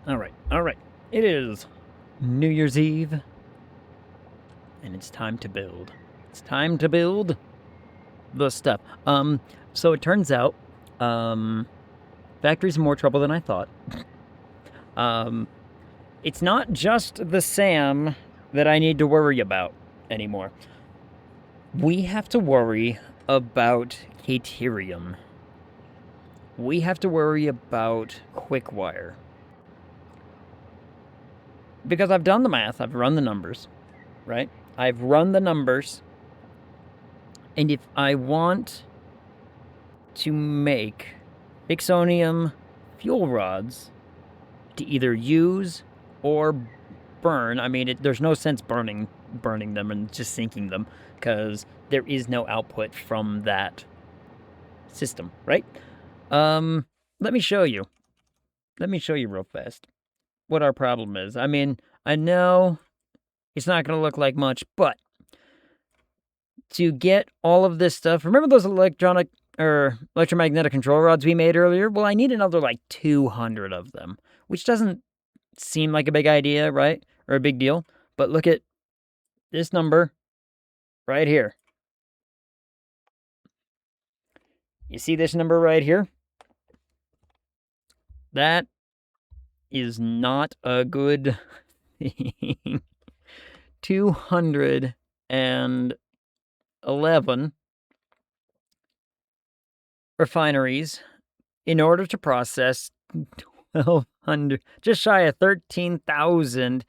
Alright. It is New Year's Eve, and it's time to build. It's time to build the stuff. So it turns out, factory's in more trouble than I thought. It's not just the SAM that I need to worry about anymore. We have to worry about Caterium. We have to worry about Quickwire. Because I've done the math, I've run the numbers, right? I've run the numbers, and if I want to make Vixonium fuel rods to either use or burn, I mean, there's no sense burning them and just sinking them, because there is no output from that system, right? Let me show you. Let me show you real fast what our problem is. I mean, I know it's not going to look like much, but to get all of this stuff, remember those electromagnetic control rods we made earlier? Well, I need another like 200 of them, which doesn't seem like a big idea, right? Or a big deal. But look at this number right here. You see this number right here? That is not a good thing. 211 refineries in order to process 1,200, just shy of 13,000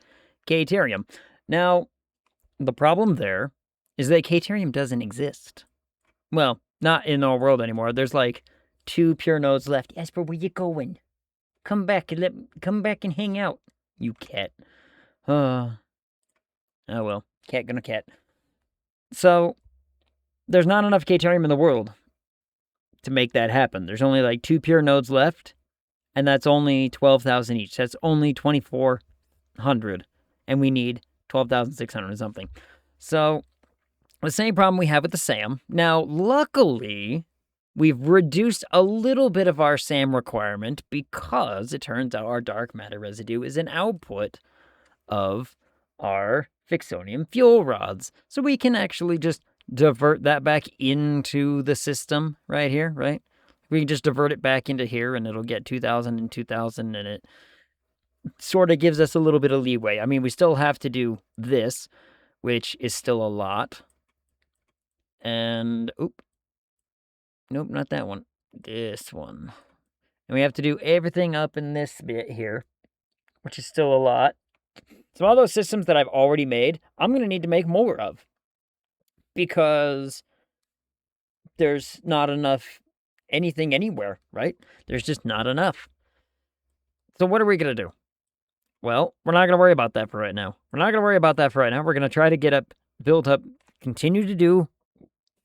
Caterium. Now, the problem there is that Caterium doesn't exist. Well, not in our world anymore. There's like 2 pure nodes left. Esper, where you going? Come back and hang out, you cat. Oh well, cat gonna cat. So, there's not enough Caterium in the world to make that happen. There's only like 2 pure nodes left, and that's only 12,000 each. That's only 2,400, and we need 12,600 or something. So, the same problem we have with the SAM. Now, luckily, we've reduced a little bit of our SAM requirement because it turns out our dark matter residue is an output of our Vixonium fuel rods. So we can actually just divert that back into the system right here, right? We can just divert it back into here and it'll get 2,000 and 2,000, and it sort of gives us a little bit of leeway. I mean, we still have to do this, which is still a lot. And, nope, not that one. This one. And we have to do everything up in this bit here, which is still a lot. So all those systems that I've already made, I'm going to need to make more of. Because there's not enough anything anywhere, right? There's just not enough. So what are we going to do? Well, we're not going to worry about that for right now. We're going to try to get built up, continue to do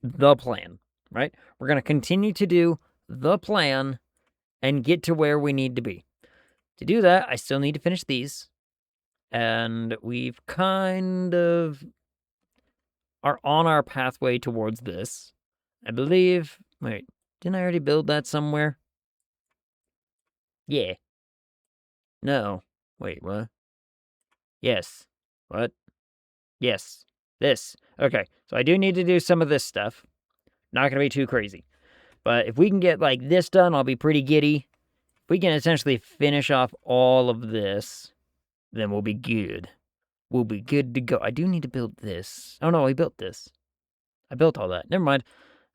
the plan, right? We're going to continue to do the plan and get to where we need to be. To do that, I still need to finish these. And we've kind of are on our pathway towards this. I believe... Wait, didn't I already build that somewhere? Yeah. No. Wait, what? Yes. What? Yes. This. Okay, so I do need to do some of this stuff. Not gonna be too crazy. But if we can get, like, this done, I'll be pretty giddy. If we can essentially finish off all of this, then we'll be good. We'll be good to go. I do need to build this. Oh, no, I built this. I built all that. Never mind.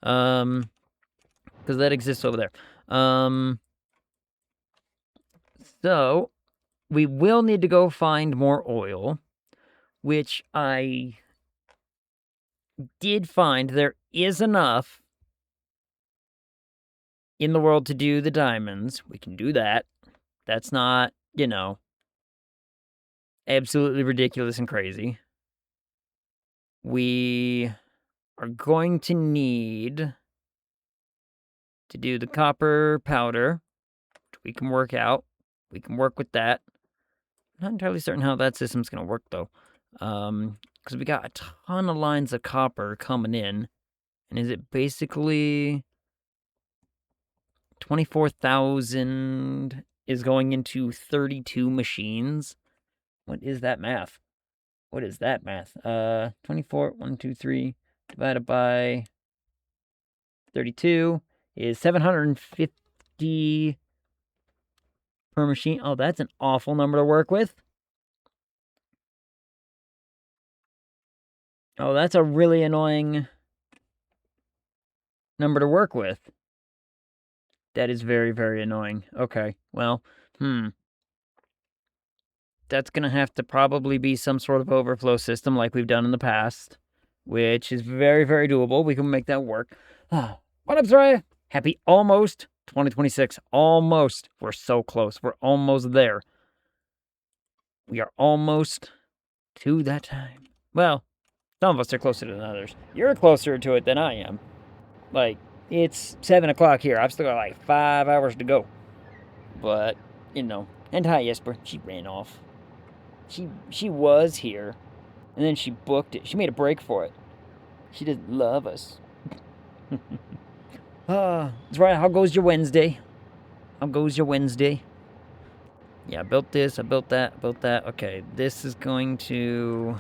Because that exists over there. So, we will need to go find more oil, which I did find there is enough in the world to do the diamonds. We can do that. That's not, absolutely ridiculous and crazy. We are going to need to do the copper powder, which we can work out. We can work with that. I'm not entirely certain how that system's going to work, though. Because we got a ton of lines of copper coming in. And is it basically 24,000 is going into 32 machines. What is that math? What is that math? 24, 1, 2, 3, divided by 32 is 750 per machine. Oh, that's an awful number to work with. Oh, that's a really annoying number to work with. That is very, very annoying. Okay, well, that's going to have to probably be some sort of overflow system like we've done in the past, which is very, very doable. We can make that work. What up, Soraya? Happy almost 2026. Almost. We're so close. We're almost there. We are almost to that time. Well, some of us are closer than others. You're closer to it than I am. Like, it's 7 o'clock here. I've still got like 5 hours to go. But, you know. And hi, Jesper. She ran off. She was here. And then she booked it. She made a break for it. She doesn't love us. That's right. How goes your Wednesday? How goes your Wednesday? Yeah, I built this. I built that. I built that. Okay, this is going to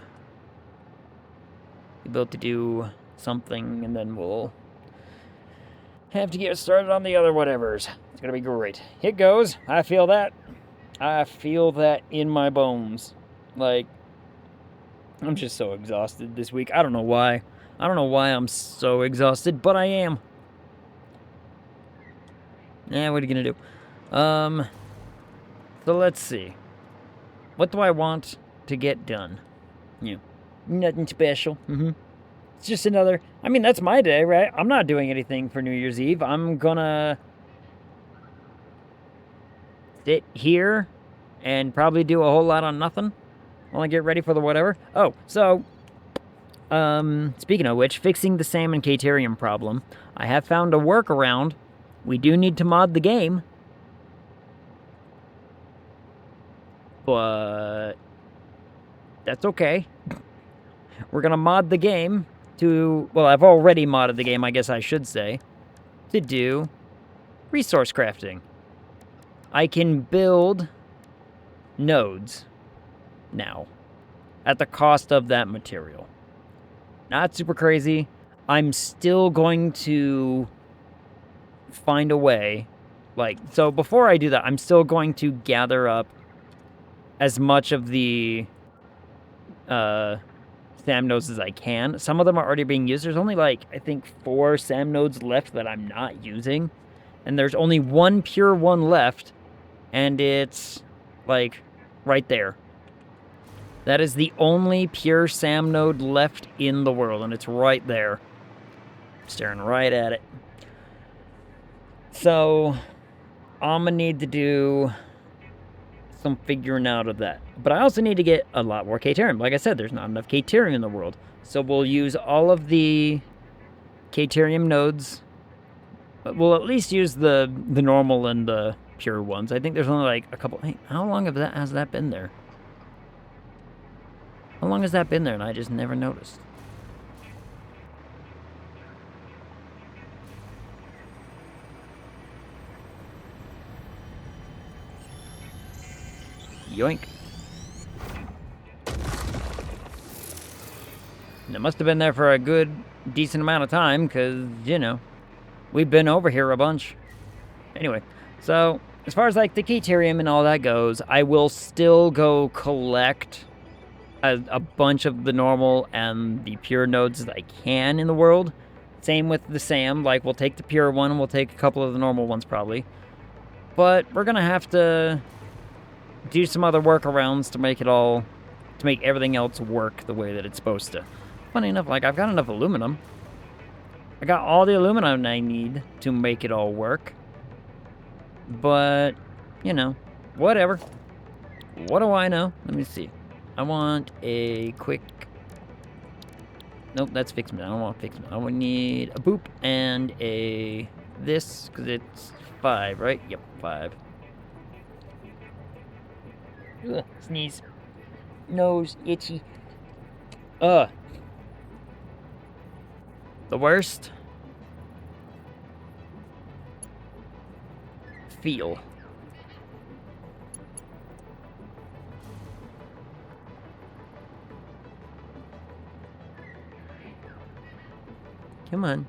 be built to do something, and then we'll have to get started on the other whatevers. It's gonna be great. It goes. I feel that. I feel that in my bones. Like, I'm just so exhausted this week. I don't know why. I don't know why I'm so exhausted, but I am. Yeah, what are you gonna do? So let's see. What do I want to get done? Yeah. Nothing special. It's just another... I mean, that's my day, right? I'm not doing anything for New Year's Eve. I'm gonna sit here and probably do a whole lot on nothing while I get ready for the whatever. Oh, so... speaking of which, fixing the salmon Caterium problem. I have found a workaround. We do need to mod the game. But... that's okay. We're gonna mod the game to... well, I've already modded the game, I guess I should say. To do resource crafting. I can build nodes now at the cost of that material. Not super crazy. I'm still going to find a way. Like, so before I do that, I'm still going to gather up as much of the SAM nodes as I can. Some of them are already being used. There's only like, I think 4 SAM nodes left that I'm not using. And there's only one pure one left. And it's like right there. That is the only pure SAM node left in the world. And it's right there. I'm staring right at it. So I'm gonna need to do some figuring out of that. But I also need to get a lot more Caterium. Like I said, there's not enough Caterium in the world. So we'll use all of the Caterium nodes. We'll at least use the normal and the pure ones. I think there's only like a couple. Hey, how long has that been there? How long has that been there and I just never noticed? Yoink. And it must have been there for a good, decent amount of time, because, you know, we've been over here a bunch. Anyway, so, as far as, like, the Caterium and all that goes, I will still go collect a bunch of the normal and the pure nodes that I can in the world. Same with the SAM. Like, we'll take the pure one, and we'll take a couple of the normal ones, probably. But we're gonna have to do some other workarounds to make it all, to make everything else work the way that it's supposed to. Funny enough, like, I've got enough aluminum. I got all the aluminum I need to make it all work. But, you know, whatever. What do I know? Let me see. I want a quick... nope, that's fixment. I don't want fixment. I would need a boop and a this, because it's 5, right? Yep, 5. Ugh, sneeze. Nose, itchy. The worst? Feel. Come on.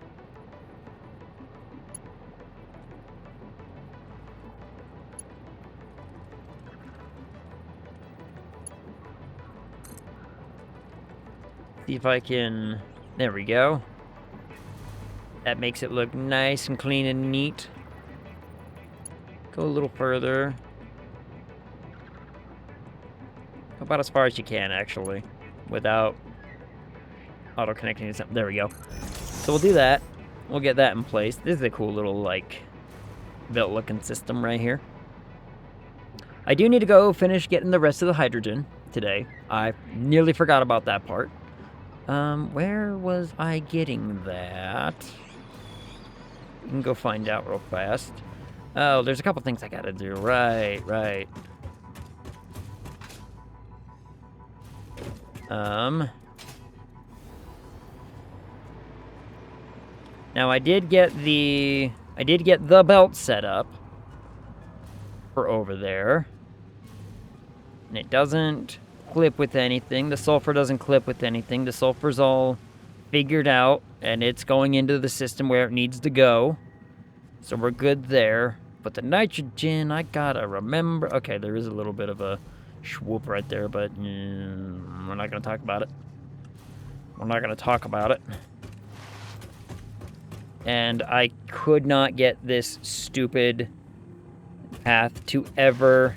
See if I can... There we go. That makes it look nice and clean and neat. Go a little further. About as far as you can, actually. Without auto-connecting to something. There we go. So we'll do that. We'll get that in place. This is a cool little, like, belt-looking system right here. I do need to go finish getting the rest of the hydrogen today. I nearly forgot about that part. Where was I getting that? We can go find out real fast. Oh, there's a couple things I gotta do. Right. Now I did get the belt set up for over there. And it doesn't clip with anything. The sulfur doesn't clip with anything. The sulfur's all figured out, and it's going into the system where it needs to go. So we're good there. But the nitrogen, I gotta remember... Okay, there is a little bit of a swoop right there, but we're not gonna talk about it. We're not gonna talk about it. And I could not get this stupid path to ever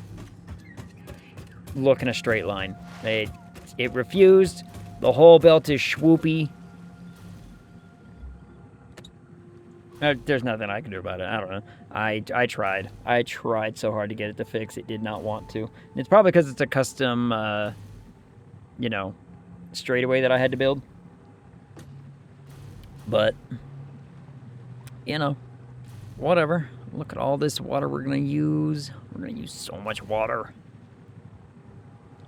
look in a straight line. It refused. The whole belt is swoopy. There's nothing I can do about it. I don't know. I tried. I tried so hard to get it to fix. It did not want to. And it's probably because it's a custom, you know, straightaway that I had to build. But, you know, whatever. Look at all this water we're going to use. We're going to use so much water.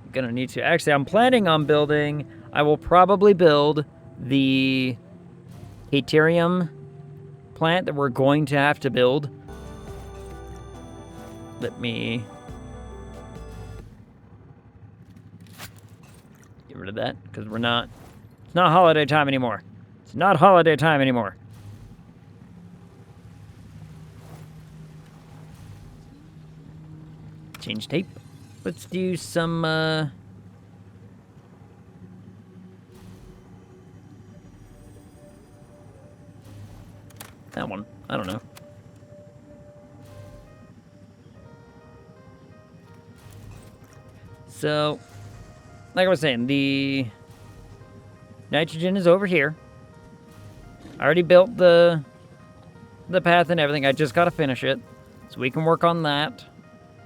I'm going to need to... Actually, I'm planning on building... I will probably build the Caterium plant that we're going to have to build. Let me get rid of that, because we're not... It's not holiday time anymore. It's not holiday time anymore. Change tape. Let's do some, that one. I don't know. So, like I was saying, the nitrogen is over here. I already built the path and everything. I just gotta finish it. So we can work on that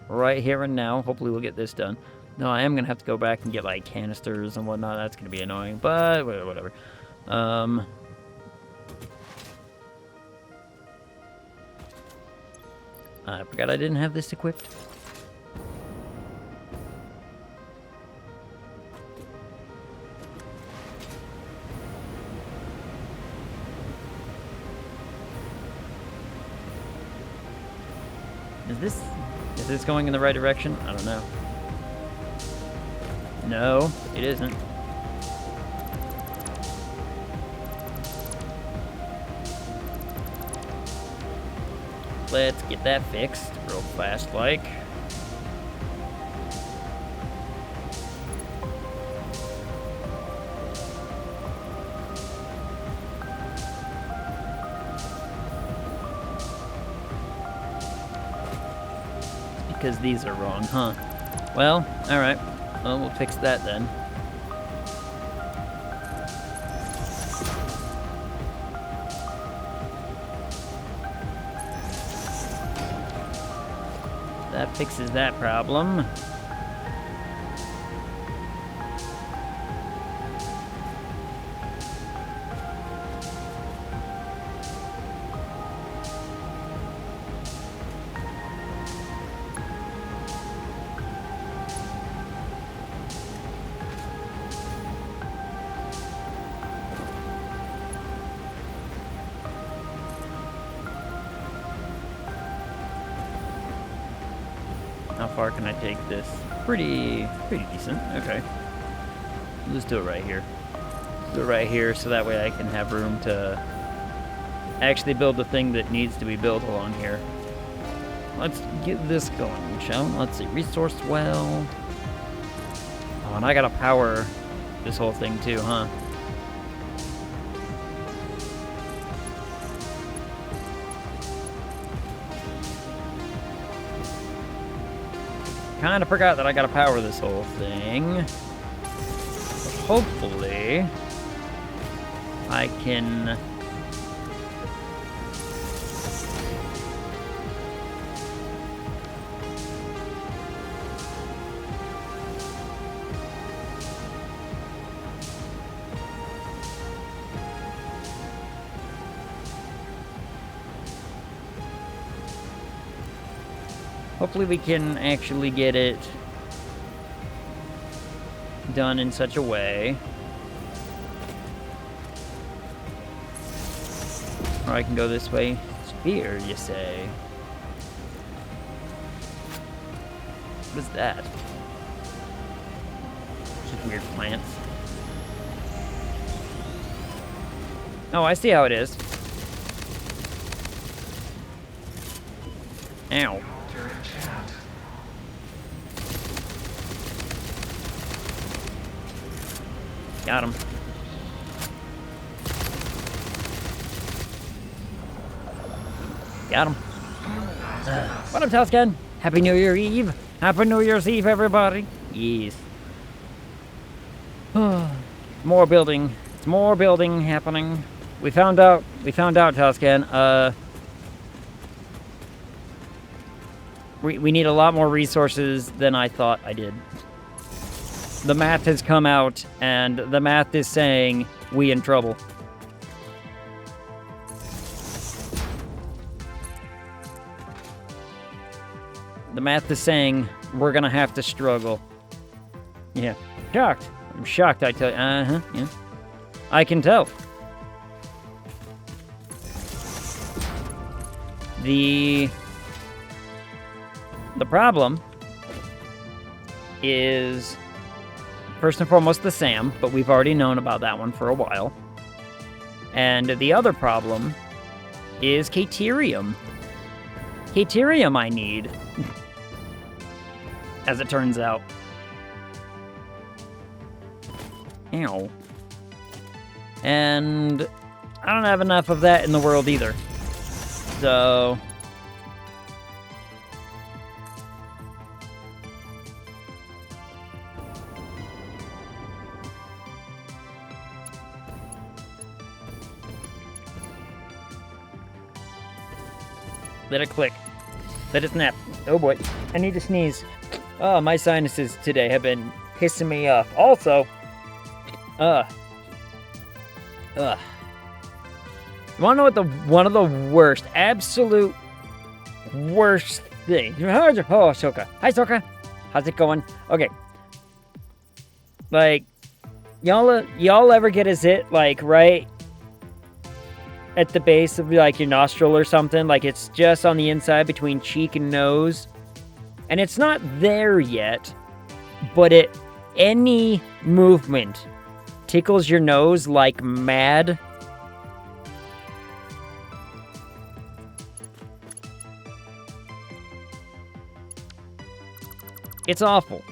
right here and now. Hopefully we'll get this done. No, I am gonna have to go back and get like canisters and whatnot. That's gonna be annoying, but whatever. I forgot I didn't have this equipped. Is this going in the right direction? I don't know. No, it isn't. Let's get that fixed real fast, like. Because these are wrong, huh? Well, alright. Well, we'll fix that then. That fixes that problem. How far can I take this? Pretty decent. Okay. Let's do it right here. Do it right here so that way I can have room to actually build the thing that needs to be built along here. Let's get this going, shall we? Let's see, resource well. Oh, and I gotta power this whole thing too, huh? Kinda forgot that I gotta power this whole thing. But hopefully, I can... Hopefully we can actually get it done in such a way. Or I can go this way. Sphere, you say? What is that? Just weird plants. Oh, I see how it is. Ow. Got him. Got him. What up, Tuscan? Happy New Year Eve. Happy New Year's Eve, everybody. Yes. More building. It's more building happening. We found out, Tuscan. We need a lot more resources than I thought I did. The math has come out, and the math is saying we in trouble. The math is saying we're gonna have to struggle. Yeah. Shocked. I'm shocked, I tell you. Yeah. I can tell. The problem is, first and foremost, the SAM, but we've already known about that one for a while. And the other problem is Caterium. Caterium I need, as it turns out. Ow. And I don't have enough of that in the world either. So... let it click. Let it snap. Oh boy. I need to sneeze. Oh, my sinuses today have been pissing me off. Also, you wanna know what one of the worst, absolute worst thing? Oh, Soka. Hi, Soka. How's it going? Okay. Like, y'all ever get a zit, like, right at the base of, like, your nostril or something? Like, it's just on the inside between cheek and nose. And it's not there yet, but any movement tickles your nose like mad. It's awful.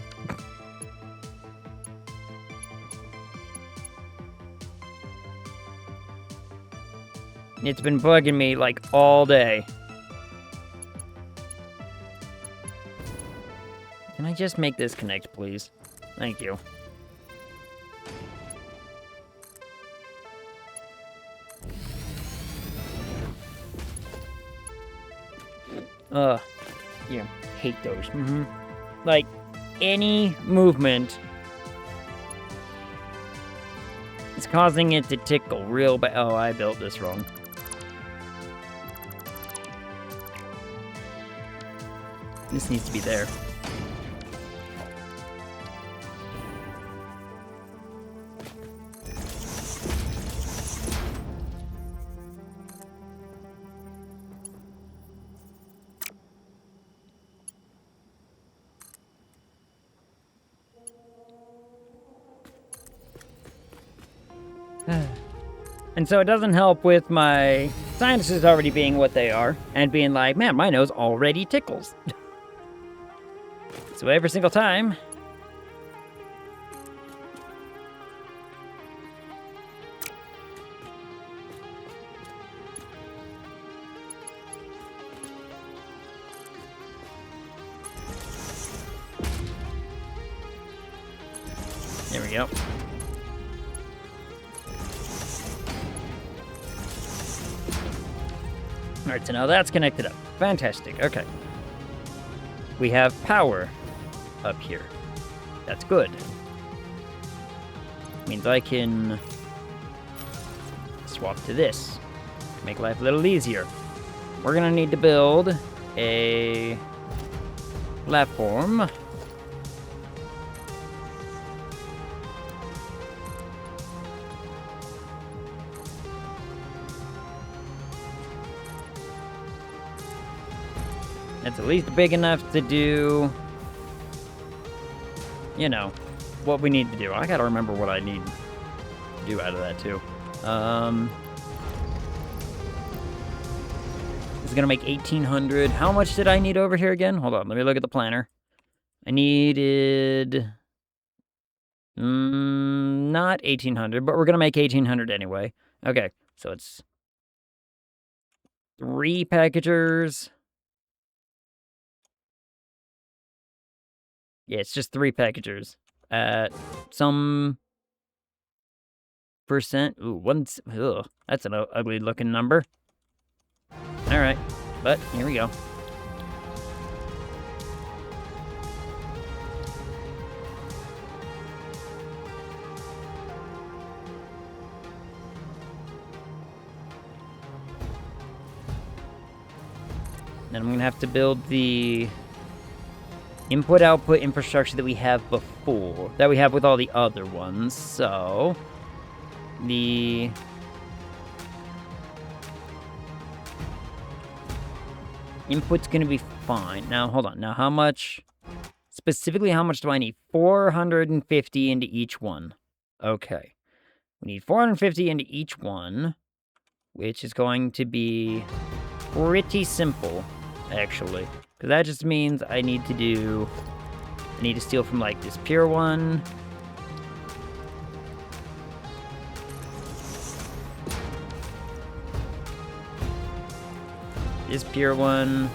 It's been bugging me, like, all day. Can I just make this connect, please? Thank you. Yeah, hate those. Like, any movement is causing it to tickle real bad. Oh, I built this wrong. This needs to be there. And so it doesn't help with my Sinuses already being what they are, and being like, man, my nose already tickles. So every single time... There we go. Alright, so now that's connected up. Fantastic, okay. We have power up here. That's good. Means I can swap to this. Make life a little easier. We're gonna need to build a platform. That's at least big enough to do, you know, what we need to do. I gotta remember what I need to do out of that, too. It's gonna make 1,800. How much did I need over here again? Hold on, let me look at the planner. I needed... not 1,800, but we're gonna make 1,800 anyway. Okay, so it's 3 packagers... Yeah, it's just 3 packagers at some percent. Ooh, that's an ugly looking number. All right, but here we go. Then I'm gonna have to build the input-output infrastructure that we have before, that we have with all the other ones, so... The... Input's gonna be fine. Now, hold on. Now, how much... Specifically, how much do I need? 450 into each one. Okay. We need 450 into each one, which is going to be pretty simple, actually. Because that just means I need to steal from, like, this pure one. This pure one.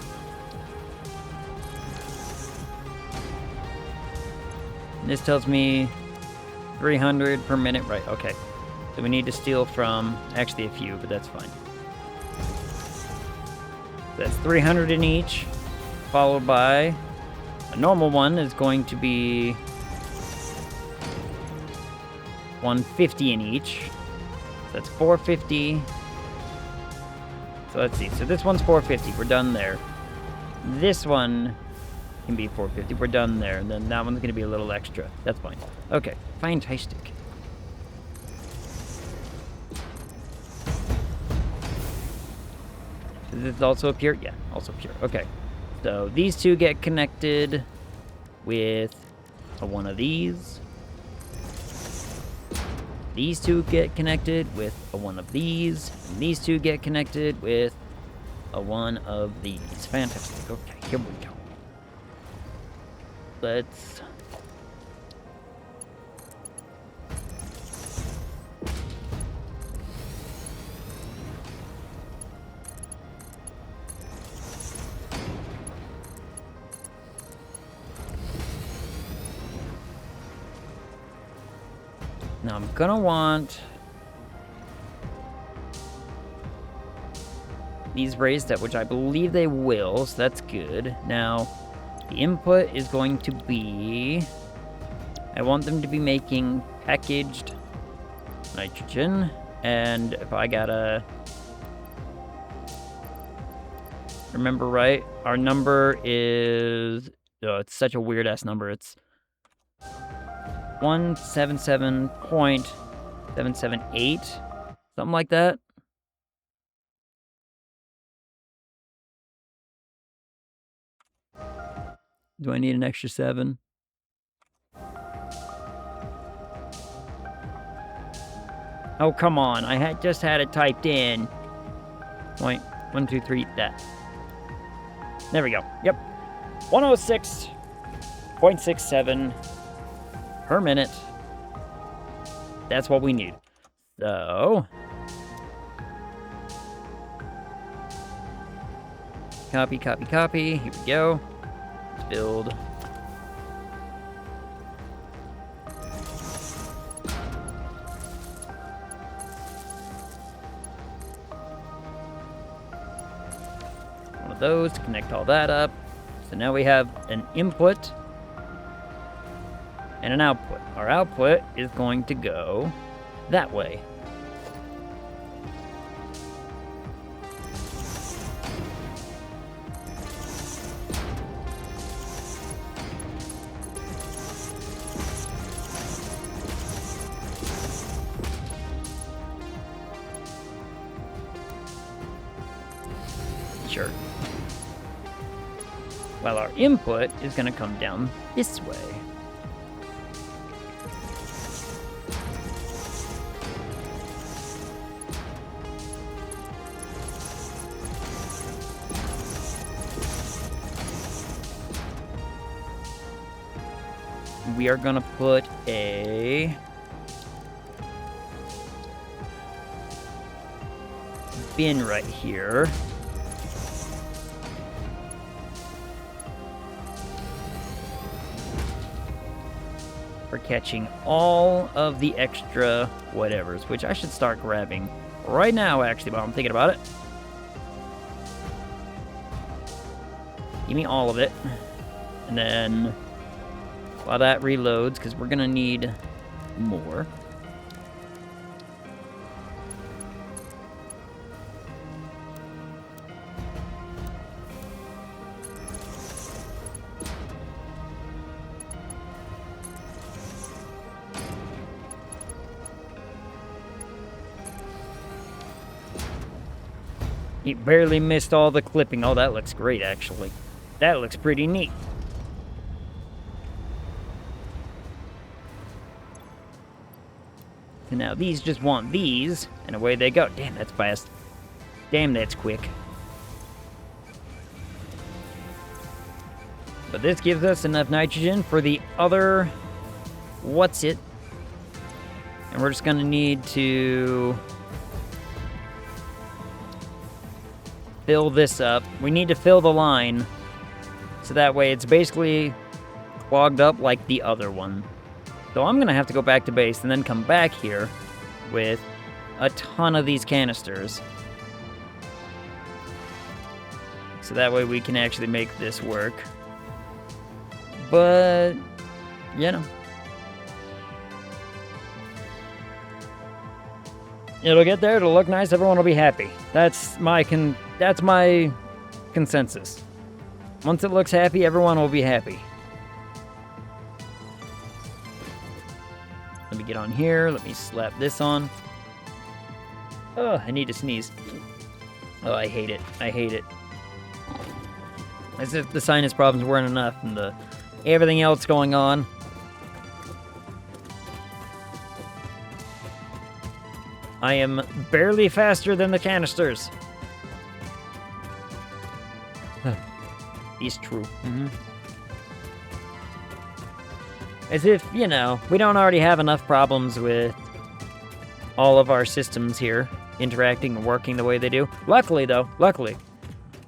This tells me 300 per minute. Right, okay. So we need to steal from, actually a few, but that's fine. That's 300 in each. Followed by a normal one is going to be 150 in each. So that's 450. So let's see. So this one's 450. We're done there. This one can be 450. We're done there. And then that one's going to be a little extra. That's fine. Okay. Fantastic. Is this also pure? Yeah, also pure. Okay. So these two get connected with one of these. These two get connected with one of these. And these two get connected with one of these. Fantastic. Okay, here we go. Let's... Now I'm gonna want these raised up, which I believe they will, so that's good. Now, the input is going to be... I want them to be making packaged nitrogen, and if I gotta remember right, our number is... Oh, it's such a weird-ass number. It's 177.778, something like that. Do I need an extra 7? Oh, come on. I just had it typed in. 0.123, that. There we go. Yep. 106.67 per minute. That's what we need. So, copy, copy, copy. Here we go. Let's build. One of those to connect all that up. So now we have an input and an output. Our output is going to go that way. Sure. While our input is going to come down this way. We are going to put a bin right here. For catching all of the extra whatevers, which I should start grabbing right now, actually, while I'm thinking about it. Give me all of it. And then, while that reloads, because we're going to need more. He barely missed all the clipping. Oh, that looks great, actually. That looks pretty neat. So now these just want these, and away they go. Damn, that's fast. Damn, that's quick. But this gives us enough nitrogen for the other... what's it? And we're just gonna need to... fill this up. We need to fill the line so that way it's basically clogged up like the other one. So I'm gonna have to go back to base and then come back here with a ton of these canisters. So that way we can actually make this work. But, you know. It'll get there, it'll look nice, everyone will be happy. That's my consensus. Once it looks happy, everyone will be happy. Let me get on here, let me slap this on. Oh, I need to sneeze. Oh, I hate it, I hate it. As if the sinus problems weren't enough and the everything else going on. I am barely faster than the canisters. It's true. As if, you know, we don't already have enough problems with all of our systems here interacting and working the way they do. Luckily, though,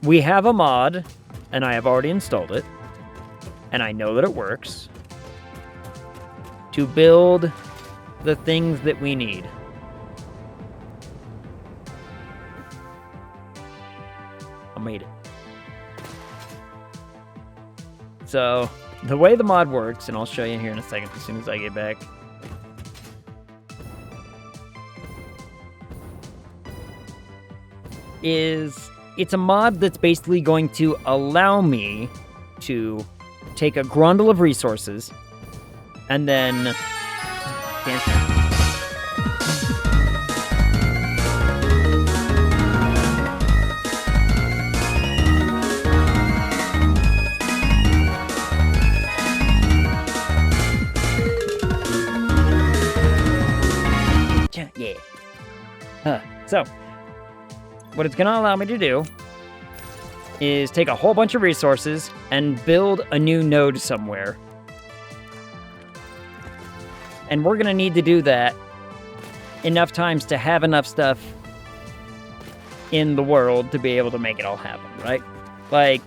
we have a mod, and I have already installed it, and I know that it works, to build the things that we need. I made it. So, the way the mod works, and I'll show you here in a second as soon as I get back. It's a mod that's basically going to allow me to take a grundle of resources and then... So, what it's going to allow me to do is take a whole bunch of resources and build a new node somewhere. And we're going to need to do that enough times to have enough stuff in the world to be able to make it all happen, right? Like,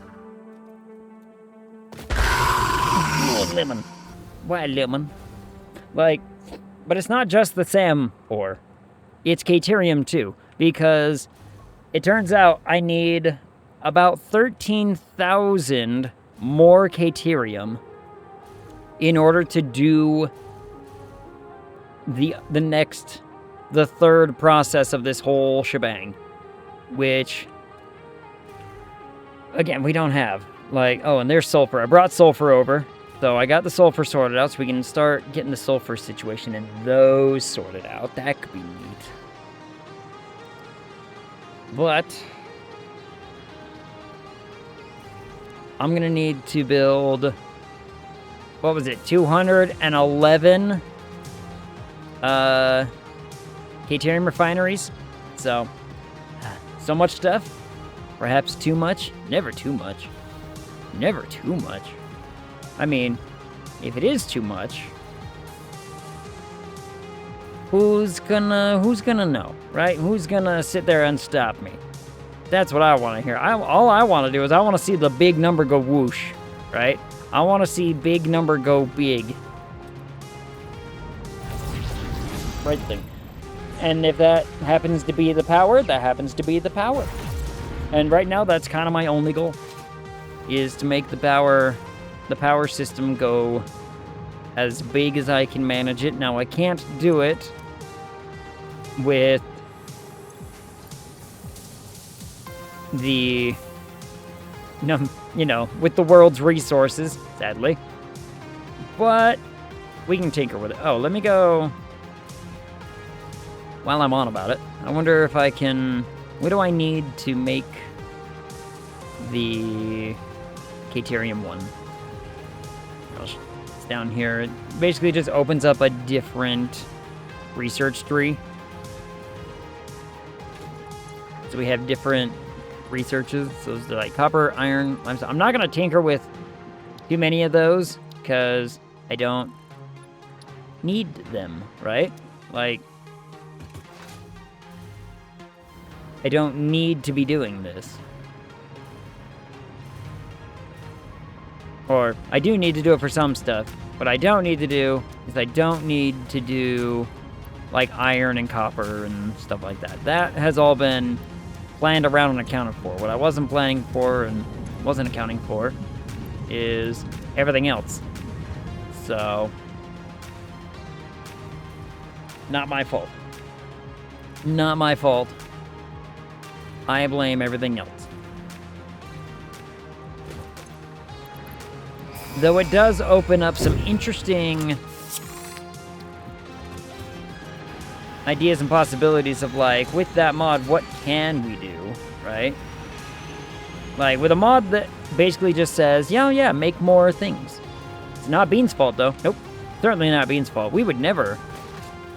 lemon. Why lemon? Like, but it's not just the SAM ore. It's Caterium too, because it turns out I need about 13,000 more Caterium in order to do the third process of this whole shebang, which, again, we don't have. Like, oh, and there's sulfur. I brought sulfur over, so I got the sulfur sorted out, so we can start getting the sulfur situation and those sorted out. That could be neat. But I'm gonna need to build, what was it, 211 Caterium refineries. So much stuff. Perhaps too much. Never too much. Never too much. I mean, if it is too much, who's gonna know, right? Who's gonna sit there and stop me? That's what I want to hear. All I want to do is I want to see the big number go whoosh, right? I want to see big number go big. Right thing. And if that happens to be the power, that happens to be the power. And right now, that's kind of my only goal, is to make the power system go as big as I can manage it. Now, I can't do it with the, with the world's resources, sadly. But we can tinker with it. Oh, let me go, while I'm on about it, I wonder if I can, what do I need to make the Caterium one? It's down here. It basically just opens up a different research tree. So we have different researches. So they're like copper, iron, limestone. I'm not going to tinker with too many of those because I don't need them, right? Like, I don't need to be doing this. Or, I do need to do it for some stuff. What I don't need to do is I don't need to do, like, iron and copper and stuff like that. That has all been planned around and accounted for. What I wasn't planning for and wasn't accounting for is everything else. So, not my fault. Not my fault. I blame everything else. Though it does open up some interesting ideas and possibilities of, like, with that mod, what can we do, right? Like, with a mod that basically just says, yeah, make more things. It's not Bean's fault, though. Nope. Certainly not Bean's fault. We would never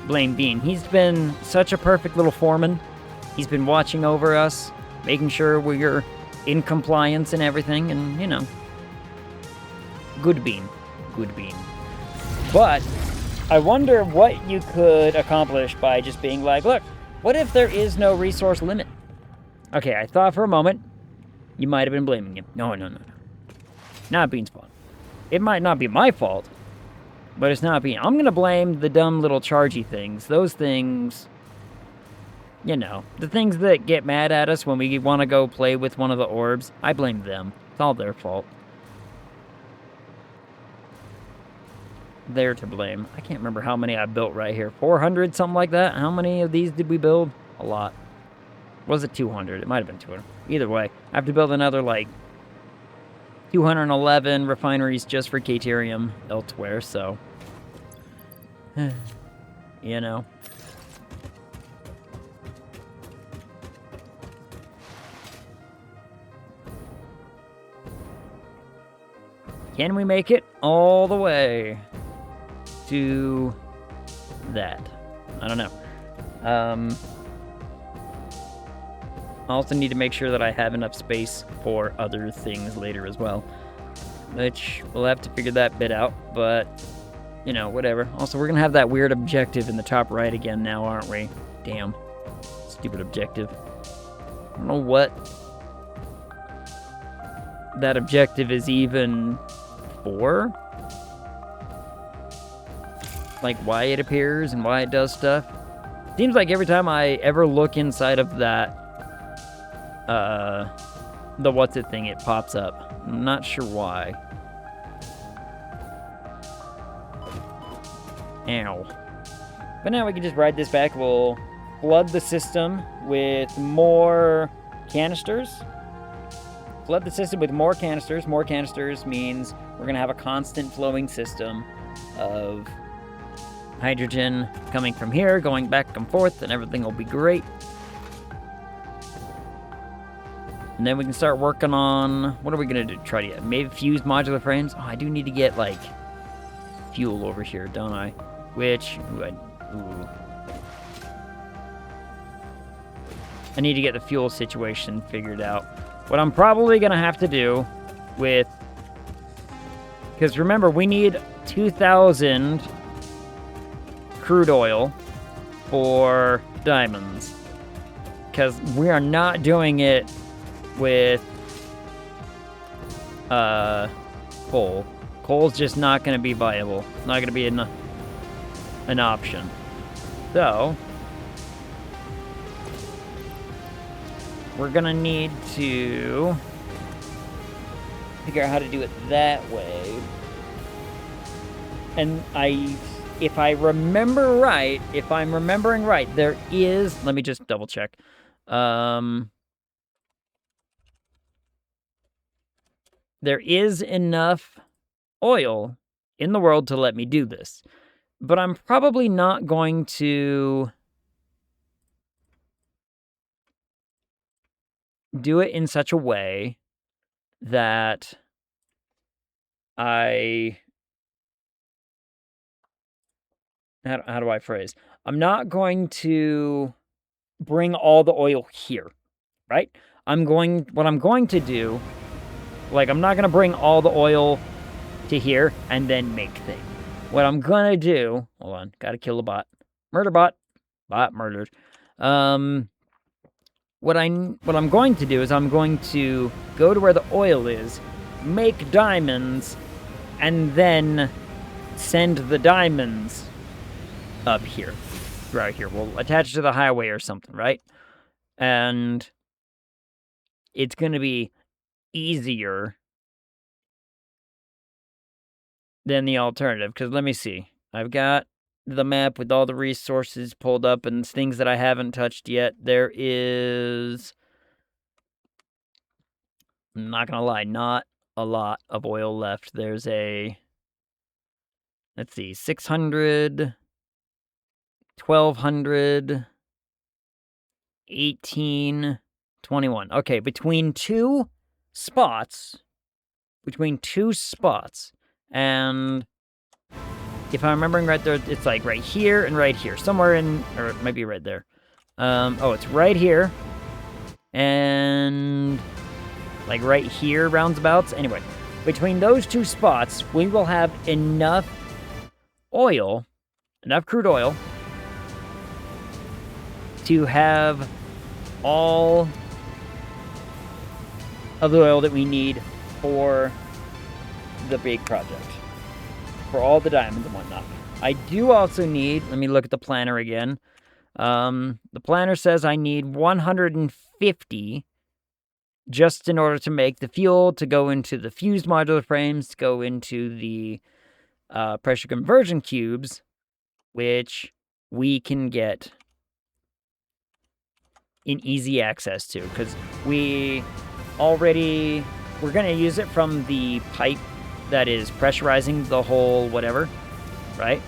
blame Bean. He's been such a perfect little foreman. He's been watching over us, making sure we're in compliance and everything, and, good Bean. Good Bean. But I wonder what you could accomplish by just being like, look, what if there is no resource limit? Okay, I thought for a moment you might have been blaming him. No. Not Bean's fault. It might not be my fault, but it's not Bean. I'm going to blame the dumb little chargy things. Those things, the things that get mad at us when we want to go play with one of the orbs. I blame them. It's all their fault. They're to blame. I can't remember how many I built right here. 400, something like that. How many of these did we build? A lot. Was it 200? It might have been 200. Either way, I have to build another, 211 refineries just for Caterium elsewhere, so... Can we make it all the way to that? I don't know. I also need to make sure that I have enough space for other things later as well. Which, we'll have to figure that bit out, but, you know, whatever. Also, we're gonna have that weird objective in the top right again now, aren't we? Damn. Stupid objective. I don't know what that objective is even for. Like, why it appears and why it does stuff. Seems like every time I ever look inside of that, the what's it thing, it pops up. I'm not sure why. Ow. But now we can just ride this back. We'll flood the system with more canisters. Flood the system with more canisters. More canisters means we're going to have a constant flowing system of hydrogen coming from here, going back and forth, and everything will be great. And then we can start working on, what are we going to do? Try to get, maybe fused modular frames? Oh, I do need to get, like, fuel over here, don't I? Which, I need to get the fuel situation figured out. What I'm probably going to have to do with, because remember, we need 2,000 crude oil for diamonds, because we are not doing it with coal. Coal's just not going to be viable. Not going to be an option. So we're going to need to figure out how to do it that way. And if I'm remembering right, there is, let me just double check. There is enough oil in the world to let me do this. But I'm probably not going to do it in such a way that how do I phrase? I'm not going to bring all the oil here, right? What I'm going to do, like, I'm not going to bring all the oil to here and then make things. What I'm going to do, hold on, got to kill the bot. Murder bot. Bot murdered. What I'm going to do is I'm going to go to where the oil is, make diamonds, and then send the diamonds up here. Right here. We'll attach to the highway or something, right? And it's going to be easier than the alternative, because let me see. I've got the map with all the resources pulled up and things that I haven't touched yet. There is, I'm not gonna lie, not a lot of oil left. There's a, let's see, 600, 1,200, 18, 21. Okay, between two spots, and if I'm remembering right there, it's like right here and right here. Somewhere in, or it might be right there. Oh, it's right here. And like right here, roundabouts. Anyway, between those two spots, we will have enough oil, enough crude oil, to have all of the oil that we need for the big project. For all the diamonds and whatnot. I do also need, let me look at the planner again. The planner says I need 150 just in order to make the fuel, to go into the fused modular frames, to go into the pressure conversion cubes, which we can get in easy access to, because we're going to use it from the pipe that is pressurizing the whole whatever, right?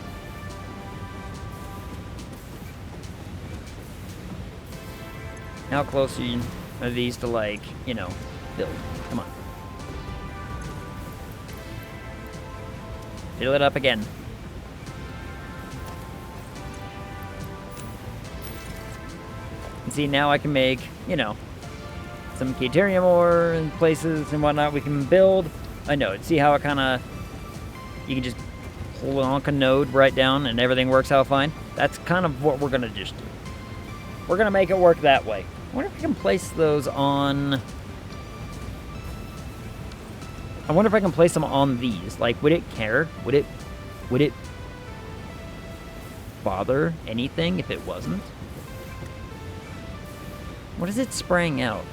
How close are these to, like, you know, build? Come on. Fill it up again. And see, now I can make, you know, some Caterium ore in places and whatnot we can build a node. See how it kind of, you can just plonk a node right down and everything works out fine? That's kind of what we're going to just do. We're going to make it work that way. I wonder if we can place those on... I wonder if I can place them on these. Like, would it care? Would it bother anything if it wasn't? What is it spraying out?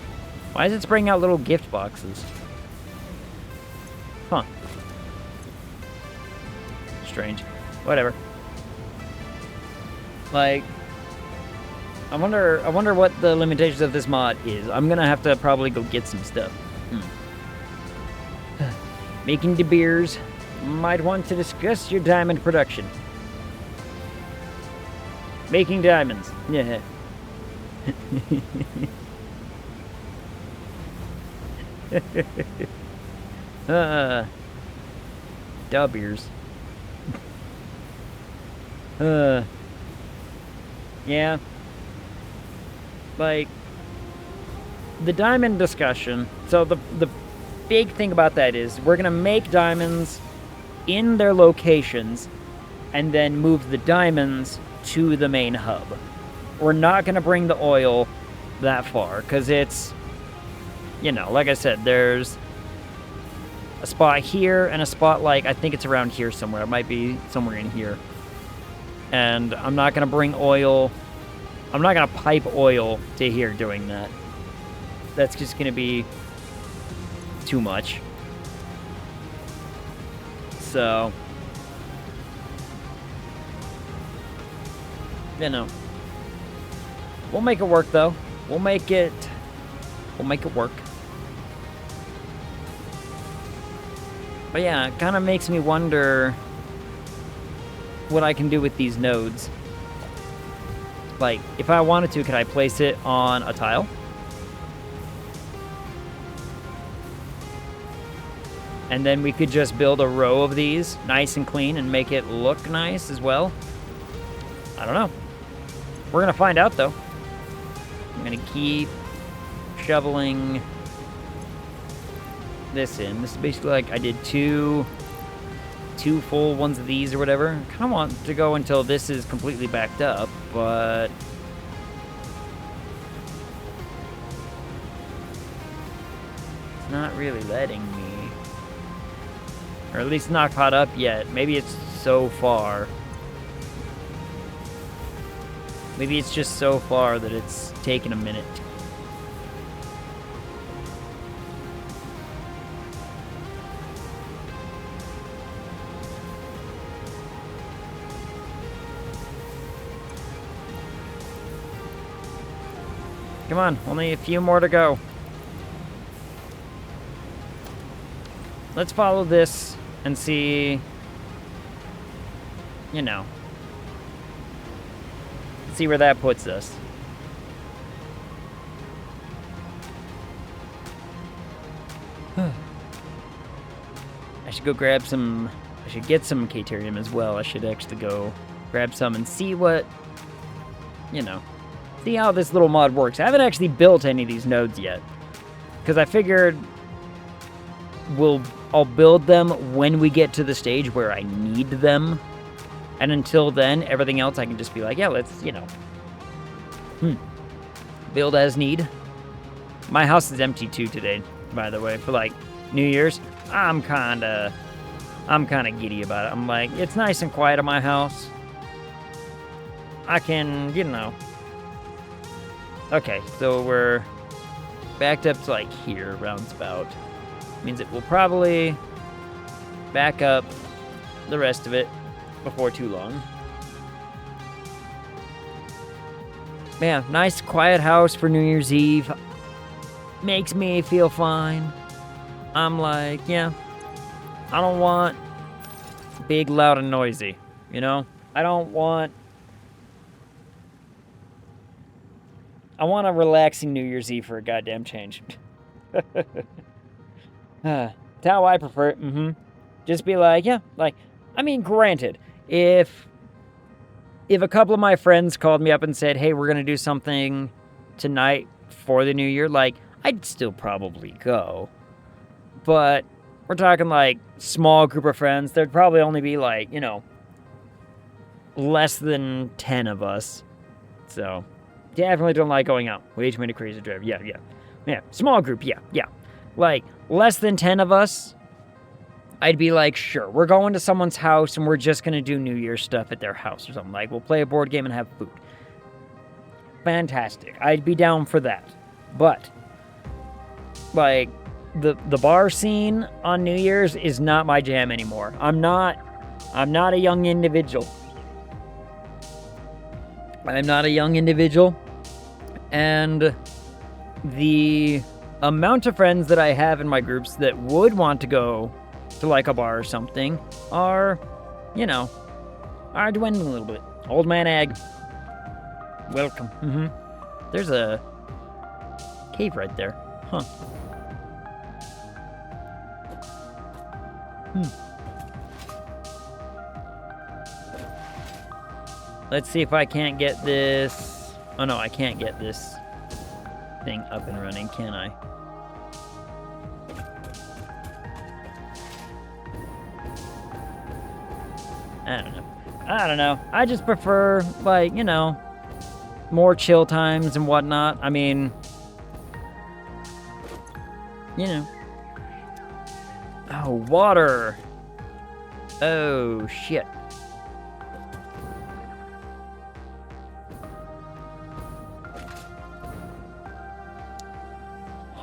Why is it spraying out little gift boxes? Huh. Strange. Whatever. Like, I wonder what the limitations of this mod is. I'm gonna have to probably go get some stuff. Making De Beers. Might want to discuss your diamond production. Making diamonds. Yeah. De Beers. Yeah. Like, the diamond discussion. So the big thing about that is we're gonna make diamonds in their locations and then move the diamonds to the main hub. We're not gonna bring the oil that far because it's, you know, like I said, there's a spot here and a spot, like, I think it's around here somewhere. It might be somewhere in here. And I'm not gonna bring oil. I'm not gonna pipe oil to here doing that. That's just gonna be too much. So, you know, we'll make it work though. We'll make it work. But yeah, it kind of makes me wonder what I can do with these nodes. Like, if I wanted to, could I place it on a tile? And then we could just build a row of these, nice and clean, and make it look nice as well. I don't know. We're gonna find out, though. I'm gonna keep shoveling this in. This is basically like I did two full ones of these or whatever. I kind of want to go until this is completely backed up, but it's not really letting me. Or at least not caught up yet. Maybe it's so far. Maybe it's just so far that it's taken a minute. Come on, only a few more to go. Let's follow this and see, you know, see where that puts us. I should go grab some, I should get some Caterium as well. I should actually go grab some and see what, you know, see how this little mod works. I haven't actually built any of these nodes yet, because I figured I'll build them when we get to the stage where I need them. And until then, everything else I can just be like, yeah, let's, you know, build as need. My house is empty too today, by the way, for like New Year's. I'm kind of giddy about it. I'm like, it's nice and quiet at my house. I can, you know. Okay, so we're backed up to like here, roundabout. Means it will probably back up the rest of it before too long. Man, nice quiet house for New Year's Eve. Makes me feel fine. I'm like, yeah, I don't want big, loud, and noisy, you know? I want a relaxing New Year's Eve for a goddamn change. That's how I prefer it. Just be like, yeah, like, I mean, granted, if a couple of my friends called me up and said, hey, we're going to do something tonight for the new year, like, I'd still probably go. But we're talking like small group of friends. There'd probably only be like, less than 10 of us. So, definitely don't like going out. Way too many crazy drive. Yeah, small group, yeah. Like, less than 10 of us, I'd be like, sure, we're going to someone's house and we're just going to do New Year's stuff at their house or something. Like, we'll play a board game and have food. Fantastic. I'd be down for that. But, like, the bar scene on New Year's is not my jam anymore. I'm not a young individual. I'm not a young individual. And the amount of friends that I have in my groups that would want to go to like a bar or something are dwindling a little bit. Old man Ag. Welcome. There's a cave right there. Huh. Let's see if I can't get this. Oh no, I can't get this thing up and running, can I? I don't know. I just prefer, like, more chill times and whatnot. I mean, Oh, water. Oh, shit.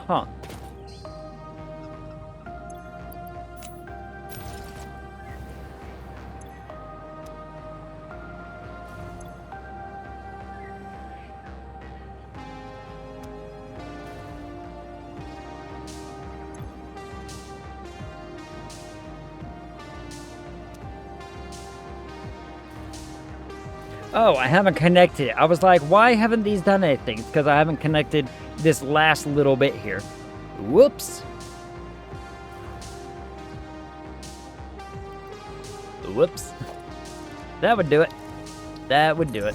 Huh. Oh, I haven't connected it. I was like, why haven't these done anything? It's because I haven't connected this last little bit here. Whoops. Whoops. That would do it. That would do it.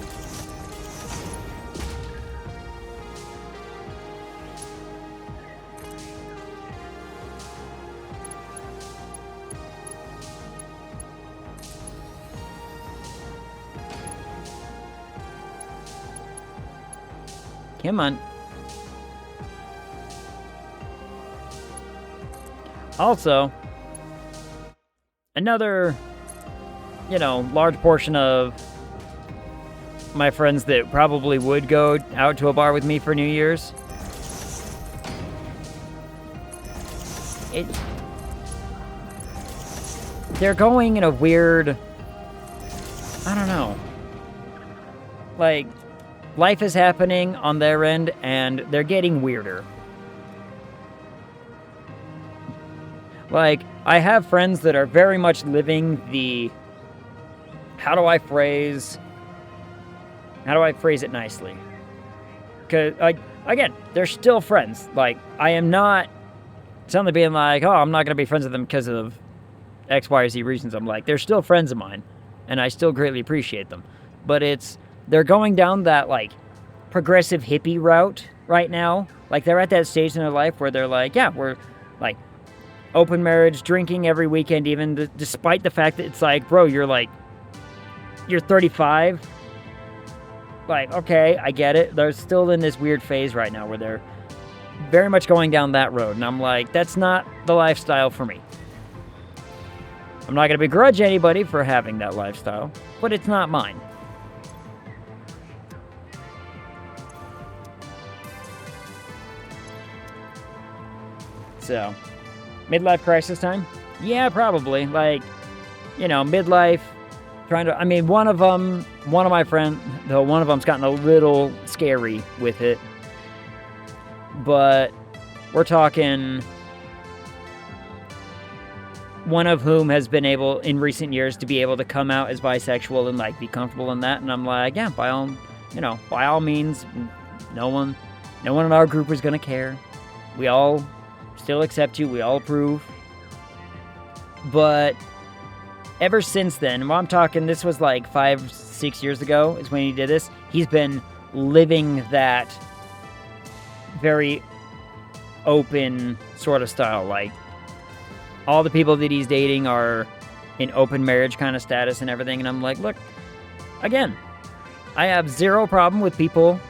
Come on. Also, another, large portion of my friends that probably would go out to a bar with me for New Year's, they're going in a weird, I don't know, like, life is happening on their end, and they're getting weirder. Like, I have friends that are very much living the... How do I phrase it nicely? Because, again, they're still friends. Like, I am not suddenly being like, oh, I'm not going to be friends with them because of X, Y, or Z reasons. I'm like, they're still friends of mine, and I still greatly appreciate them. But they're going down that, like, progressive hippie route right now. Like, they're at that stage in their life where they're like, yeah, we're, like, open marriage, drinking every weekend even, despite the fact that it's like, bro, you're 35. Like, okay, I get it. They're still in this weird phase right now where they're very much going down that road. And I'm like, that's not the lifestyle for me. I'm not going to begrudge anybody for having that lifestyle, but it's not mine. So, midlife crisis time? Yeah, probably. Like, midlife, trying to... I mean, one of my friends, though one of them's gotten a little scary with it. But we're talking... One of whom has been able, in recent years, to be able to come out as bisexual and, like, be comfortable in that. And I'm like, yeah, by all means, no one in our group is going to care. We all still accept you. We all approve. But ever since then, I'm talking, this was like 5-6 years ago is when he did this. He's been living that very open sort of style. Like, all the people that he's dating are in open marriage kind of status and everything. And I'm like, look, again, I have zero problem with people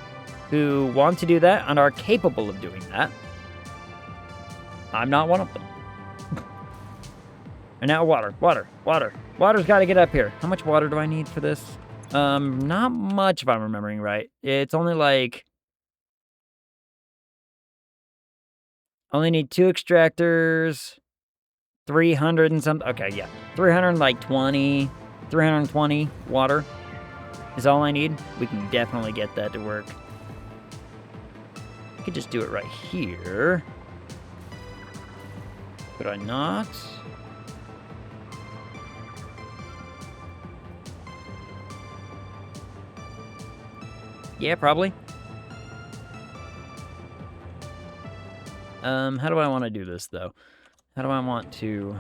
who want to do that and are capable of doing that. I'm not one of them. And now water. Water's got to get up here. How much water do I need for this? Not much if I'm remembering right. It's only like... Only need 2 extractors, 300 and something. Okay, yeah. 320 water is all I need. We can definitely get that to work. I could just do it right here. Could I not? Yeah, probably. How do I want to do this, though? How do I want to...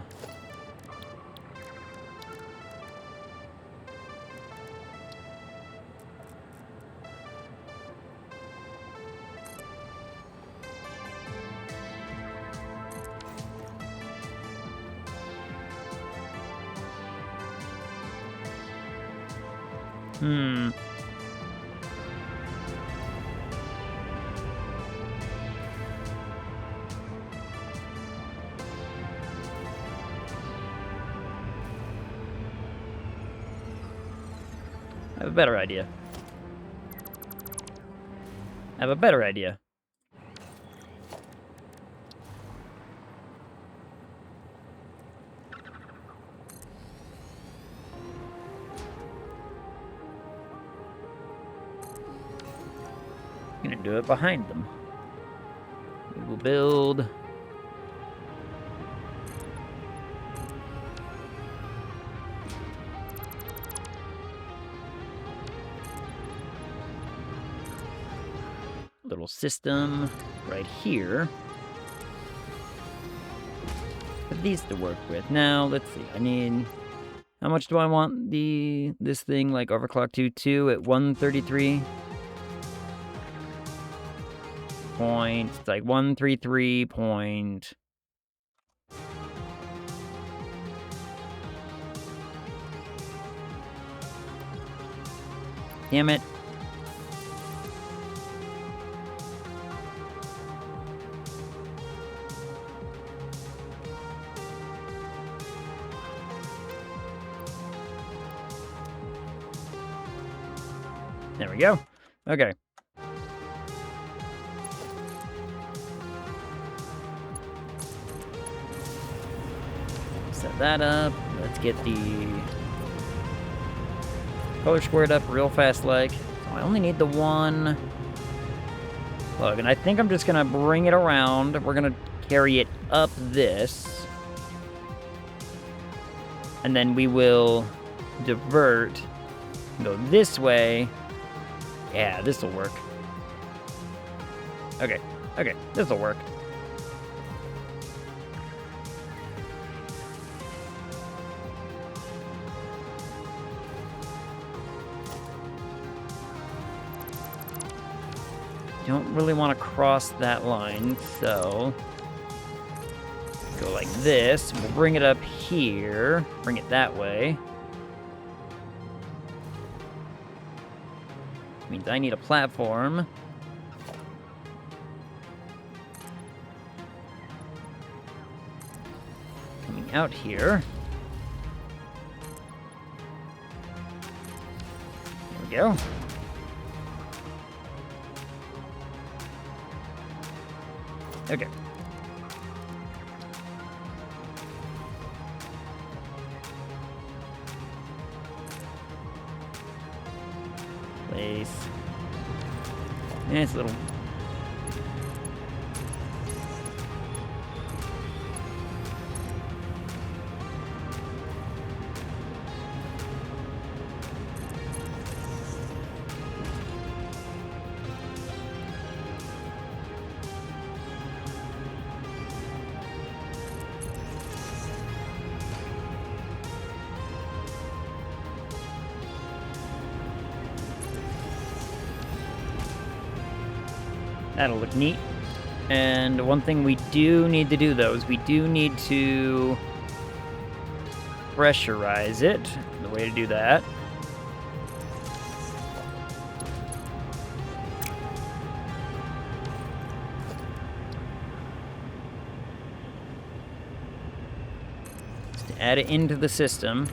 I have a better idea. I'm gonna do it behind them. We will build... little system right here for these to work with. Now, let's see. I need... How much do I want this thing, like, overclock to? 2 at 133? It's like 133 point... Damn it. There we go. Okay. Set that up. Let's get the color squared up real fast like. So I only need the one plug. And I think I'm just going to bring it around. We're going to carry it up this. And then we will divert. Go this way. Yeah, this'll work. Okay, this'll work. Don't really want to cross that line, so... Go like this. We'll bring it up here. Bring it that way. Means I need a platform. Coming out here. There we go. Okay. Place. And it's a little... That'll look neat. And one thing we do need to do, though, is we do need to pressurize it. The way to do that. Is to add it into the system.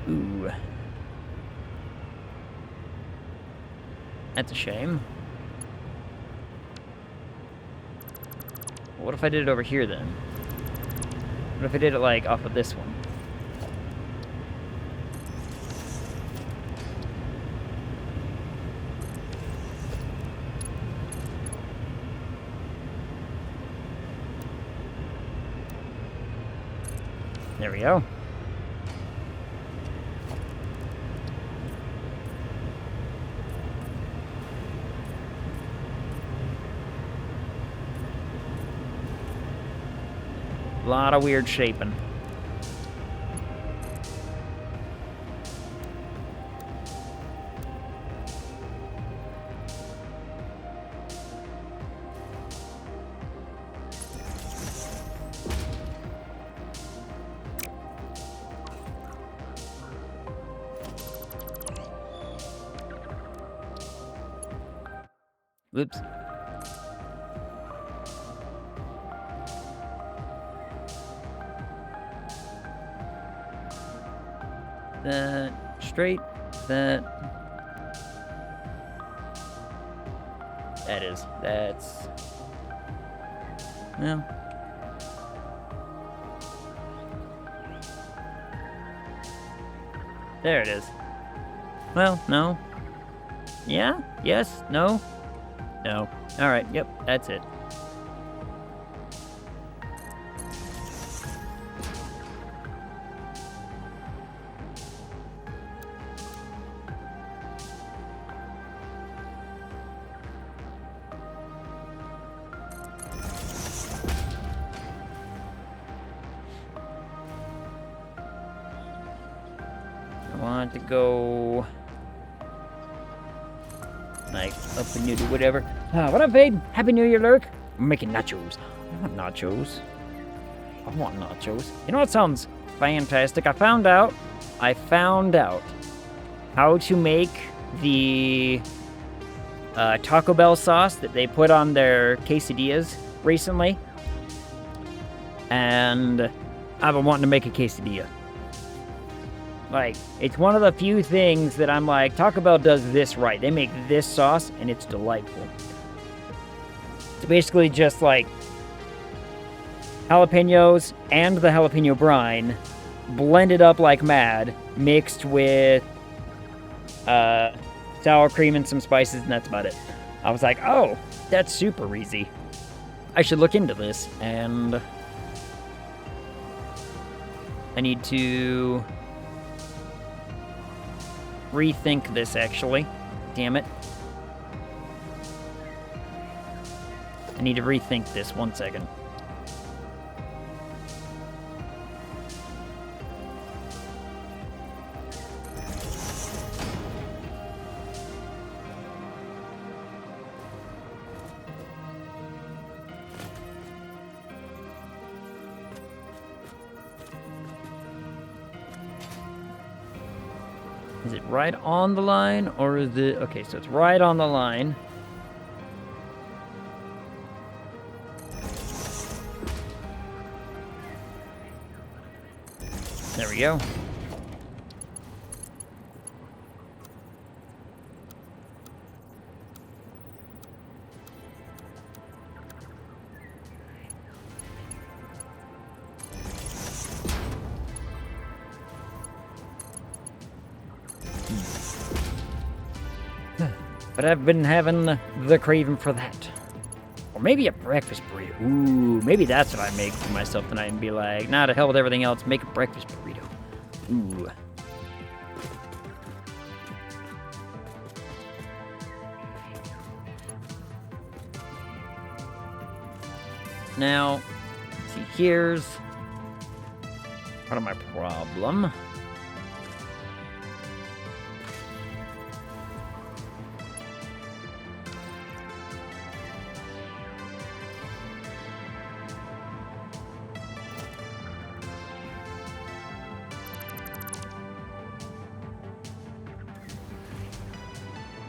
Ooh. That's a shame. What if I did it over here, then? What if I did it, like, off of this one? There we go. A lot of weird shaping. Whoops. That straight, that's well, there it is. Well, no, yeah, yes, no, all right, yep, that's it. To go like up and new to whatever. What up, Abe? Happy New Year, Lurk. I'm making nachos. I want nachos. You know what sounds fantastic? I found out how to make the Taco Bell sauce that they put on their quesadillas recently, and I've been wanting to make a quesadilla. Like, it's one of the few things that I'm like, Taco Bell does this right. They make this sauce, and it's delightful. It's basically just like jalapenos and the jalapeno brine blended up like mad, mixed with sour cream and some spices, and that's about it. I was like, oh, that's super easy. I should look into this, and I need to rethink this, actually. Damn it. I need to rethink this. 1 second. Is it right on the line, or is it... Okay, so it's right on the line. There we go. But I've been having the craving for that. Or maybe a breakfast burrito. Ooh, maybe that's what I make for myself tonight and be like, nah, to hell with everything else, make a breakfast burrito. Ooh. Now, see, here's part of my problem.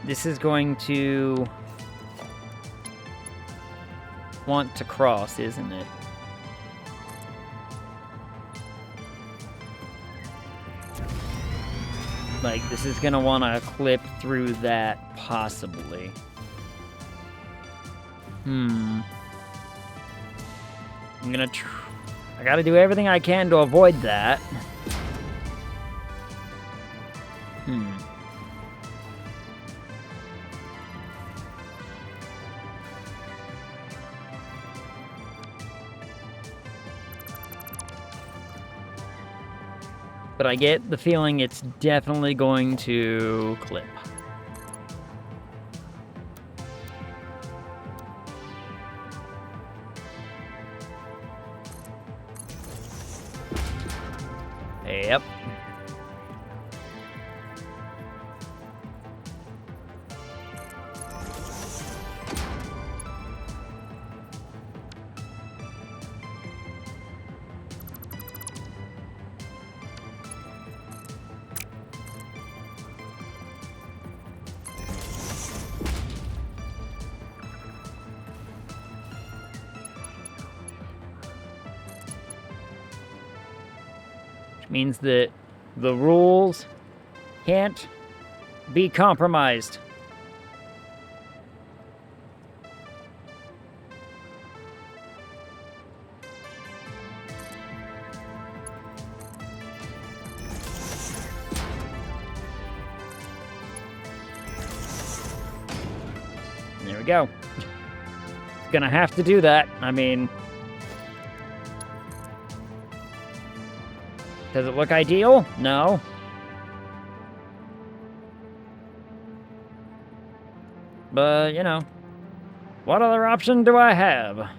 This is going to want to cross, isn't it? Like, this is gonna want to clip through that, possibly. I'm gonna I gotta do everything I can to avoid that. But I get the feeling it's definitely going to clip. Yep. Means that the rules can't be compromised. There we go. It's gonna have to do that. I mean, does it look ideal? No. But, you know, what other option do I have? Let's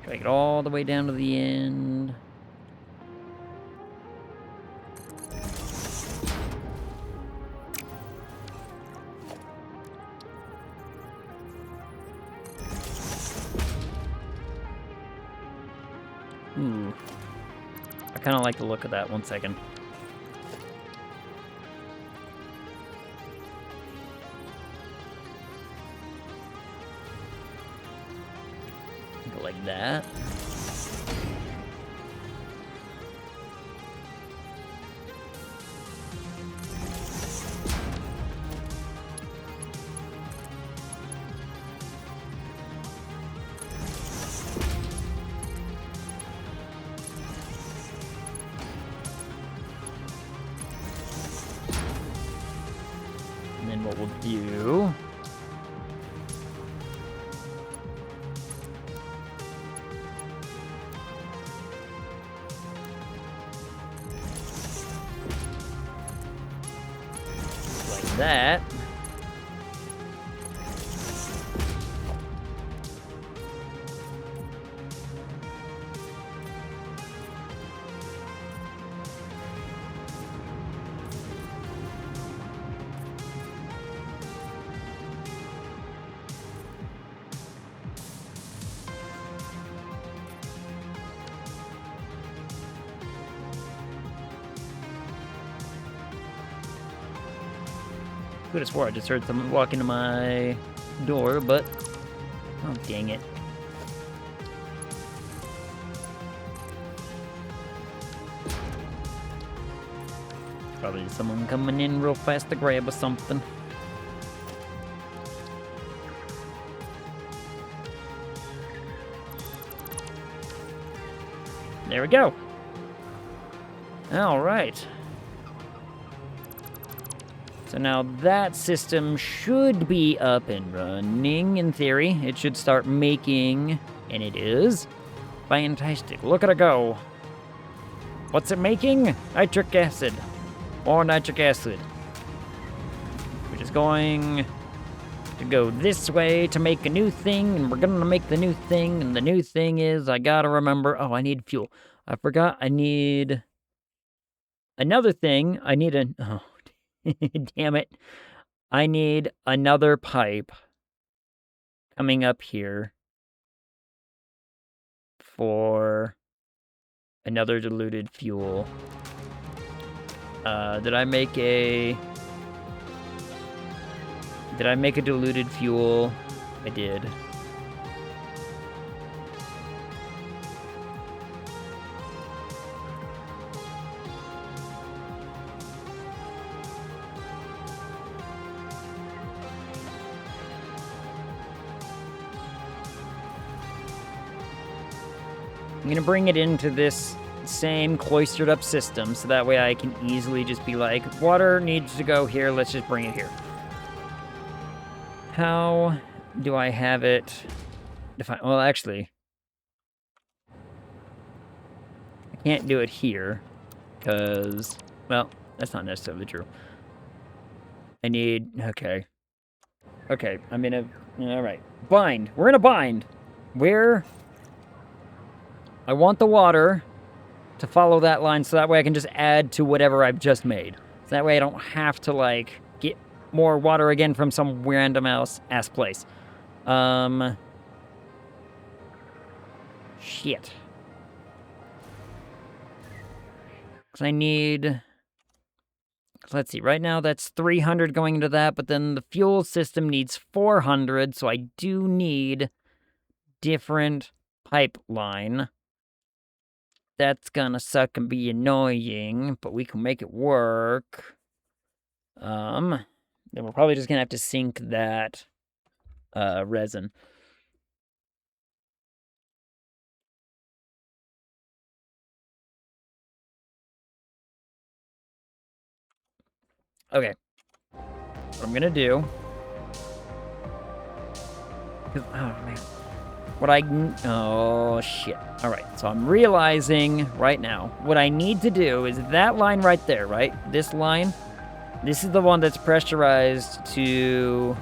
drag it all the way down to the end. Ooh. I kind of like the look of that. 1 second. Go like that. What we'll do like that. Could have swore I just heard someone walk into my door, but oh, dang it. Probably someone coming in real fast to grab or something. There we go. All right. So now that system should be up and running, in theory. It should start making, and it is, fantastic. Look at it go. What's it making? Nitric acid. More nitric acid. Which is going to go this way to make a new thing, and we're going to make the new thing, and the new thing is, I gotta remember, oh, I need fuel. I forgot I need another thing. I need oh, damn it. I need another pipe coming up here for another diluted fuel. Did I make a diluted fuel? I did. I'm gonna bring it into this same cloistered up system, so that way I can easily just be like, water needs to go here, let's just bring it here. How do I have it defined? Well, actually, I can't do it here, because, well, that's not necessarily true. I need, okay, I'm in a, alright, bind, we're in a bind, where I want the water to follow that line, so that way I can just add to whatever I've just made. So that way I don't have to, like, get more water again from some random ass place. Shit. Because I need... Let's see, right now that's 300 going into that, but then the fuel system needs 400, so I do need different pipeline. That's gonna suck and be annoying, but we can make it work. Then we're probably just gonna have to sink that resin. Okay. What I'm gonna do... Oh, man. Oh, shit. Alright, so I'm realizing right now, what I need to do is that line right there, right? This line, this is the one that's pressurized to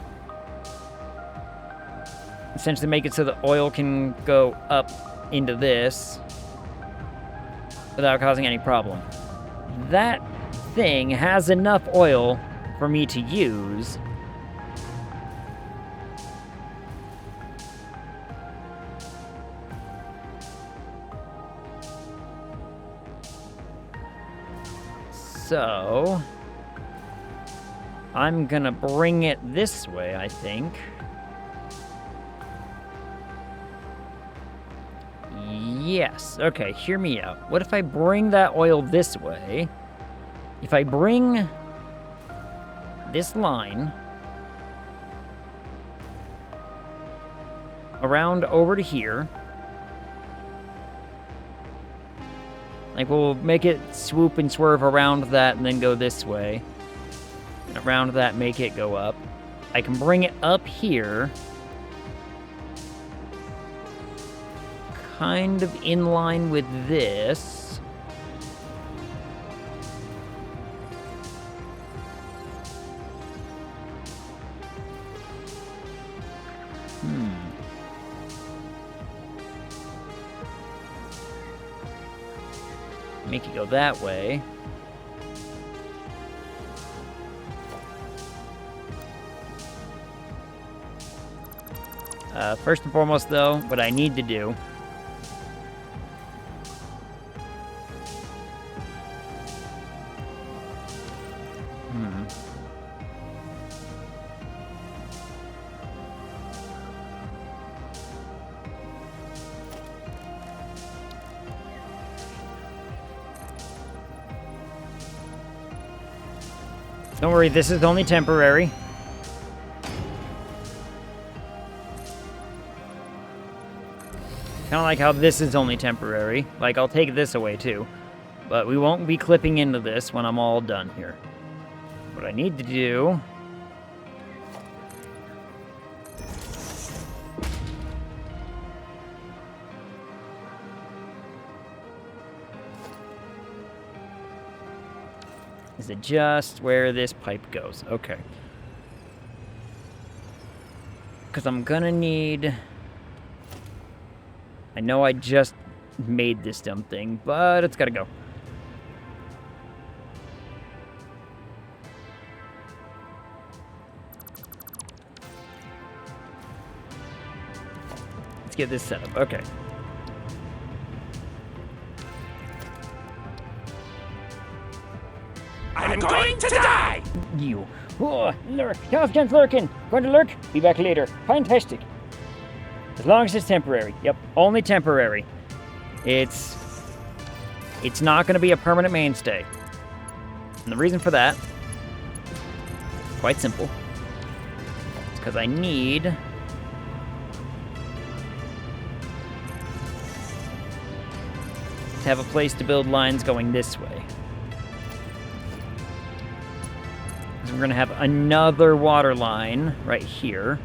essentially make it so the oil can go up into this without causing any problem. That thing has enough oil for me to use. So, I'm gonna bring it this way, I think. Yes, okay, hear me out. What if I bring that oil this way? If I bring this line around over to here, like, we'll make it swoop and swerve around that and then go this way. And around that, make it go up. I can bring it up here. Kind of in line with this. Make it go that way. First and foremost, though, what I need to do don't worry, this is only temporary. Kind of like how this is only temporary. Like, I'll take this away, too. But we won't be clipping into this when I'm all done here. What I need to do... is adjust where this pipe goes. Okay. Because I'm gonna need... I know I just made this dumb thing, but it's gotta go. Let's get this set up. Okay. I'm going to die! You. Oh, lurk. Tough lurking. Going to lurk? Be back later. Fantastic. As long as it's temporary. Yep, only temporary. It's not going to be a permanent mainstay. And the reason for that, quite simple. It's because I need to have a place to build lines going this way. Because we're going to have another water line right here.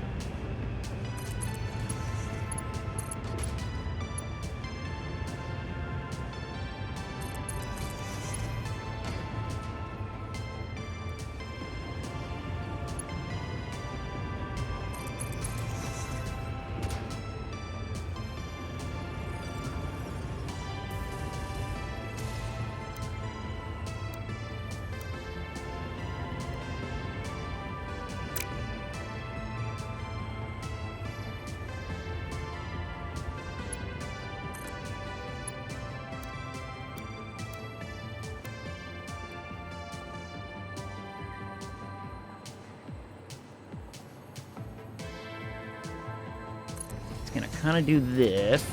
Gonna kind of do this.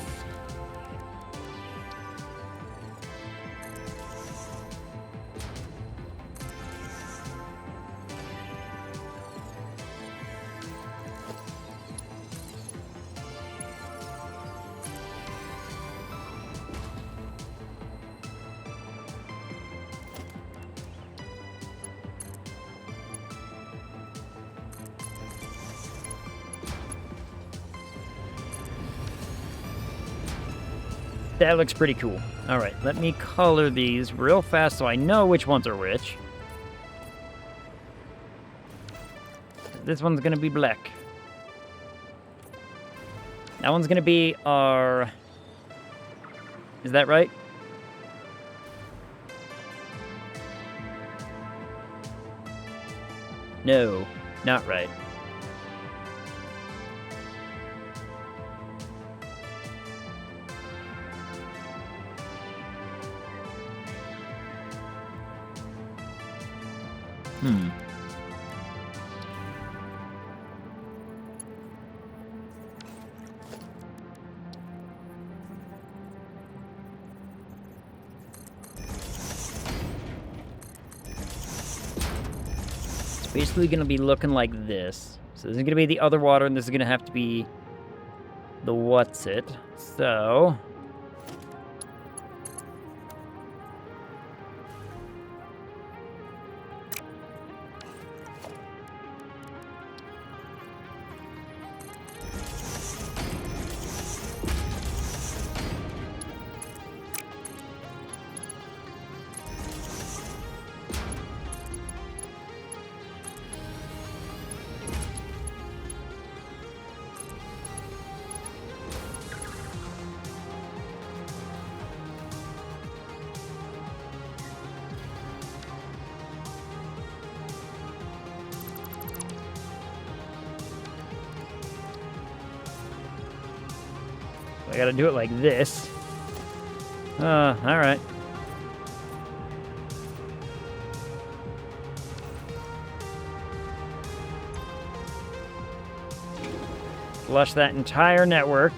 That looks pretty cool. All right, let me color these real fast so I know which ones are which. This one's gonna be black. That one's gonna be our... Is that right? No, not right. It's basically going to be looking like this. So this is going to be the other water, and this is going to have to be the what's it. So... I gotta do it like this. Alright. Flush that entire network.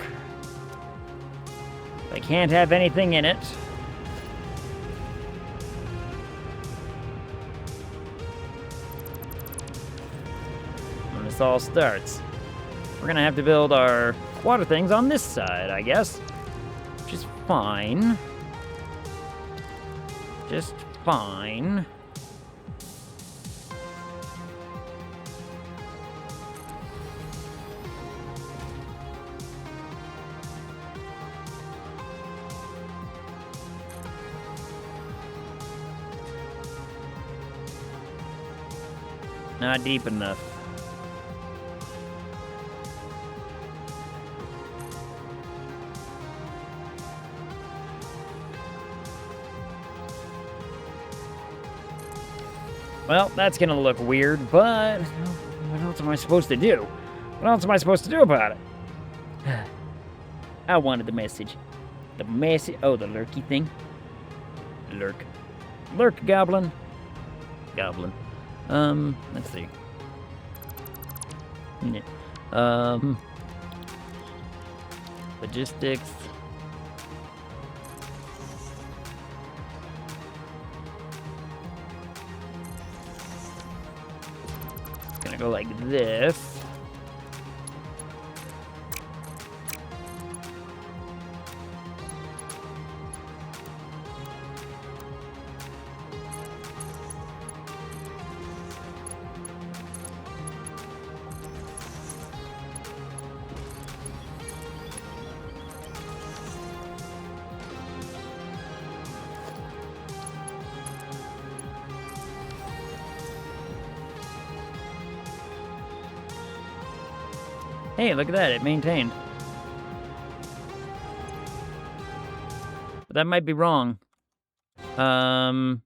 I can't have anything in it. When this all starts. We're gonna have to build our water things on this side, I guess. Which is fine. Just fine. Not deep enough. Well, that's gonna look weird, but what else am I supposed to do? What else am I supposed to do about it? I wanted the message. The message. Oh, the lurky thing. Lurk. Lurk, goblin. goblin. Let's see. Logistics. It's gonna go like this. Hey, look at that, it maintained. But that might be wrong. No,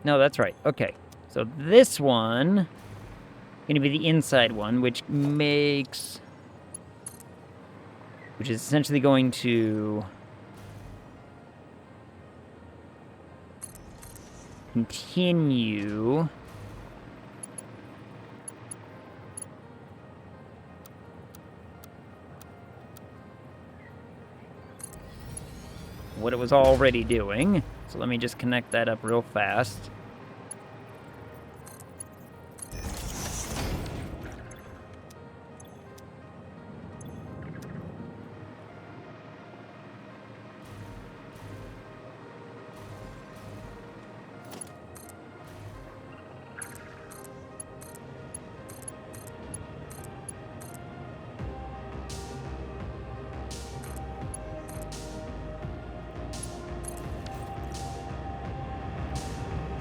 that's right. Okay. So this one going to be the inside one, which is essentially going to continue what it was already doing. So let me just connect that up real fast.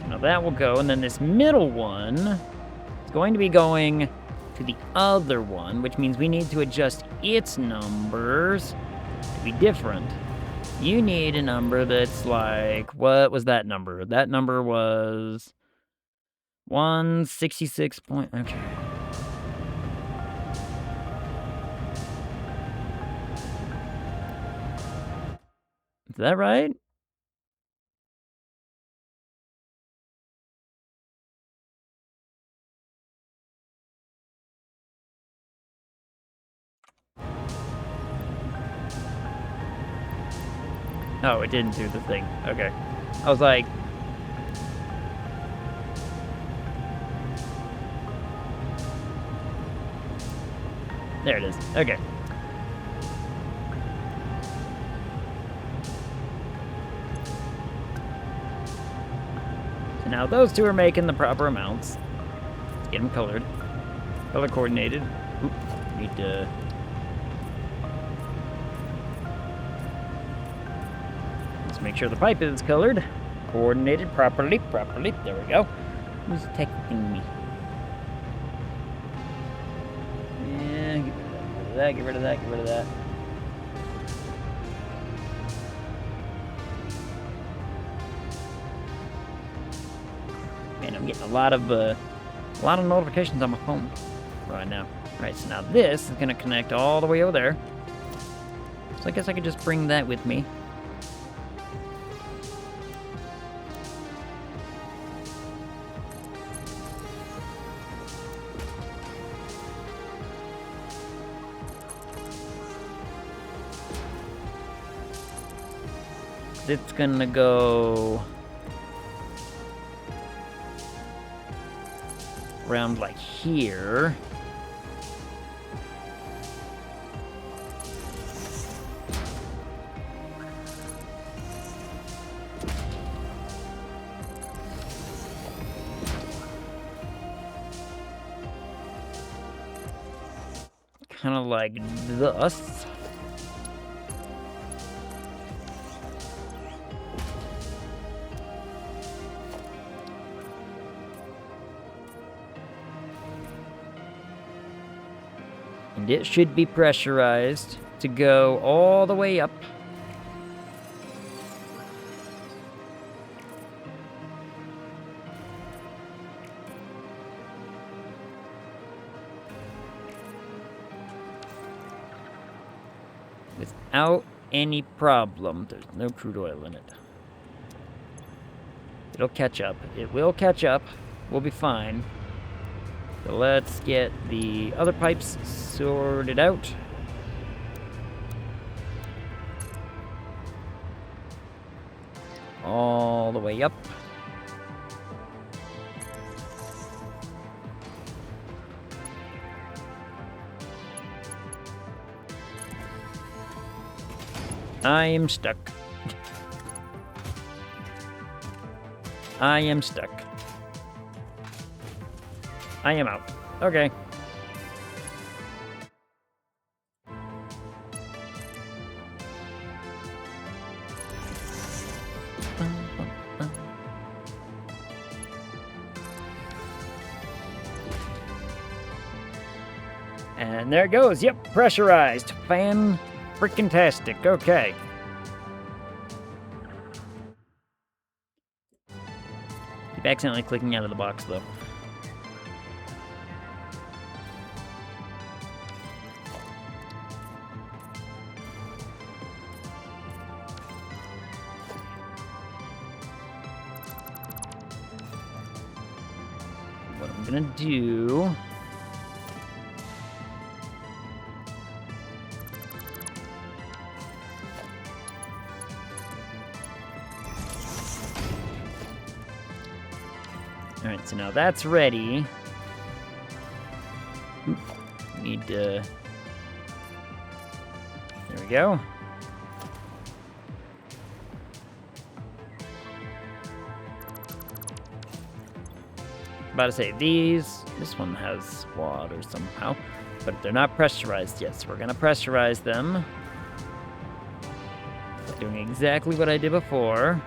Now that will go, and then this middle one is going to be going to the other one, which means we need to adjust its numbers to be different. You need a number that's like, what was that number? That number was 166 point, okay. Is that right? Oh, it didn't do the thing. Okay. I was like... There it is. Okay. So now those two are making the proper amounts. Let's get them colored. Color coordinated. Oop, need to... Let's make sure the pipe is colored. Coordinated properly. There we go. Who's texting me? Yeah, get rid of that. Man, I'm getting a lot of notifications on my phone right now. All right, so now this is gonna connect all the way over there. So I guess I could just bring that with me. It's gonna go around like here. Kind of like thus. And it should be pressurized to go all the way up. without any problem. There's no crude oil in it. It'll catch up. It will catch up. We'll be fine. So let's get the other pipes sorted out. All the way up. I am stuck. I am stuck. I am out. Okay. And there it goes. Yep, pressurized. Fan-freaking-tastic. Okay. Keep accidentally clicking out of the box, though. What I'm gonna do... Alright, so now that's ready. Need to... There we go. About to say, this one has water somehow, but they're not pressurized yet, so we're going to pressurize them. Doing exactly what I did before.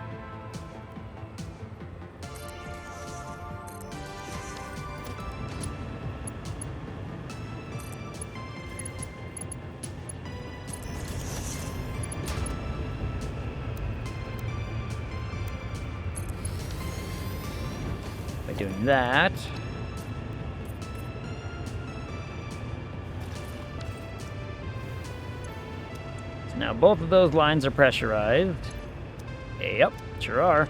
Doing that. So now both of those lines are pressurized. Yep, sure are.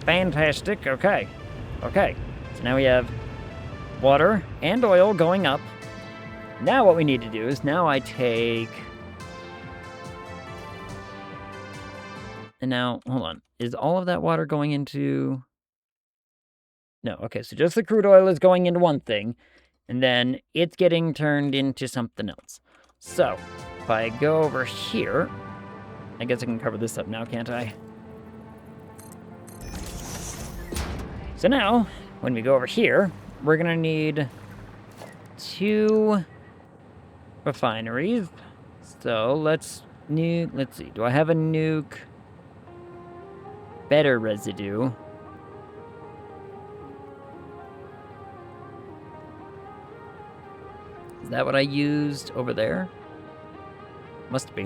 Fantastic. Okay. Okay. So now we have water and oil going up. Now what we need to do is now I take... And now, hold on. Is all of that water going into... No, okay, so just the crude oil is going into one thing, and then it's getting turned into something else. So, if I go over here, I guess I can cover this up now, can't I? So now, when we go over here, we're gonna need 2 refineries. So, let's see, do I have a nuke? Better residue. Is that what I used over there? Must be.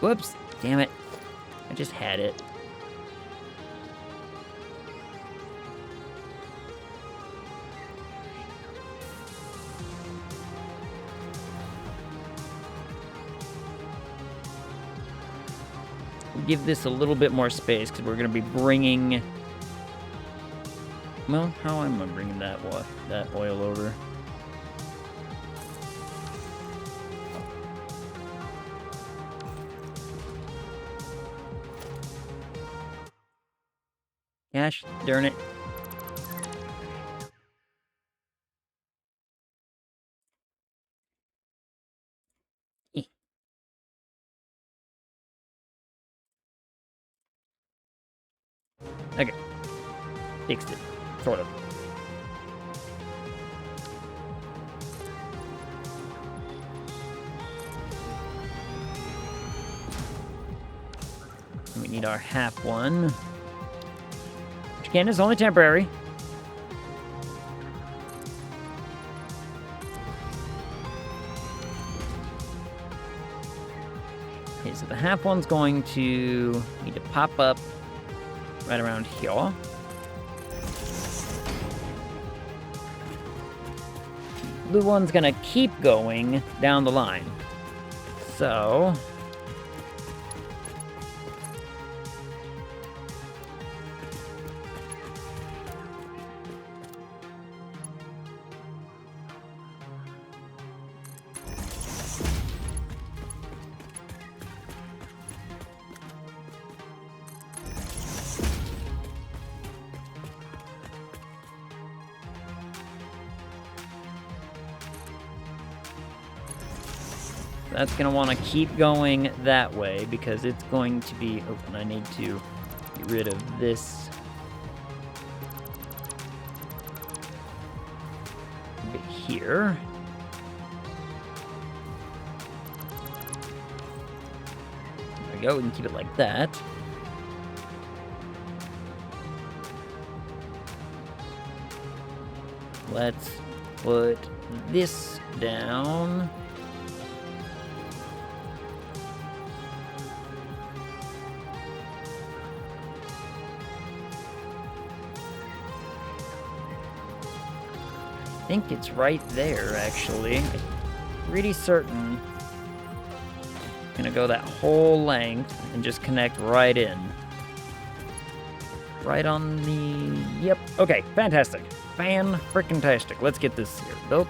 Whoops, damn it. I just had it. Give this a little bit more space because we're going to be bringing... Well, how am I bringing that oil over? Gosh, darn it. Okay. Fixed it. Sort of. And we need our half one. Which again is only temporary. Okay, so So the half one's going to need to pop up right around here. Blue one's gonna keep going down the line. So that's going to want to keep going that way because it's going to be... Oh, and I need to get rid of this bit here. There we go. We can keep it like that. Let's put this down. I think it's right there, actually. Pretty certain. Gonna go that whole length and just connect right in. Right on the... Yep. Okay, fantastic. Fan-frickin-tastic. Let's get this here built.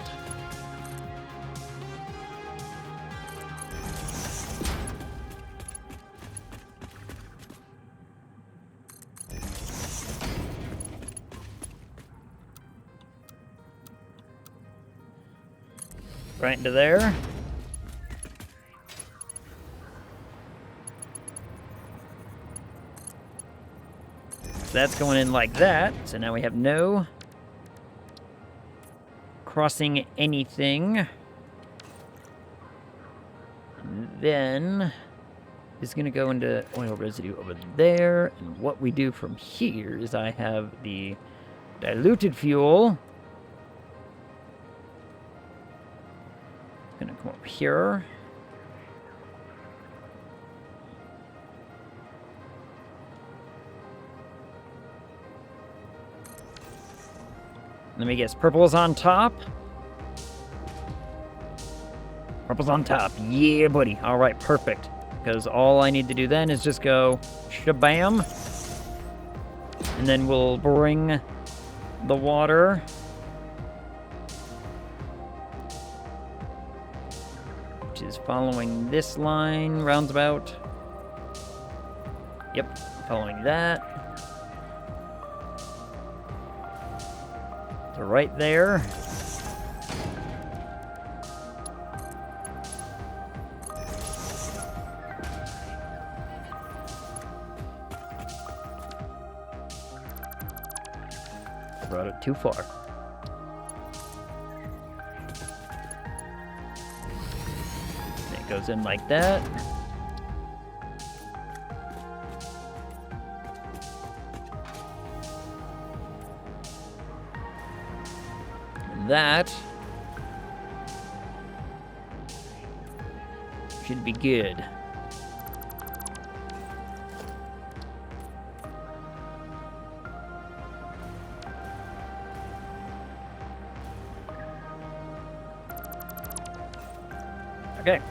Right into there. So that's going in like that. So now we have no crossing anything. And then is going to go into oil residue over there. And what we do from here is I have the diluted fuel. Gonna come up here. Let me guess, purple's on top? Purple's on top. Yeah, buddy. All right, perfect. Because all I need to do then is just go shabam. And then we'll bring the water is following this line, roundabout. Yep, following that. So right there. I brought it too far. Goes in like that. And that should be good. Okay.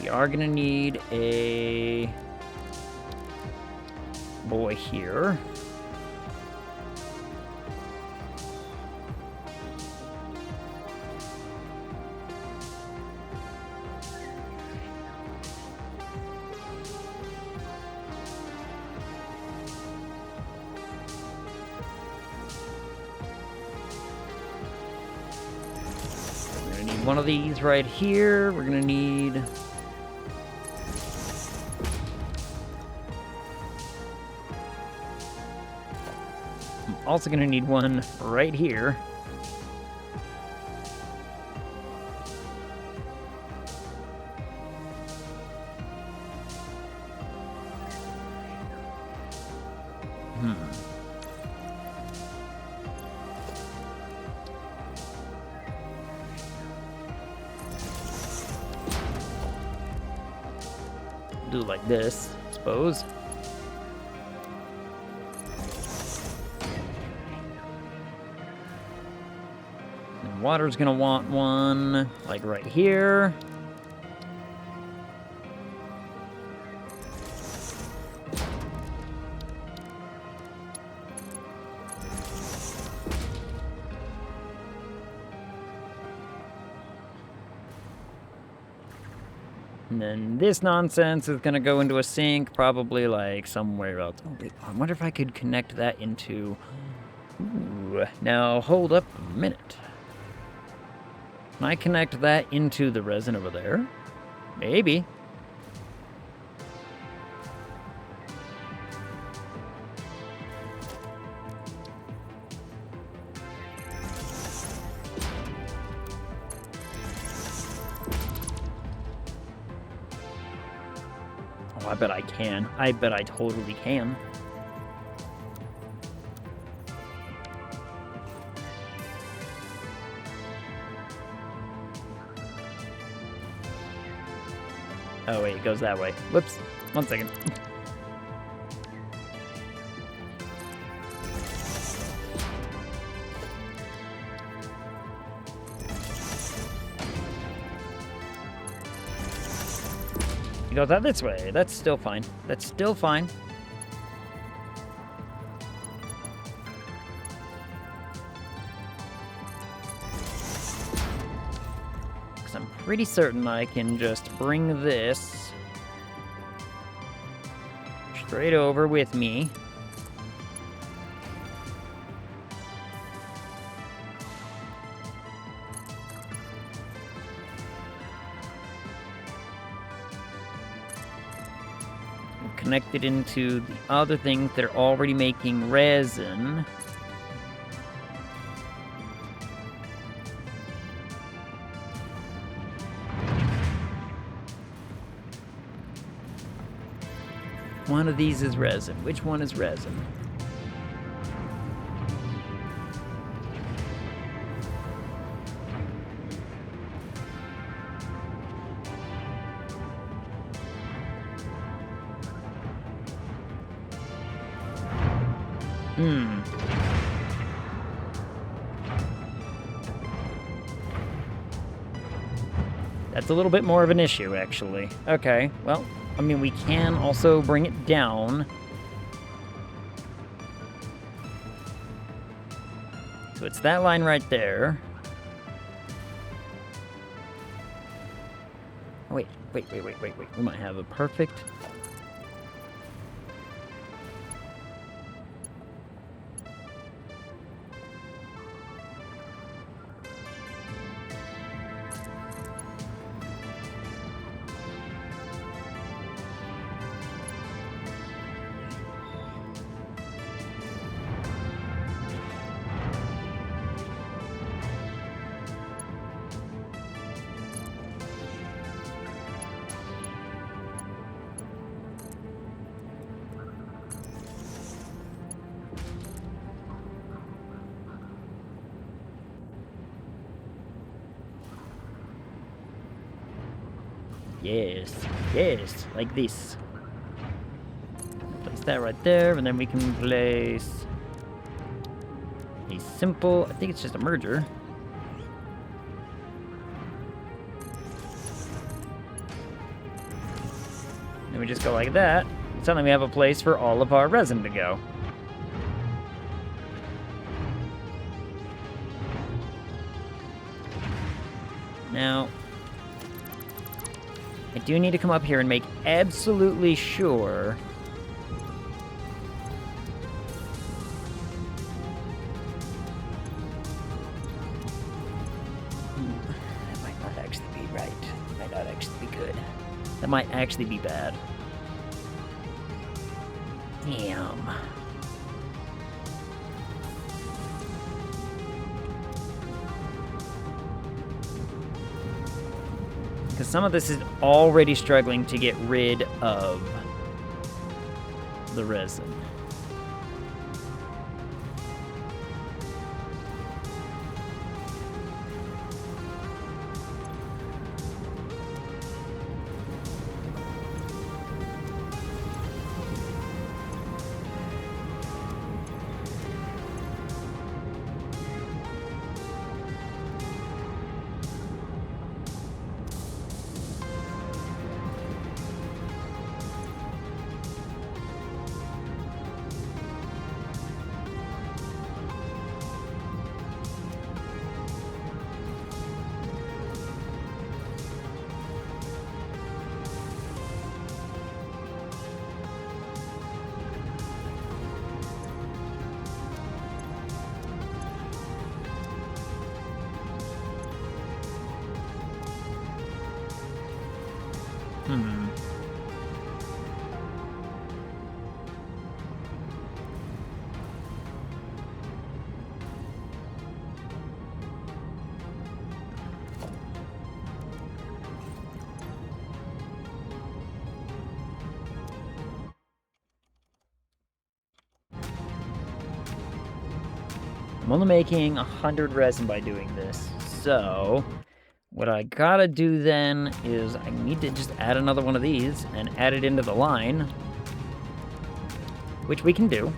We are gonna need a boy here. We're gonna need one of these right here. We're gonna need also going to need one right here. do it like this, I suppose. And water's gonna want one, like right here. And then this nonsense is gonna go into a sink, probably like somewhere else. Oh, wait, I wonder if I could connect that into... Ooh, now hold up a minute. Can I connect that into the resin over there? Maybe. Oh, I bet I can. I bet I totally can. Oh, wait, it goes that way. Whoops. 1 second. It goes out this way. That's still fine. That's still fine. Because I'm pretty certain I can just bring this straight over with me. Connect it into the other things that are already making resin. One of these is resin. Which one is resin? That's a little bit more of an issue, actually. Okay, well, I mean, we can also bring it down. So it's that line right there. Oh, wait. We might have a perfect... Yes, like this. Place that right there, and then we can place a simple, I think it's just a merger. Then we just go like that. Suddenly we have a place for all of our resin to go. Now, I do need to come up here and make absolutely sure that might not actually be right. That might not actually be good. That might actually be bad. Damn. Because some of this is already struggling to get rid of the resin. Hmm. I'm only making 100 resin by doing this, so what I gotta do then is I need to just add another one of these and add it into the line, which we can do.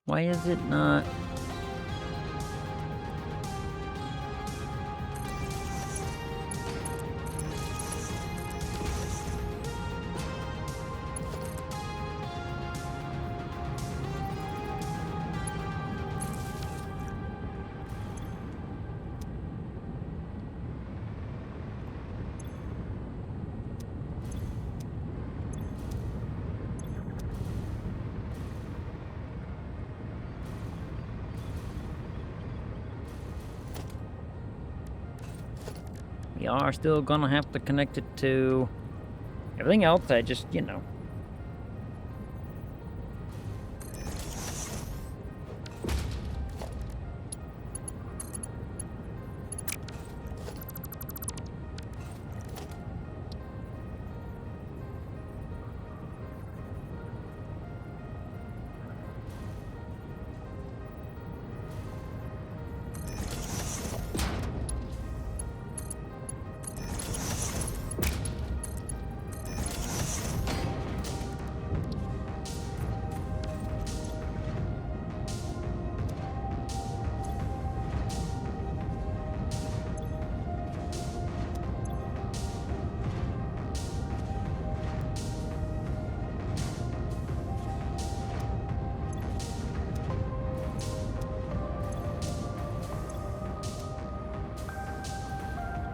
Why is it not? We are still gonna have to connect it to everything else. I just, you know.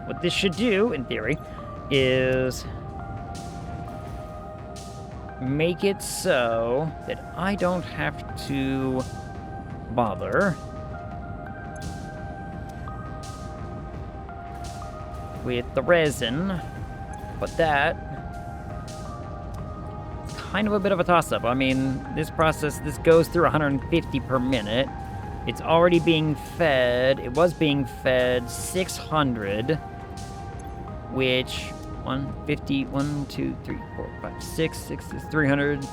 What this should do, in theory, is make it so that I don't have to bother with the resin, but that kind of a bit of a toss-up. I mean, this goes through 150 per minute. It's already being fed. It was being fed 600, which 150, 1, 2, 3, 4, 5, 6, 6 is 300.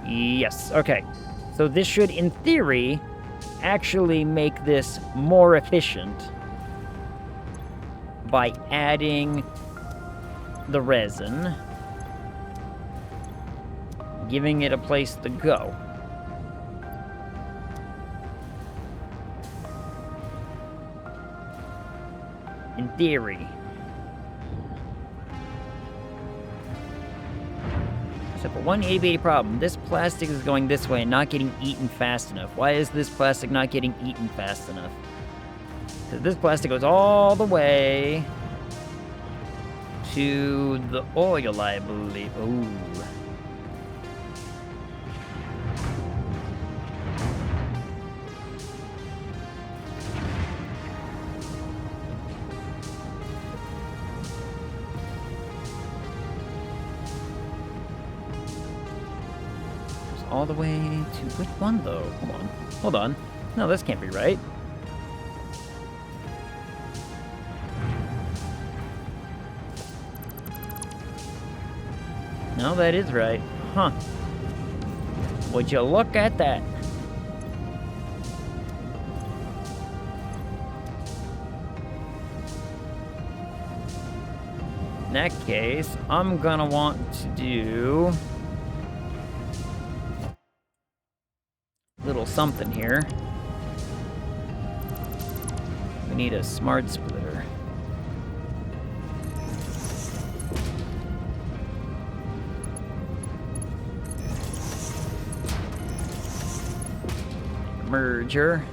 Yes, okay. So this should, in theory, actually make this more efficient by adding the resin, giving it a place to go. In theory. Except for one itty-bitty problem. This plastic is going this way and not getting eaten fast enough. Why is this plastic not getting eaten fast enough? Because this plastic goes all the way to the oil, I believe. Ooh. All the way to which one, though? Hold on. No, this can't be right. No, that is right. Huh. Would you look at that? In that case, I'm gonna want to do little something here. We need a smart splitter. merger.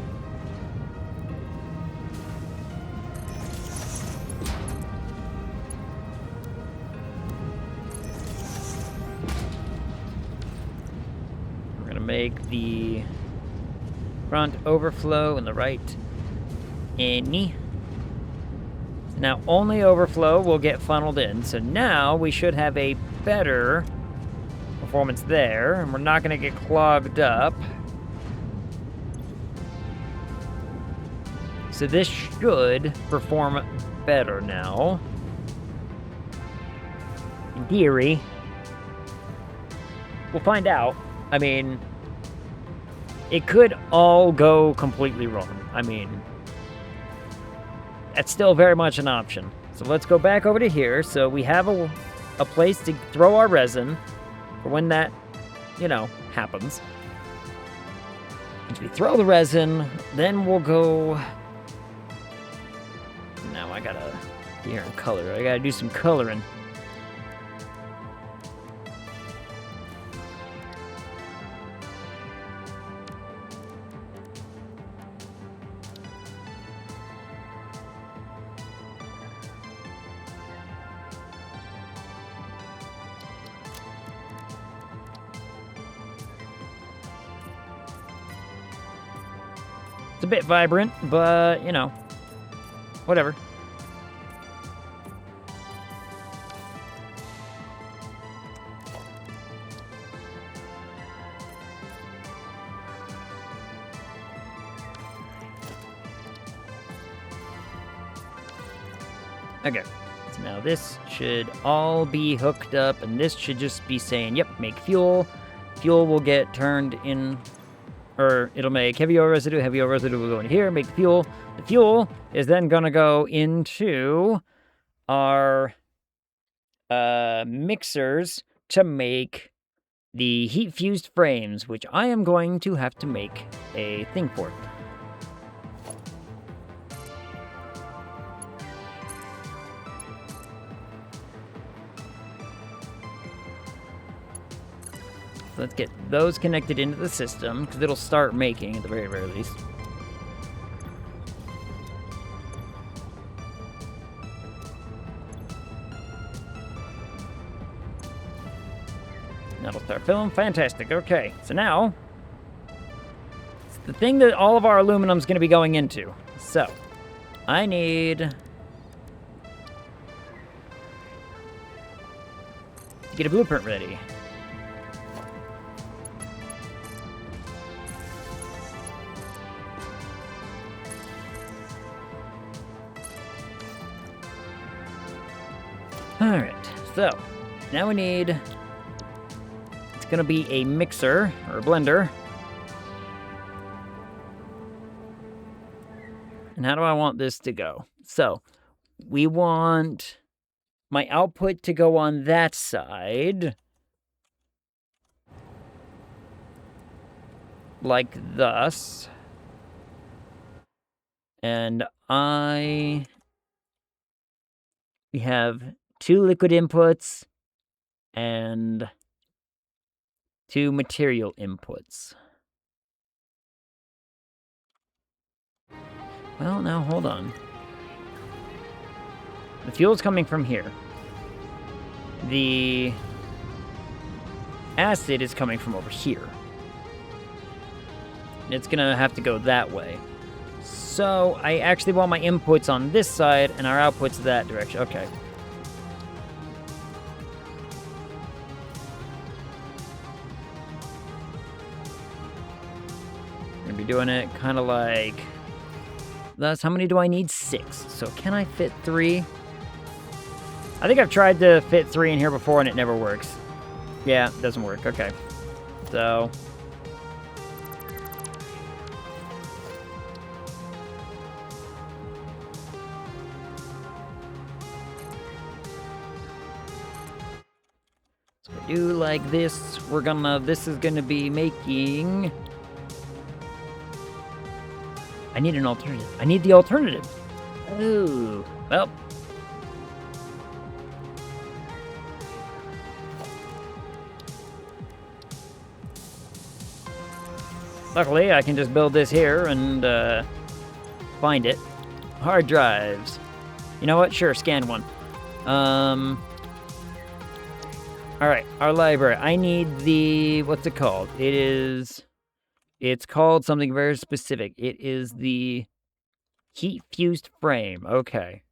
We're gonna make the front overflow and the right any. So now only overflow will get funneled in. So now we should have a better performance there, and we're not gonna get clogged up. So this should perform better now. In theory. We'll find out. I mean, it could all go completely wrong. I mean, that's still very much an option. So let's go back over to here. So we have a place to throw our resin for when that, happens. Once we throw the resin, then we'll go... Now I gotta be here in color. I gotta do some coloring. It's a bit vibrant, but, whatever. Okay, so now this should all be hooked up, and this should just be saying, yep, make fuel. Fuel will get turned in, or it'll make heavy oil residue will go in here, make fuel. The fuel is then going to go into our mixers to make the heat-fused frames, which I am going to have to make a thing for. Let's get those connected into the system, because it'll start making at the very, very least. That'll start filling. Fantastic. Okay, so now, it's the thing that all of our aluminum's going to be going into. So, I need to get a blueprint ready. Alright, so now we need, it's going to be a mixer, or a blender. And how do I want this to go? So, we want my output to go on that side. Like thus. And we have 2 liquid inputs and 2 material inputs. Well, now hold on. The fuel's coming from here. The acid is coming from over here. It's gonna have to go that way. So, I actually want my inputs on this side and our outputs that direction. Okay. Gonna be doing it kind of like thus. How many do I need? 6. So can I fit 3? I think I've tried to fit 3 in here before and it never works. Yeah, it doesn't work. Okay. So do like this. This is gonna be making... I need an alternative. I need the alternative. Ooh. Well. Luckily, I can just build this here and find it. Hard drives. You know what? Sure, scan one. Alright, our library. I need the... What's it called? It's called something very specific. It is the heat-fused frame. Okay.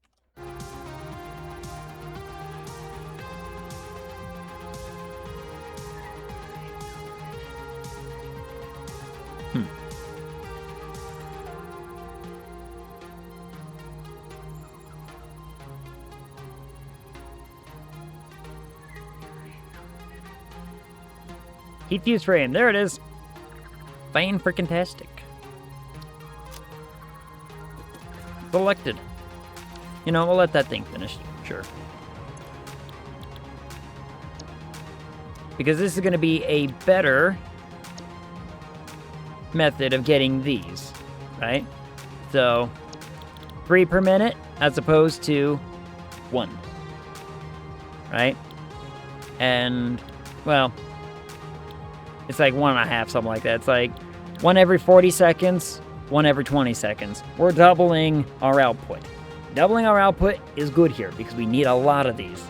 Heat fuse frame, there it is. Fine freaking tastic. Selected. You know, we'll let that thing finish. Sure. Because this is going to be a better method of getting these, right? So, 3 per minute as opposed to 1. Right? And, well, it's like 1.5, something like that. It's like 1 every 40 seconds, 1 every 20 seconds. We're doubling our output. Doubling our output is good here because we need a lot of these.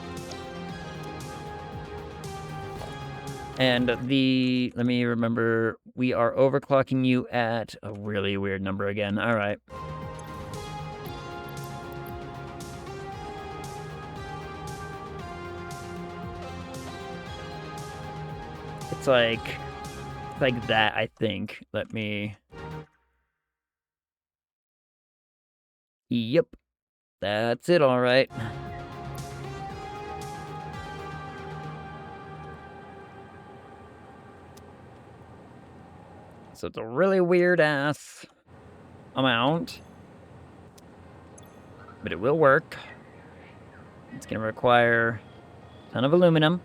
And let me remember, we are overclocking you at a really weird number again. All right. It's like that, I think. Let me... Yep. That's it, all right. So it's a really weird-ass amount. But it will work. It's going to require a ton of aluminum.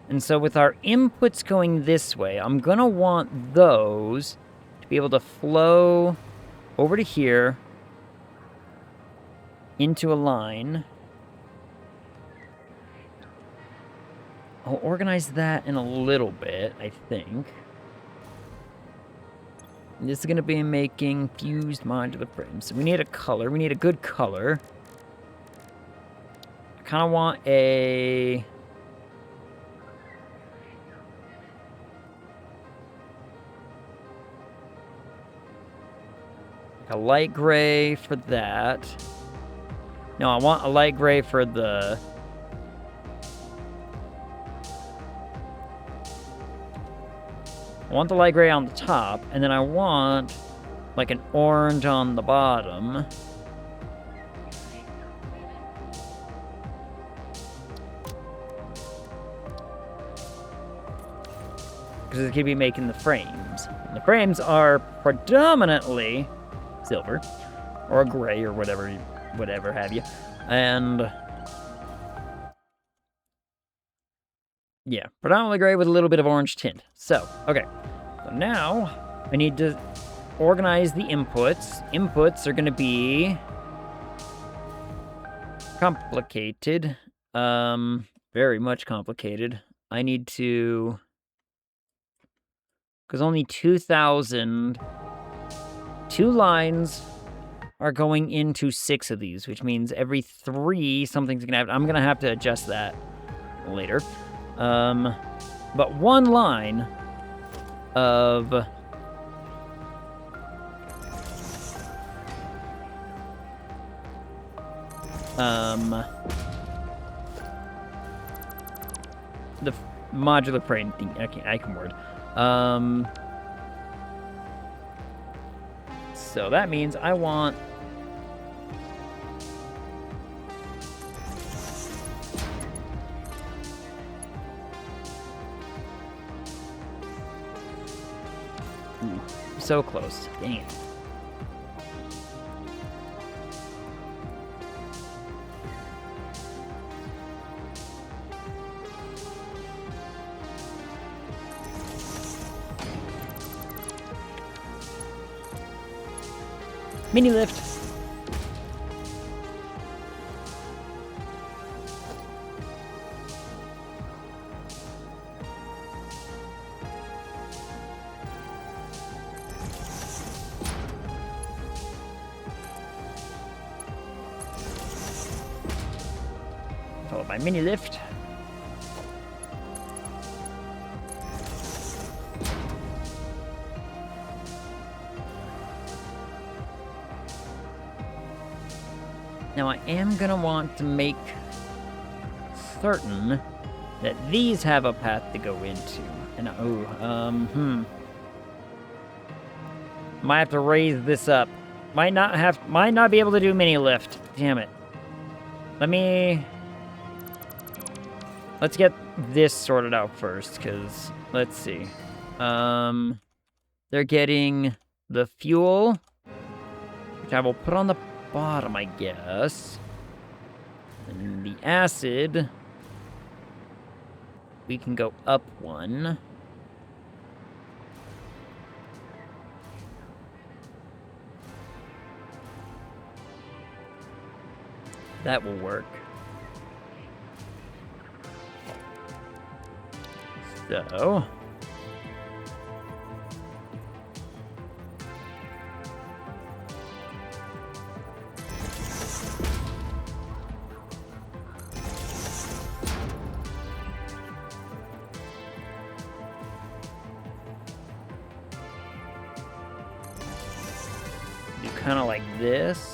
And so with our inputs going this way, I'm going to want those to be able to flow over to here into a line. I'll organize that in a little bit, I think. And this is going to be making fused modular frames. So we need a color. We need a good color. I kind of want a... a light gray for that. No, I want a light gray for the... I want the light gray on the top, and then I want like an orange on the bottom. Because it's going to be making the frames. And the frames are predominantly silver, or gray, or whatever have you. And yeah, predominantly gray with a little bit of orange tint. So, okay. So now I need to organize the inputs. Inputs are going to be complicated. Very much complicated. I need to... because only 2,000... 2 lines are going into 6 of these, which means every 3 something's gonna happen. I'm gonna have to adjust that later. But 1 line of the modular frame thing. I can word. So that means I want... Ooh, so close. Dang it. Mini lift. my mini lift. Now I am gonna want to make certain that these have a path to go into. And might have to raise this up. Might not be able to do mini lift. Damn it. Let's get this sorted out first, because let's see. They're getting the fuel, which I will put on the bottom, I guess. And the acid, we can go up one. That will work. So... do kind of like this.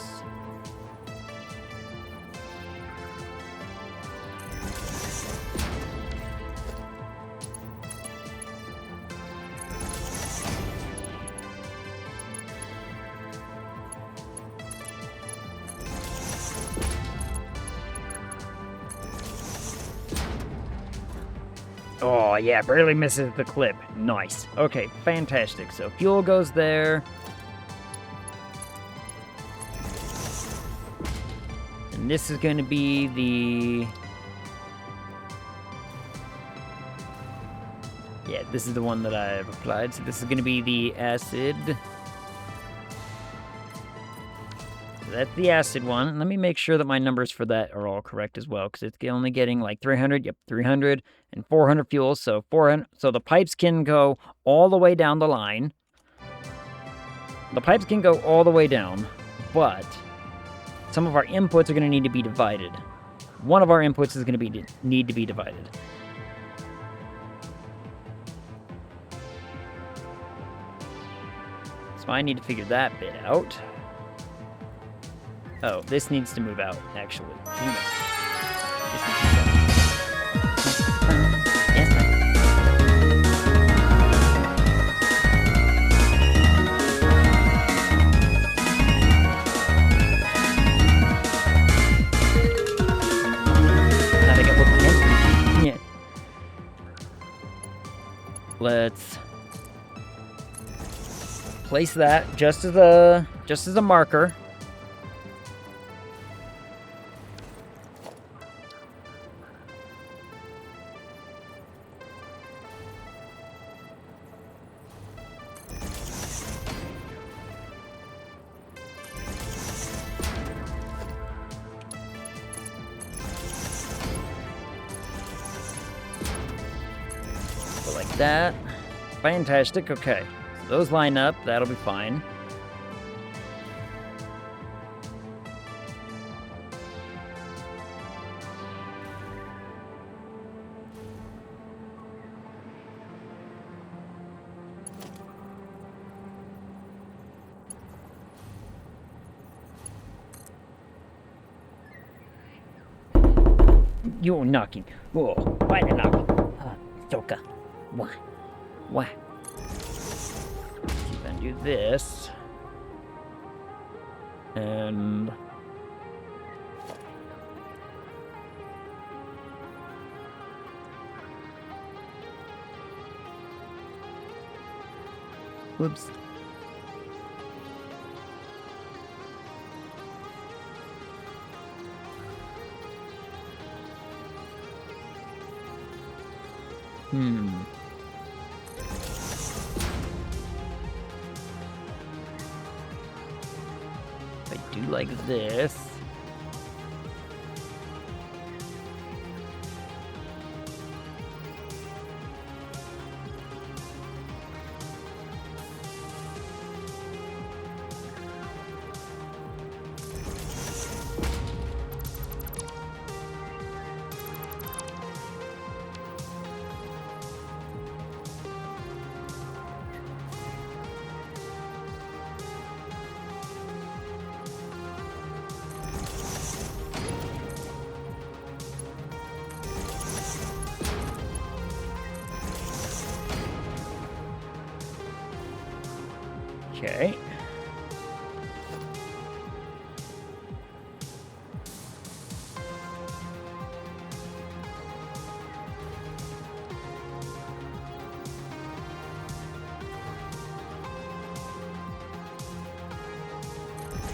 Oh, yeah, barely misses the clip. Nice. Okay, fantastic. So fuel goes there. And this is going to be the... yeah, this is the one that I've applied. So this is going to be the acid. That's the acid one. Let me make sure that my numbers for that are all correct as well, because it's only getting like 300. Yep, 300 and 400 fuel. So 400. So the pipes can go all the way down the line. The pipes can go all the way down, but some of our inputs are going to need to be divided. One of our inputs is going to need to be divided. So I need to figure that bit out. Oh, this needs to move out, actually. This needs to move out. Gotta get with my hands. Yeah. Let's place that just as a marker. Like that. Fantastic. Okay. So those line up. That'll be fine. You're knocking. Oh, why the knocking? Soka. Why? See if I can do this. And... whoops. If I do like this. Okay.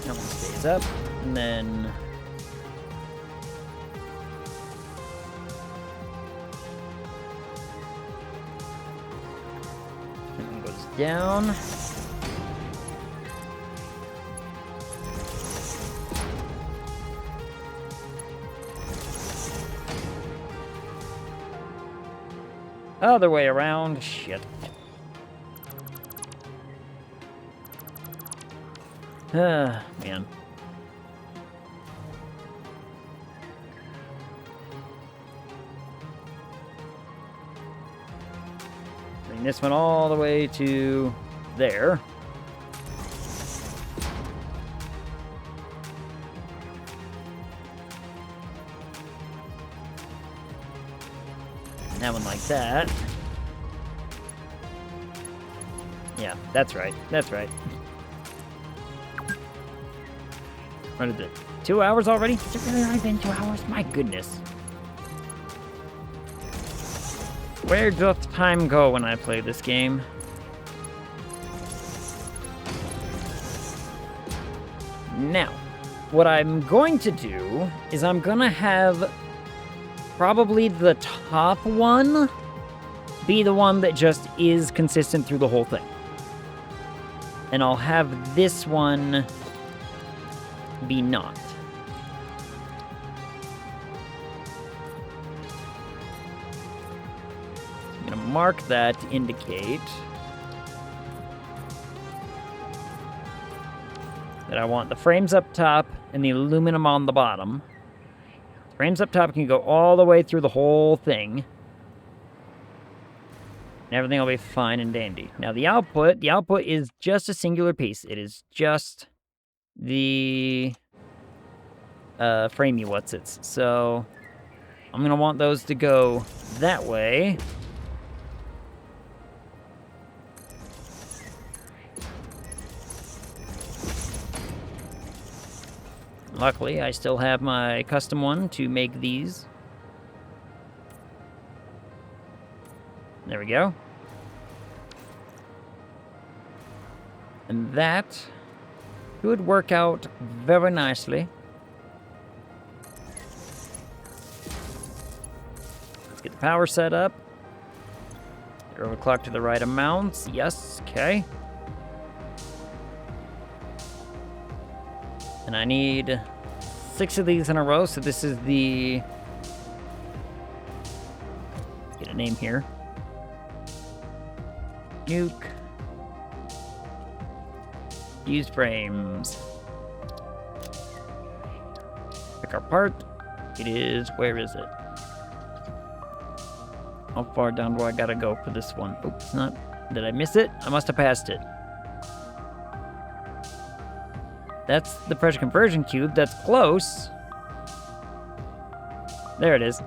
That one stays up, and then that one goes down. Other way around. Shit. Man. Bring this one all the way to there. And that one like that. Yeah, that's right. That's right. What is it? 2 hours already? Has it really only been 2 hours? My goodness. Where does time go when I play this game? Now, what I'm going to do is I'm gonna have probably the top one be the one that just is consistent through the whole thing. And I'll have this one be not. I'm going to mark that to indicate that I want the frames up top and the aluminum on the bottom. Frames up top can go all the way through the whole thing. And everything will be fine and dandy. Now the output is just a singular piece. It is just the framey whatsits. So I'm gonna want those to go that way. Luckily, I still have my custom one to make these. There we go. And that would work out very nicely. Let's get the power set up. Overclock to the right amounts. Yes, okay. And I need 6 of these in a row, so this is the... Let's get a name here. Nuke. Use frames. Pick our part. It is, where is it? How far down do I gotta go for this one? Oops, not. Did I miss it? I must have passed it. That's the pressure conversion cube. That's close. There it is.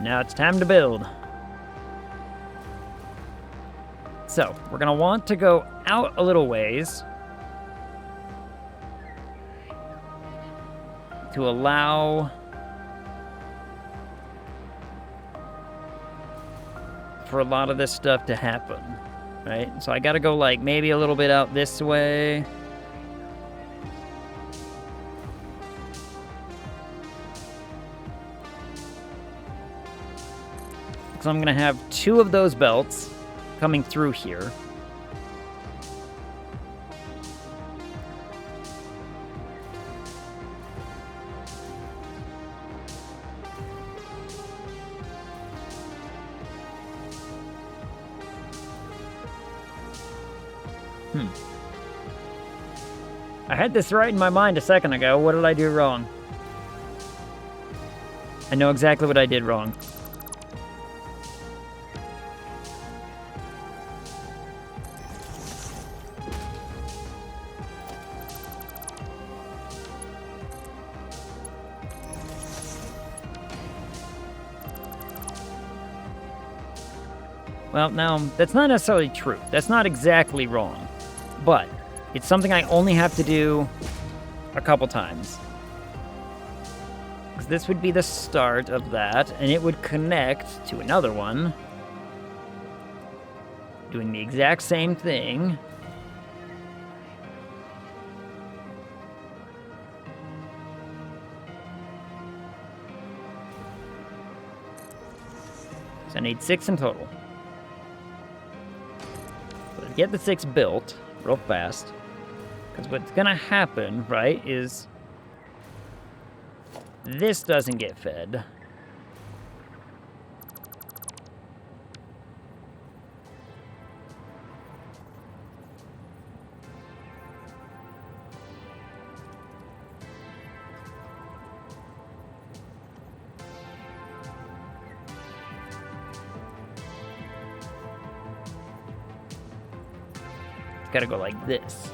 Now it's time to build. So, we're gonna want to go out a little ways to allow for a lot of this stuff to happen, right? So I gotta go like maybe a little bit out this way. So I'm going to have 2 of those belts coming through here. I had this right in my mind a second ago. What did I do wrong? I know exactly what I did wrong. Well, now, that's not necessarily true. That's not exactly wrong. But it's something I only have to do a couple times. Because this would be the start of that, and it would connect to another one. Doing the exact same thing. So I need 6 in total. So to get the 6 built real fast, because what's gonna happen, right, is this doesn't get fed. It's gotta go like this.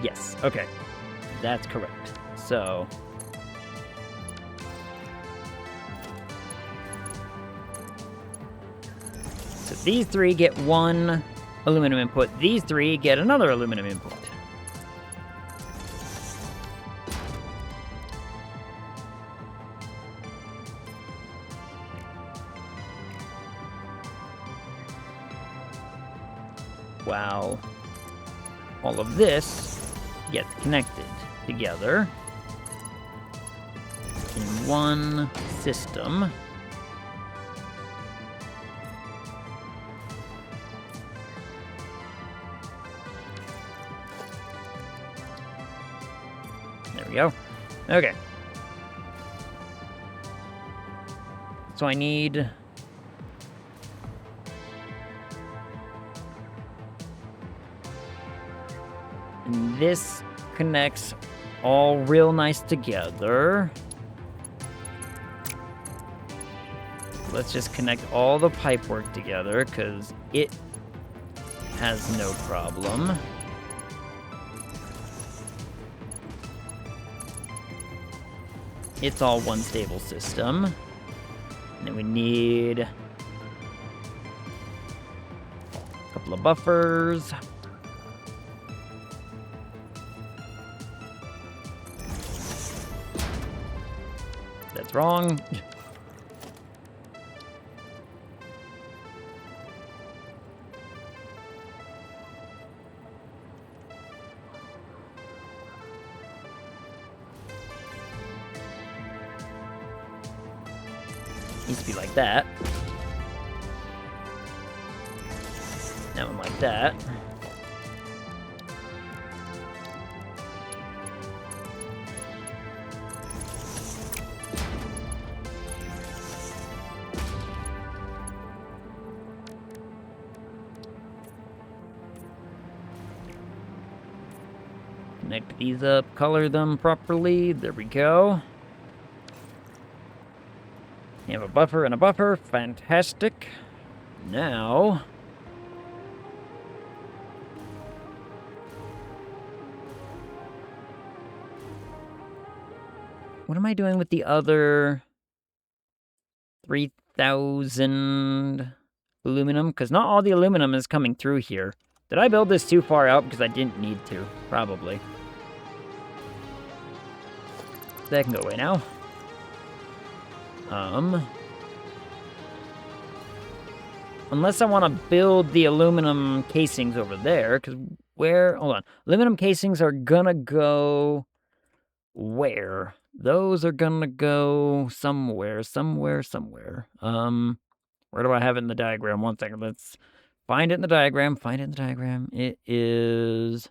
Yes, okay. That's correct. So these 3 get 1 aluminum input. These 3 get another aluminum input. While all of this gets connected together in one system. There we go. Okay. So I need... and this connects all real nice together. Let's just connect all the pipework together, because it has no problem. It's all one stable system. And then we need a couple of buffers. That's wrong. Needs to be like that. Now I'm like that. Connect these up, color them properly. There we go. You have a buffer and a buffer. Fantastic. Now... what am I doing with the other 3,000 aluminum? Because not all the aluminum is coming through here. Did I build this too far out? Because I didn't need to. Probably. That can go away now. Unless I want to build the aluminum casings over there, because where... hold on. Aluminum casings are gonna go... where? Those are gonna go somewhere. Right Where do I have it in the diagram? One second. Let's find it in the diagram. Find it in the diagram. It is...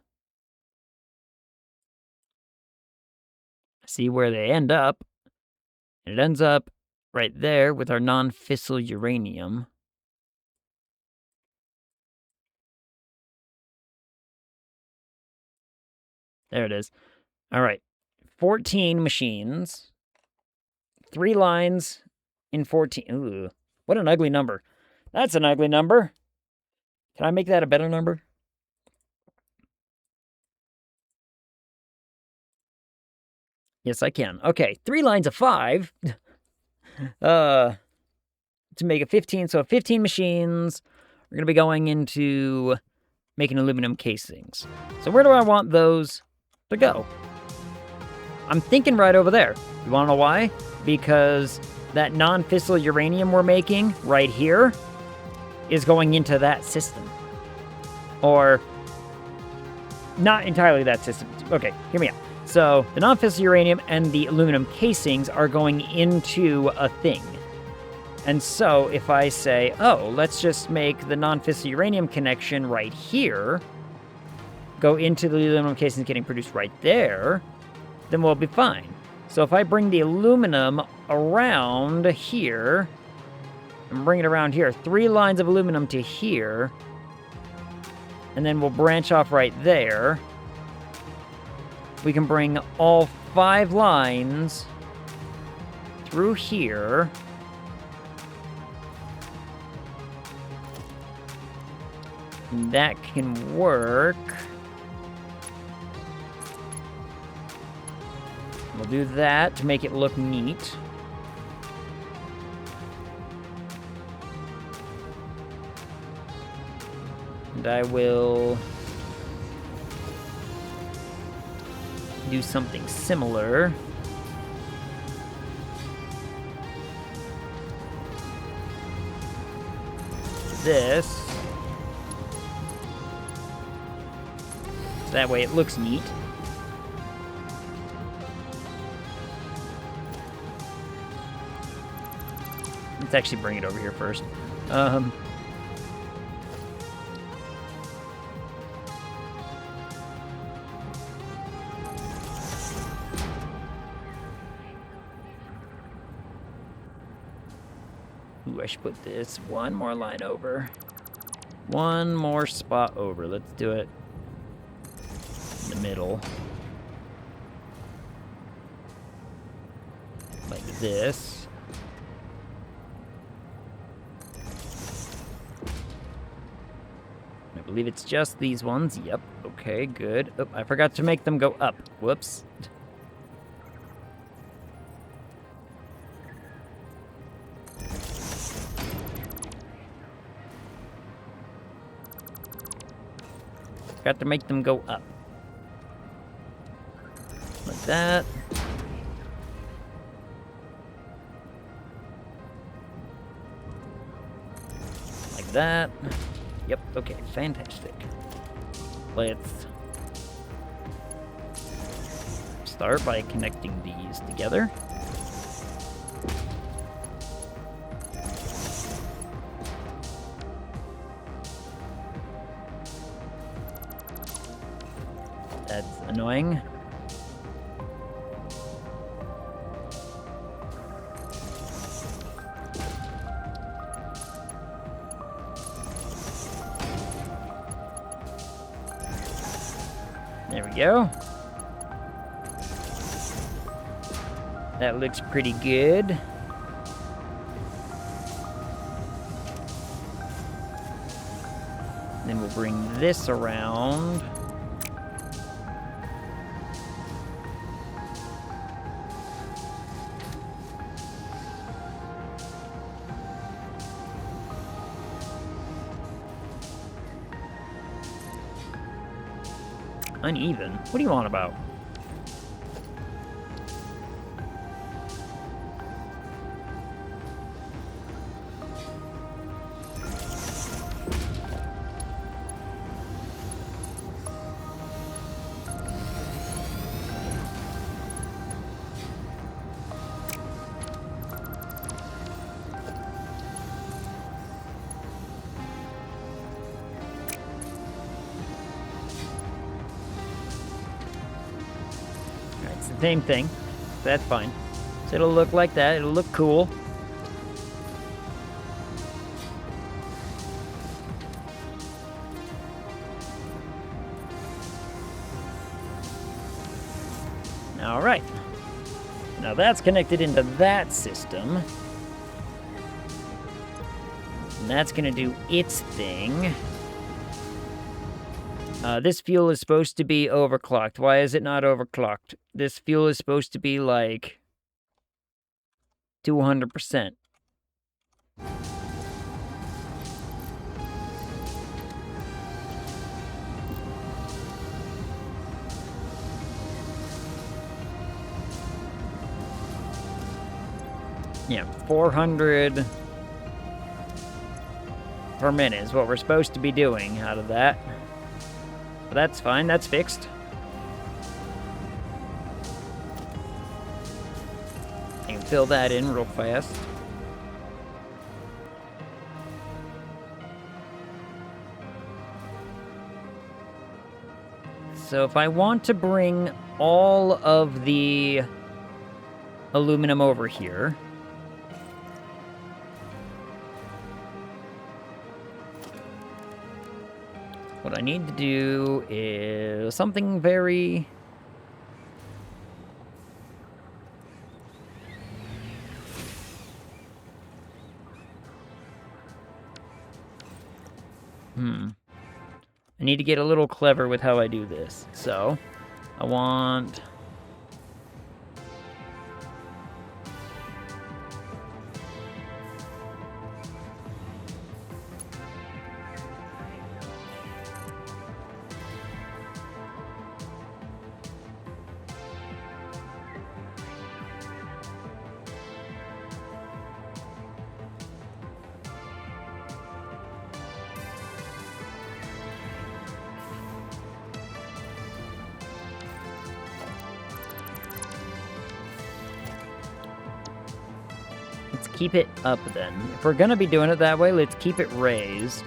See where they end up. It ends up right there with our non-fissile uranium. There it is. All right. 14 machines. 3 lines in 14. Ooh, what an ugly number. That's an ugly number. Can I make that a better number? Yes, I can. Okay, 3 lines of 5. To make it 15. So 15 machines. We're going to be going into making aluminum casings. So where do I want those to go? I'm thinking right over there. You want to know why? Because that non-fissile uranium we're making right here is going into that system. Or not entirely that system. Okay, hear me out. So the non-fissile uranium and the aluminum casings are going into a thing. And so if I say, oh, let's just make the non-fissile uranium connection right here, go into the aluminum casings getting produced right there, then we'll be fine. So if I bring the aluminum around here, and bring it around here, 3 lines of aluminum to here, and then we'll branch off right there, we can bring all 5 lines through here, and that can work. We'll do that to make it look neat. And I will do something similar. This. So that way it looks neat. Let's actually bring it over here first. Ooh, I should put this one more line over. One more spot over. Let's do it in the middle. Like this. I believe it's just these ones. Yep. Okay, good. Oh, I forgot to make them go up. Whoops. Got to make them go up. Like that. Like that. Yep, okay, fantastic. Let's start by connecting these together. That's annoying. There we go. That looks pretty good. Then we'll bring this around. Uneven? What do you want about? Same thing. That's fine. So it'll look like that. It'll look cool. All right. Now that's connected into that system. And that's going to do its thing. This fuel is supposed to be overclocked. Why is it not overclocked? This fuel is supposed to be like 200%. Yeah, 400 per minute is what we're supposed to be doing out of that. But that's fine, that's fixed. I can fill that in real fast. So if I want to bring all of the aluminum over here, what I need to do is something very... I need to get a little clever with how I do this. So, I want... Let's keep it up then. If we're gonna be doing it that way, let's keep it raised.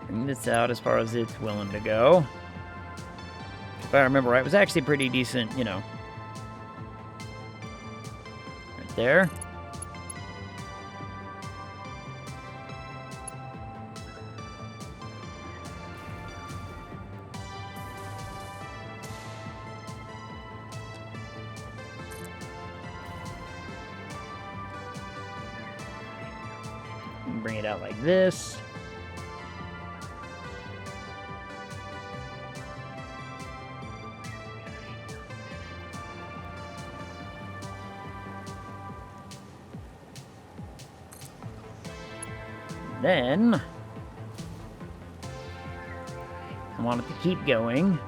Bring this out as far as it's willing to go. If I remember right, it was actually pretty decent, you know. Right there. Bring it out like this. Then I want it to keep going.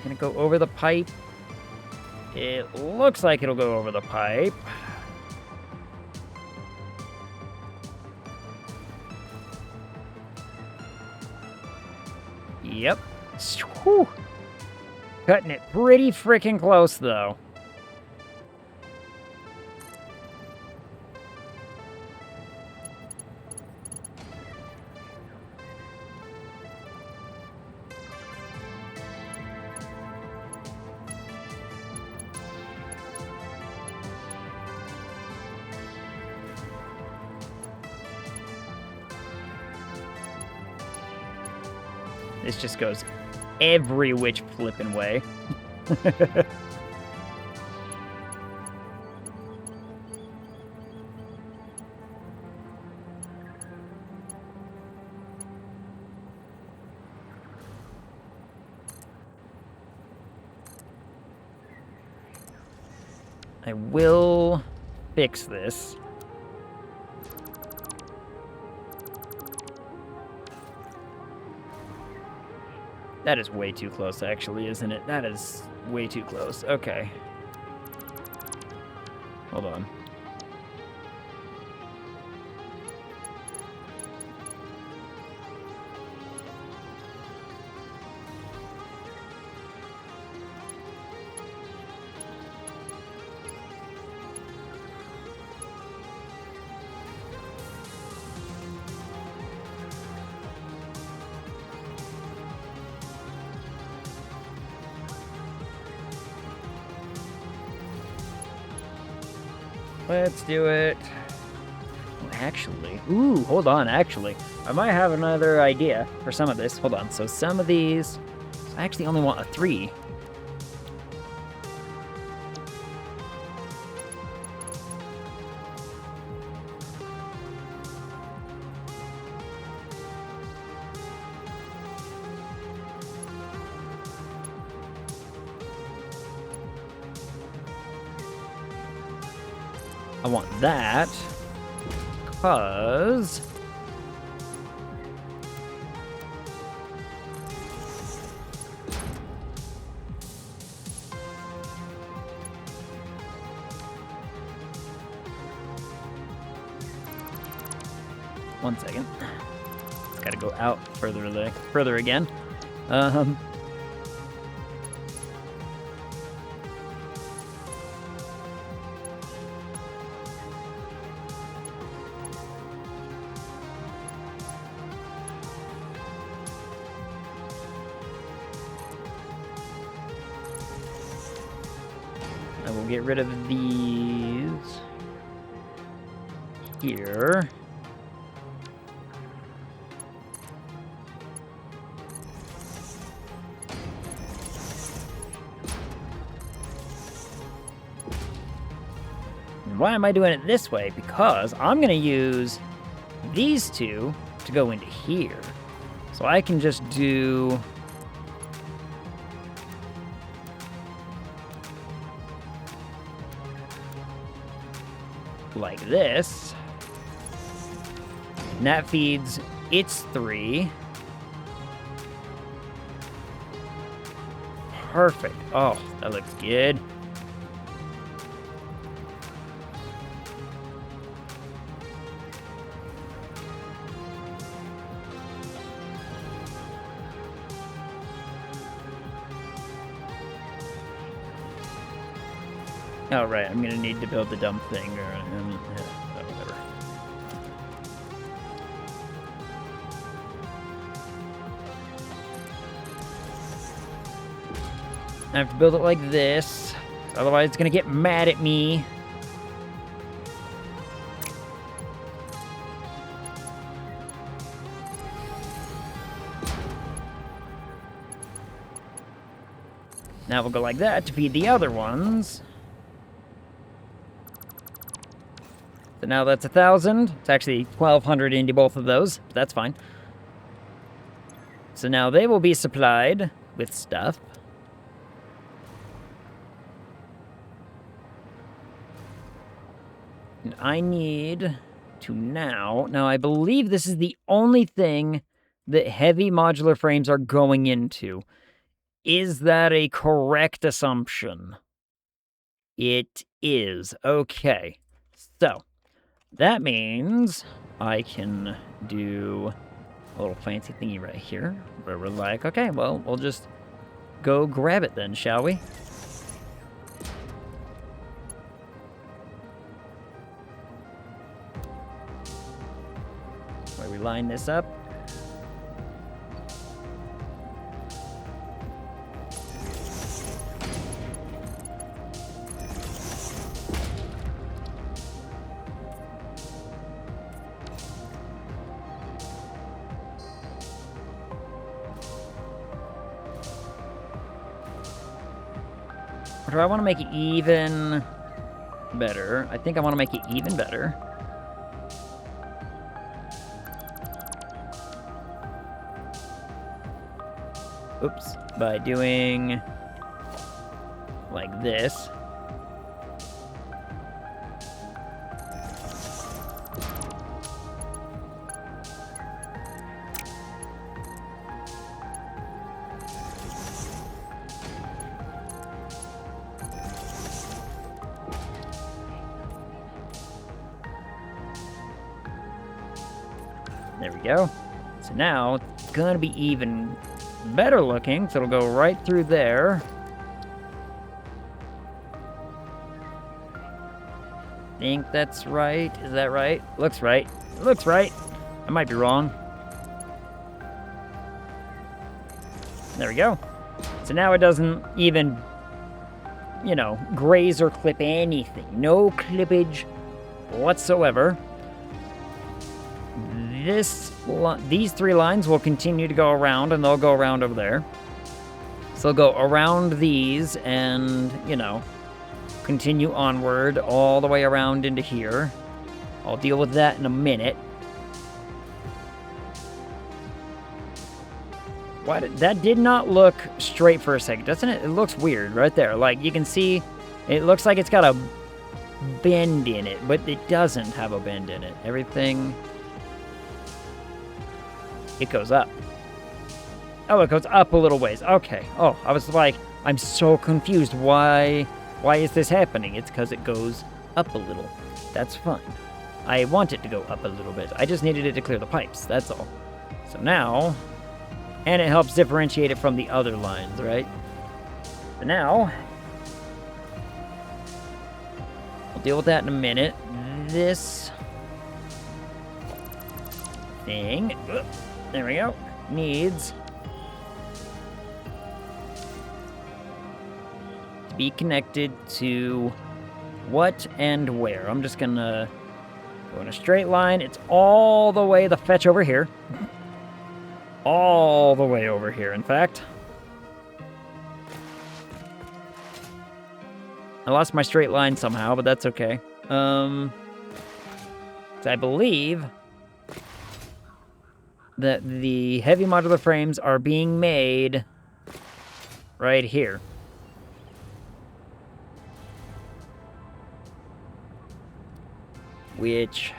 Gonna go over the pipe. It looks like it'll go over the pipe. Yep. Whew. Cutting it pretty freaking close, though. This just goes every which flippin' way. I will fix this. That is way too close, actually, isn't it? That is way too close. Okay. Hold on. Let's do it. Actually, hold on, actually. I might have another idea for some of this. Hold on, so some of these... I actually only want a 3. I want that, because... One second. Gotta go out further again. I will get rid of these here. Why am I doing it this way? Because I'm going to use these two to go into here. So I can just do... like this. And that feeds its 3. Perfect. Oh, that looks good. Oh, right, I'm gonna need to build the dumb thing, or, whatever. I have to build it like this, otherwise it's gonna get mad at me. Now we'll go like that to feed the other ones. So now that's 1,000. It's actually 1,200 into both of those, but that's fine. So now they will be supplied with stuff. And I need to now I believe this is the only thing that heavy modular frames are going into. Is that a correct assumption? It is. Okay. So, that means I can do a little fancy thingy right here, where we're like, okay, well, we'll just go grab it then, shall we? Where we line this up. Or do I want to make it even better? I think I want to make it even better. Oops. By doing like this. There we go. So now it's gonna be even better looking, so it'll go right through there. Think that's right. Is that right? Looks right. Looks right. I might be wrong. There we go. So now it doesn't even, you know, graze or clip anything. No clippage whatsoever. These 3 lines will continue to go around, and they'll go around over there. So they'll go around these and, you know, continue onward all the way around into here. I'll deal with that in a minute. That did not look straight for a second, doesn't it? It looks weird right there. Like, you can see, it looks like it's got a bend in it, but it doesn't have a bend in it. Everything, it goes up. Oh, it goes up a little ways. Okay. Oh, I was like, I'm so confused. Why is this happening? It's because it goes up a little. That's fine. I want it to go up a little bit. I just needed it to clear the pipes. That's all. So now, and it helps differentiate it from the other lines, right? So now, we'll deal with that in a minute. This thing, there we go, needs to be connected to what and where. I'm just gonna go in a straight line. It's all the way the fetch over here. All the way over here, in fact. I lost my straight line somehow, but that's okay. I believe that the heavy modular frames are being made right here. Which,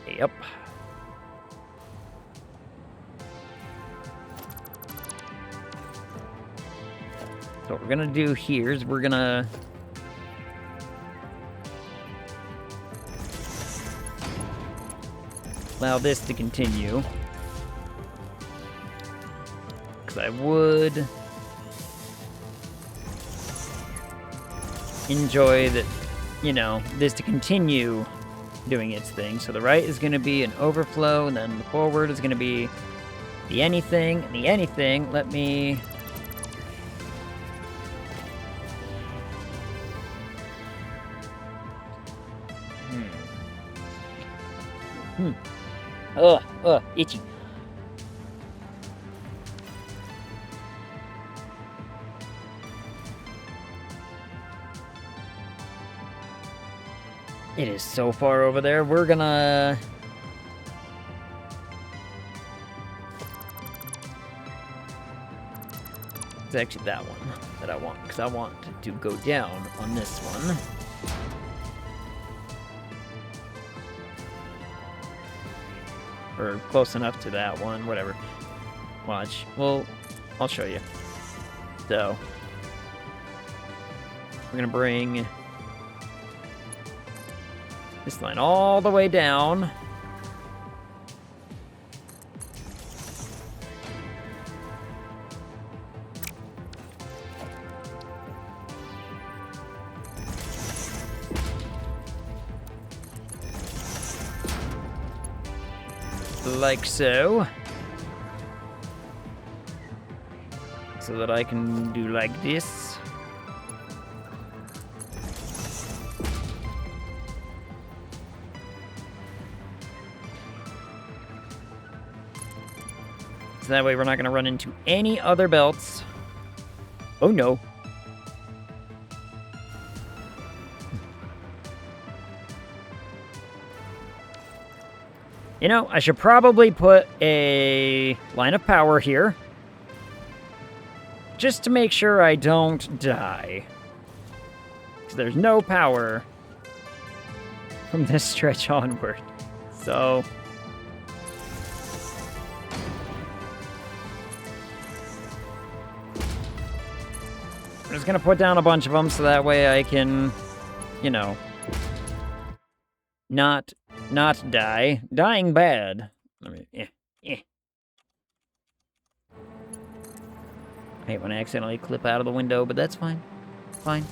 yep. So what we're gonna do here is we're gonna allow this to continue, because I would enjoy that, you know, this to continue doing its thing. So the right is gonna be an overflow, and then the forward is gonna be the anything, and the anything, let me itchy. It is so far over there. We're gonna... It's actually that one that I want, because I want to go down on this one. Or close enough to that one, whatever. Watch. Well, I'll show you. So, we're gonna bring this line all the way down. Like so. So that I can do like this. So that way we're not going to run into any other belts. Oh no. You know, I should probably put a line of power here. Just to make sure I don't die. Because there's no power from this stretch onward. So... I'm just going to put down a bunch of them so that way I can, you know, not not die. Dying bad. I mean, I hate when I accidentally clip out of the window, but that's fine. Fine.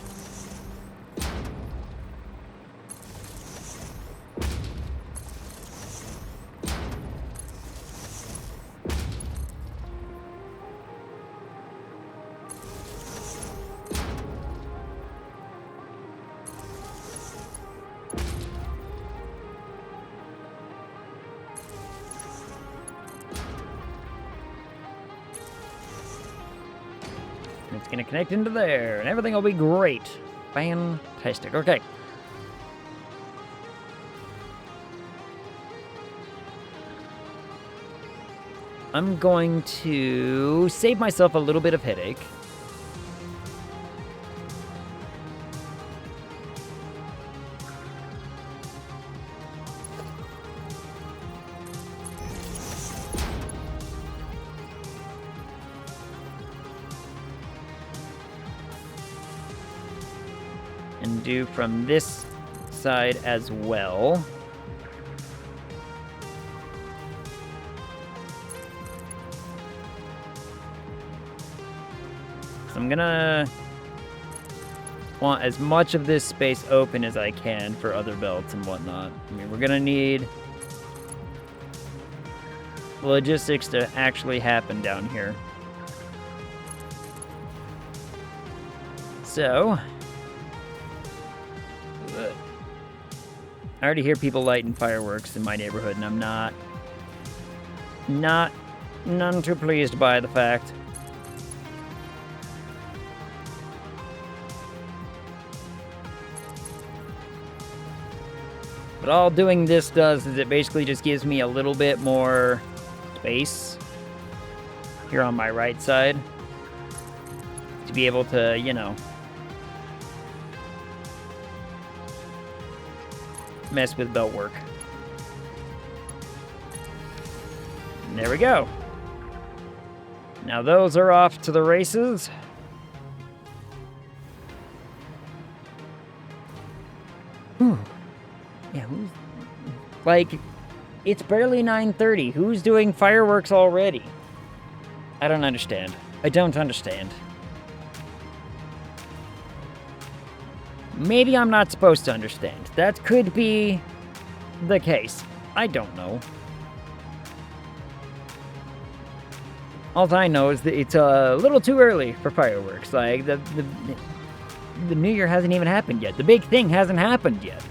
It's gonna connect into there, and everything will be great. Fantastic. Okay. I'm going to save myself a little bit of headache. And do from this side as well. So I'm gonna want as much of this space open as I can for other belts and whatnot. I mean, we're gonna need logistics to actually happen down here. So, I already hear people lighting fireworks in my neighborhood, and I'm none too pleased by the fact. But all doing this does is it basically just gives me a little bit more space here on my right side to be able to, you know, mess with belt work. And there we go. Now those are off to the races. Whew. Yeah, who's... Like, it's barely 9:30. Who's doing fireworks already? I don't understand. I don't understand. Maybe I'm not supposed to understand. That could be the case. I don't know. All I know is that it's a little too early for fireworks. Like, the New Year hasn't even happened yet. The big thing hasn't happened yet.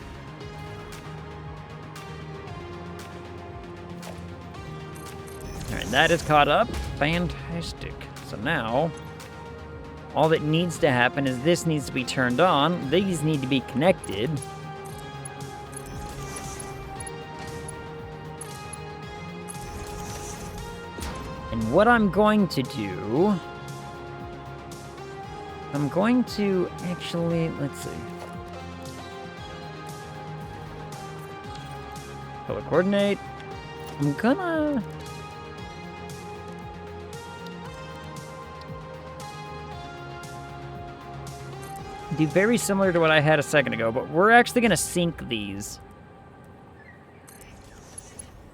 Alright, that is caught up. Fantastic. So now, all that needs to happen is this needs to be turned on. These need to be connected. And what I'm going to do... I'm going to actually... Let's see. Color coordinate. I'm gonna... do very similar to what I had a second ago, but we're actually going to sync these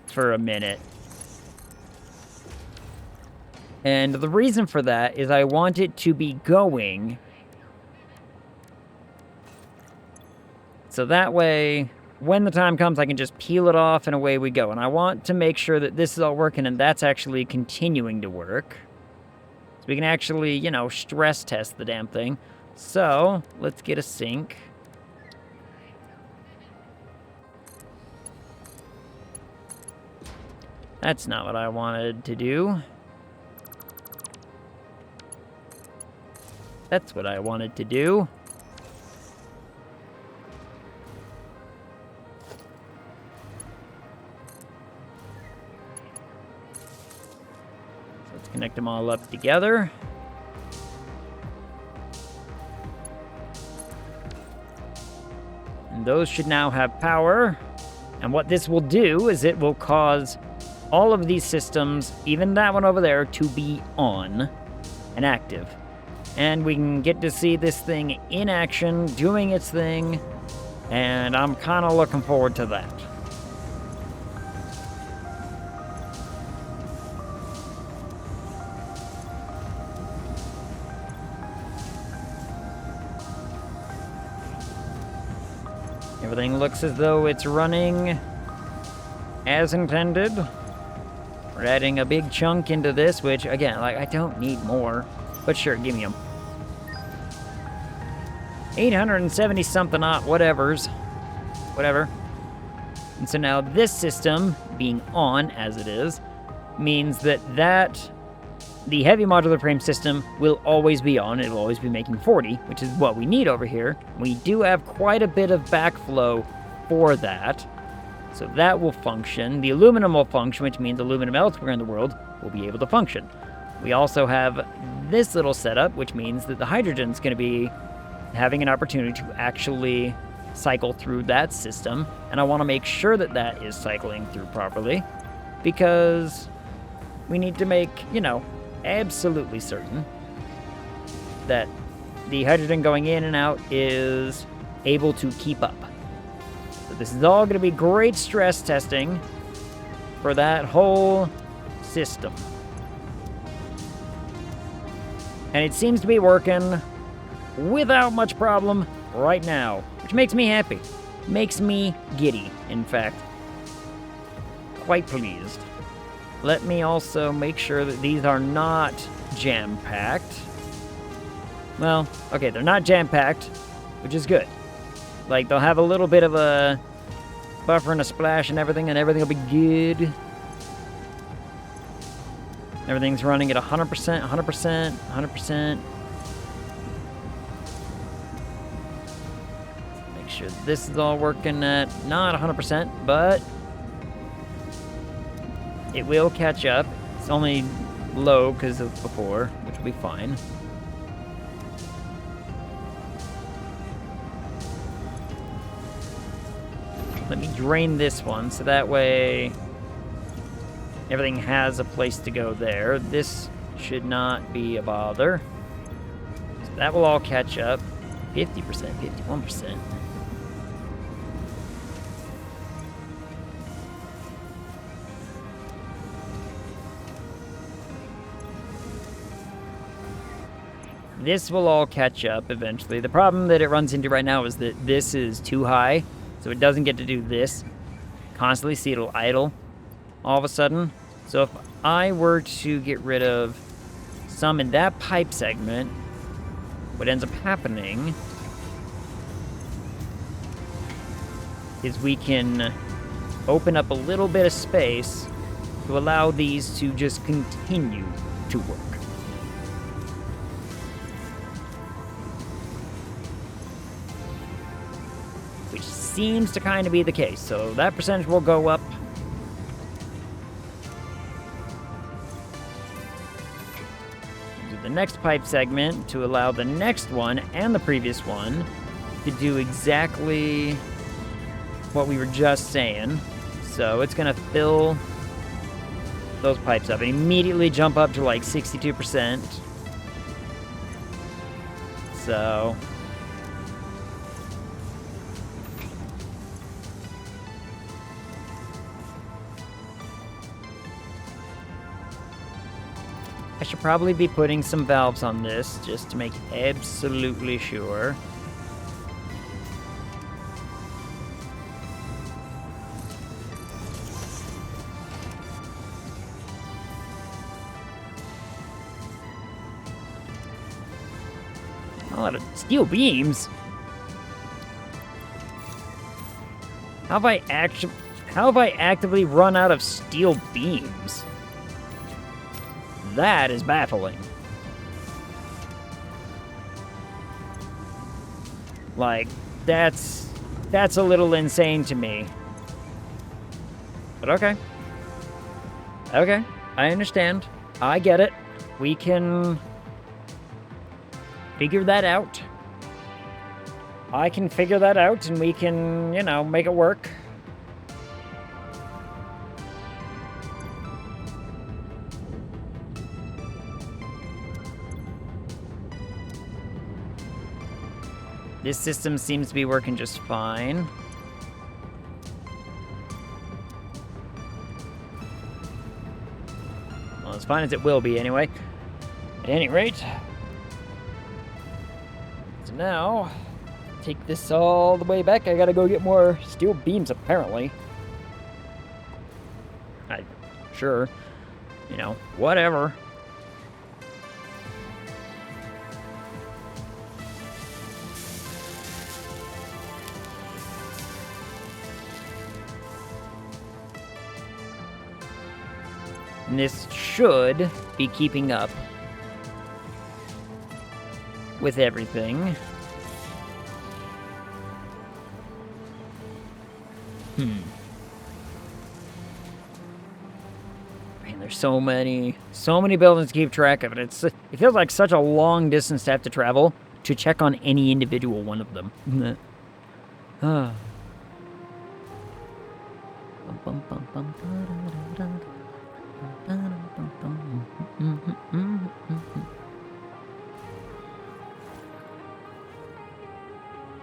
for a minute. And the reason for that is I want it to be going so that way, when the time comes, I can just peel it off and away we go. And I want to make sure that this is all working and that's actually continuing to work. So we can actually, you know, stress test the damn thing. So, let's get a sync. That's not what I wanted to do. That's what I wanted to do. So let's connect them all up together. And those should now have power. And what this will do is it will cause all of these systems, even that one over there, to be on and active. And we can get to see this thing in action, doing its thing, and I'm kind of looking forward to that. Everything looks as though it's running as intended. We're adding a big chunk into this, which, again, like, I don't need more. But sure, give me them. 870-something whatevers. Whatever. And so now this system, being on as it is, means that the heavy modular frame system will always be on. It'll always be making 40, which is what we need over here. We do have quite a bit of backflow for that. So that will function. The aluminum will function, which means aluminum elsewhere in the world will be able to function. We also have this little setup, which means that the hydrogen's going to be having an opportunity to actually cycle through that system. And I want to make sure that that is cycling through properly, because we need to make, absolutely certain that the hydrogen going in and out is able to keep up. So this is all going to be great stress testing for that whole system. And it seems to be working without much problem right now, which makes me happy. Makes me giddy, in fact. Quite pleased. Let me also make sure that these are not jam-packed. Well, okay, they're not jam-packed, which is good. Like, they'll have a little bit of a buffer and a splash and everything will be good. Everything's running at 100%, 100%, 100%. Make sure this is all working at not 100%, but it will catch up. It's only low because of before, which will be fine. Let me drain this one, so that way everything has a place to go there. This should not be a bother. So that will all catch up. 50%, 51%. This will all catch up eventually. The problem that it runs into right now is that this is too high, so it doesn't get to do this constantly. See, it'll idle all of a sudden. So if I were to get rid of some in that pipe segment, what ends up happening is we can open up a little bit of space to allow these to just continue to work. Which seems to kind of be the case. So that percentage will go up. Do the next pipe segment to allow the next one and the previous one to do exactly what we were just saying. So it's going to fill those pipes up and immediately jump up to like 62%. So I should probably be putting some valves on this just to make absolutely sure. A lot of steel beams. How have I actively run out of steel beams? That is baffling. Like, that's a little insane to me. But okay. Okay, I understand. I get it. We can figure that out. I can figure that out, and we can, make it work. This system seems to be working just fine. Well, as fine as it will be anyway. At any rate. So now, take this all the way back. I gotta go get more steel beams, apparently. Sure. You know, whatever. And this should be keeping up with everything. Man, there's so many buildings to keep track of, and it feels like such a long distance to have to travel to check on any individual one of them.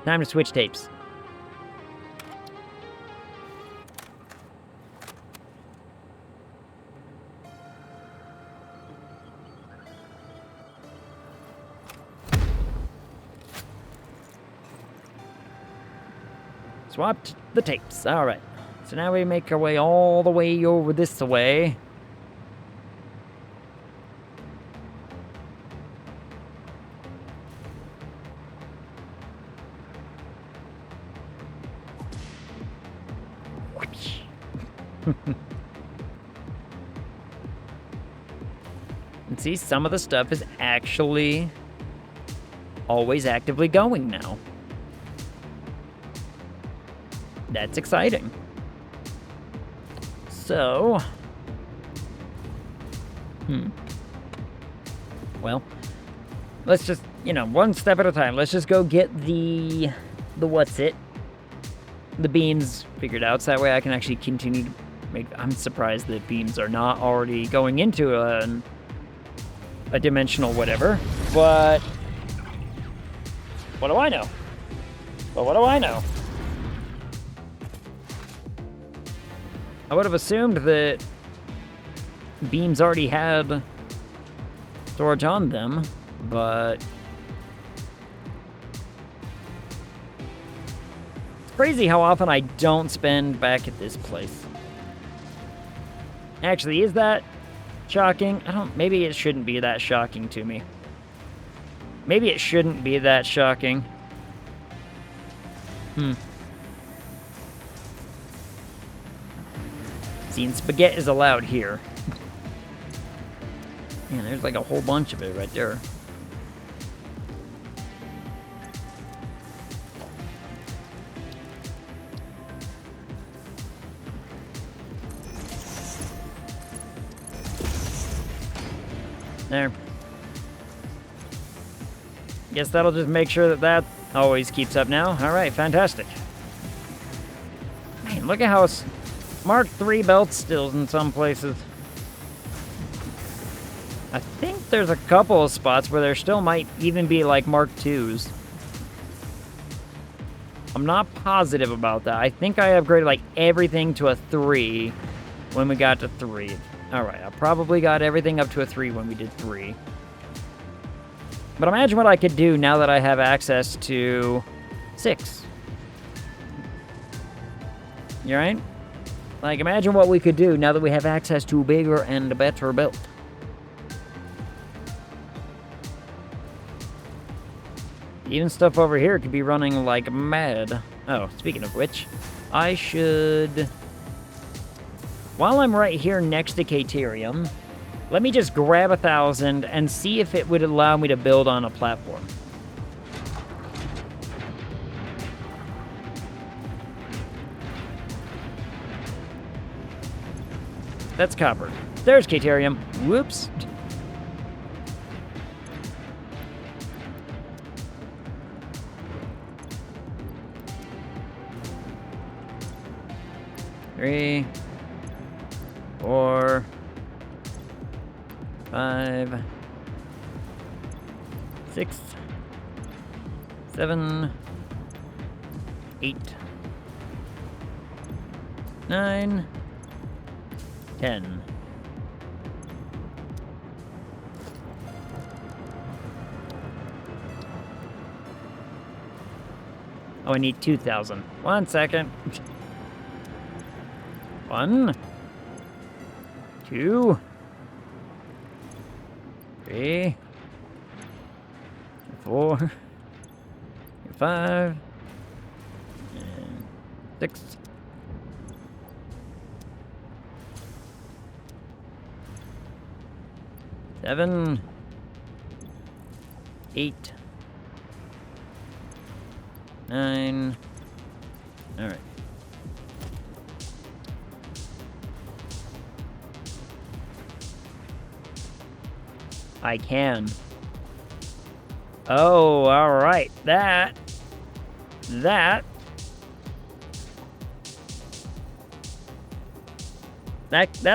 Time to switch tapes. Swapped the tapes. All right. So now we make our way all the way over this way. And see, some of the stuff is actually always actively going now. That's exciting. So, well, let's just, one step at a time. Let's just go get the beams figured out, so that way I can actually continue to make. I'm surprised that beams are not already going into a dimensional whatever, but what do I know? I would have assumed that beams already had storage on them, but it's crazy how often I don't spend back at this place. Actually, is that shocking? Maybe it shouldn't be that shocking to me. Maybe it shouldn't be that shocking. Seeing spaghetti is allowed here. Man, there's like a whole bunch of it right there. There. Guess that'll just make sure that always keeps up now. Alright, fantastic. Man, look at how Mark III belt stills in some places. I think there's a couple of spots where there still might even be like Mark IIs. I'm not positive about that. I think I upgraded like everything to a 3 when we got to 3. Alright, I probably got everything up to a 3 when we did 3. But imagine what I could do now that I have access to 6. You alright? Like, imagine what we could do now that we have access to a bigger and a better build. Even stuff over here could be running like mad. Oh, speaking of which, I should... While I'm right here next to Caterium, let me just grab 1,000 and see if it would allow me to build on a platform. That's copper. There's Caterium. Whoops. Three, 4, 5, 6, 7, 8, 9, 10. Oh, I need 2,000. 1 second. 1, 2, 3, 4, 5, and 6. 7, 8, 9. All right. I can. Oh, all right. That'll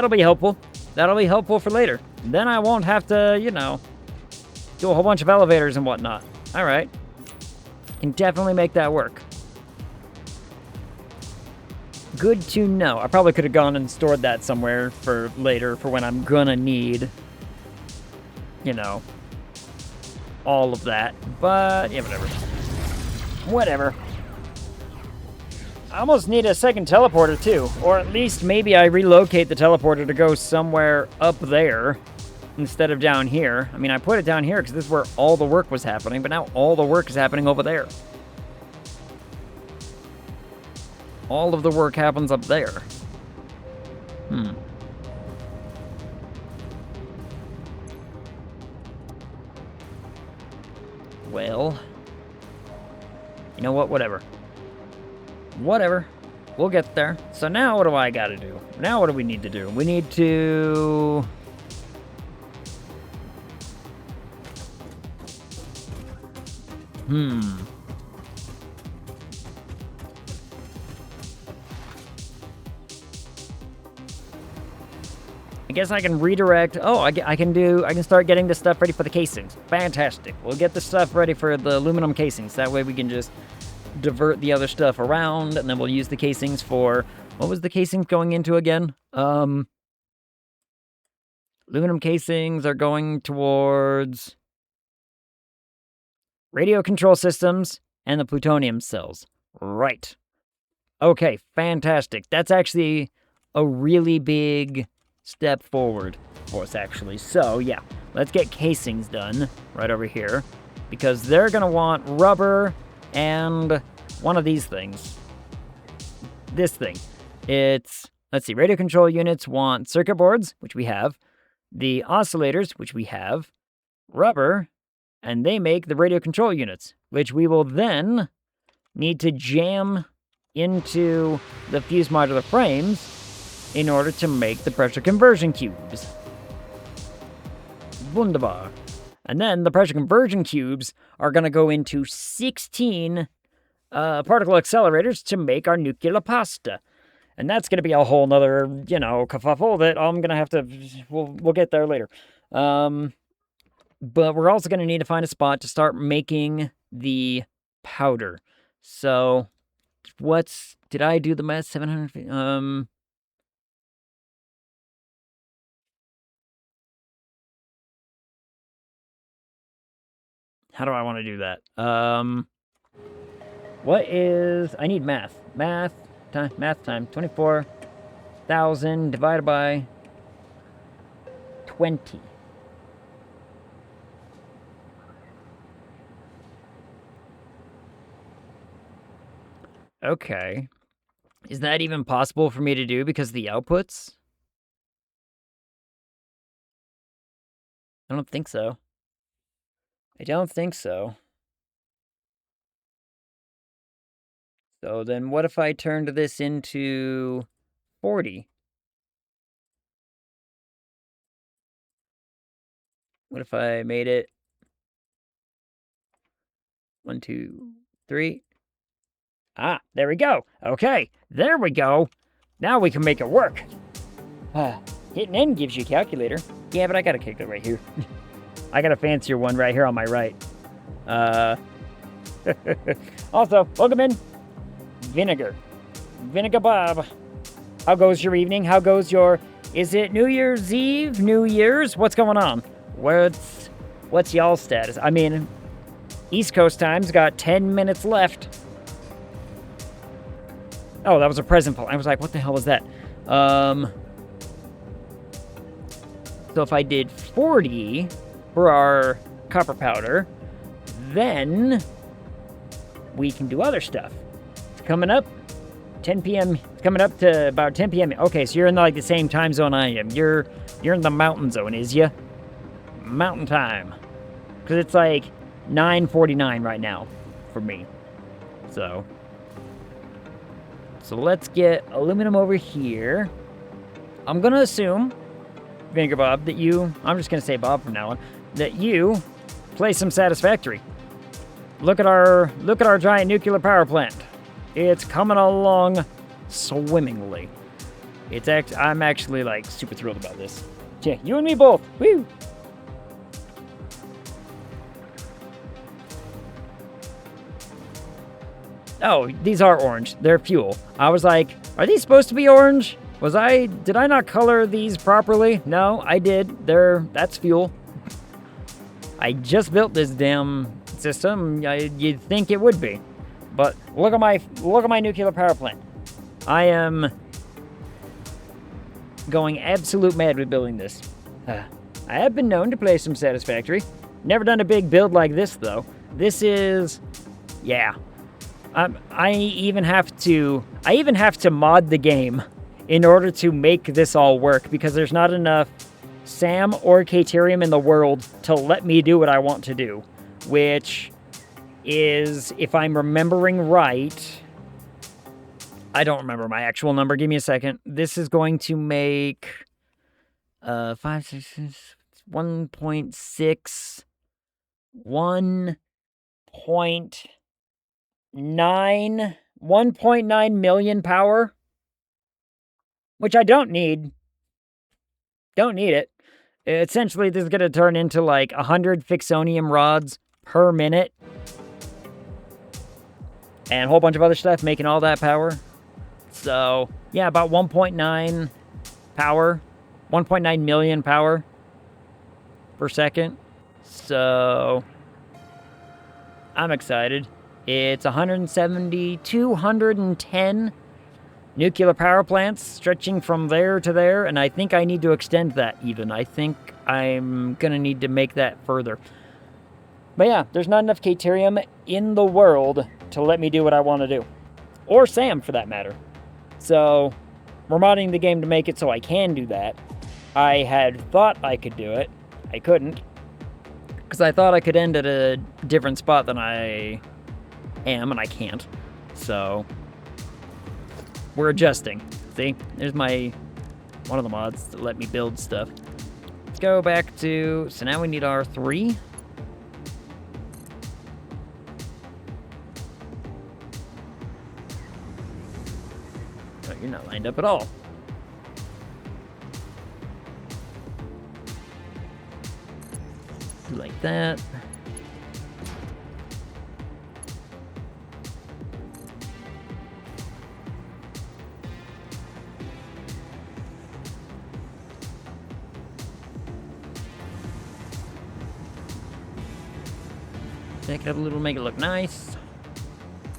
be helpful. That'll be helpful for later. Then I won't have to, do a whole bunch of elevators and whatnot. All right. Can definitely make that work. Good to know. I probably could have gone and stored that somewhere for later for when I'm gonna need, all of that. But, yeah, whatever. Whatever. I almost need a second teleporter, too. Or at least maybe I relocate the teleporter to go somewhere up there instead of down here. I mean, I put it down here because this is where all the work was happening, but now all the work is happening over there. All of the work happens up there. Well, you know what? Whatever. We'll get there. So now what do I gotta do? Now what do we need to do? We need to... I guess I can redirect. Oh, I can start getting this stuff ready for the casings. Fantastic. We'll get the stuff ready for the aluminum casings. That way we can just divert the other stuff around, and then we'll use the casings for... What was the casings going into again? Aluminum casings are going towards radio control systems and the plutonium cells. Right. Okay, fantastic. That's actually a really big step forward for us, actually. So, yeah, let's get casings done right over here, because they're going to want rubber and one of these things. This thing. It's, let's see, radio control units want circuit boards, which we have, the oscillators, which we have, rubber, and they make the radio control units, which we will then need to jam into the fused modular frames in order to make the pressure conversion cubes. Wunderbar. And then the pressure conversion cubes are going to go into 16 particle accelerators to make our nuclear pasta. And that's going to be a whole nother, kerfuffle that I'm going to have to... We'll get there later. But we're also going to need to find a spot to start making the powder. So, did I do the math? 700... How do I want to do that? I need math. Math time. 24,000 divided by 20. Okay. Is that even possible for me to do because of the outputs? I don't think so. So then what if I turned this into 40? What if I made it 1, 2, 3? Ah, there we go. Okay, there we go. Now we can make it work. Hitting N gives you a calculator. Yeah, but I got a calculator right here. I got a fancier one right here on my right. Also, welcome in. Vinegar Bob. How goes your evening? How goes your... Is it New Year's Eve? New Year's? What's going on? What's y'all's status? I mean, East Coast time's got 10 minutes left. Oh, that was a present. I was like, what the hell was that? So if I did 40 for our copper powder, then we can do other stuff. It's coming up 10 p.m. It's coming up to about 10 p.m. Okay, so you're in like the same time zone I am. You're in the mountain zone, is ya? Mountain time. Because it's like 9:49 right now for me. So let's get aluminum over here. I'm going to assume, Vinegar Bob, that you... I'm just going to say Bob from now on. That you play some Satisfactory. Look at our giant nuclear power plant. It's coming along swimmingly. I'm actually like super thrilled about this. Yeah, you and me both. Woo! Oh, these are orange. They're fuel. I was like, are these supposed to be orange? Did I not color these properly? No, I did. That's fuel. I just built this damn system. You'd think it would be. But look at my nuclear power plant. I am going absolute mad with building this. I have been known to play some Satisfactory. Never done a big build like this though. This is, yeah. I even have to mod the game in order to make this all work because there's not enough SAM or Caterium in the world to let me do what I want to do, which is, if I'm remembering right, I don't remember my actual number. Give me a second. This is going to make 5, 6, 1.6, 1.9 million power, which I don't need. Don't need it. Essentially, this is going to turn into like 100 Fixonium rods per minute. And a whole bunch of other stuff making all that power. So, yeah, about 1.9 power. 1.9 million power per second. So, I'm excited. It's 170, 210 nuclear power plants stretching from there to there, and I think I need to extend that even. I think I'm going to need to make that further. But yeah, there's not enough Caterium in the world to let me do what I want to do. Or SAM, for that matter. So, we're modding the game to make it so I can do that. I had thought I could do it. I couldn't. Because I thought I could end at a different spot than I am, and I can't. So, we're adjusting. See? There's one of the mods to let me build stuff. Let's go back to... So now we need our 3. Oh, you're not lined up at all. Like that. Take it up a little, make it look nice.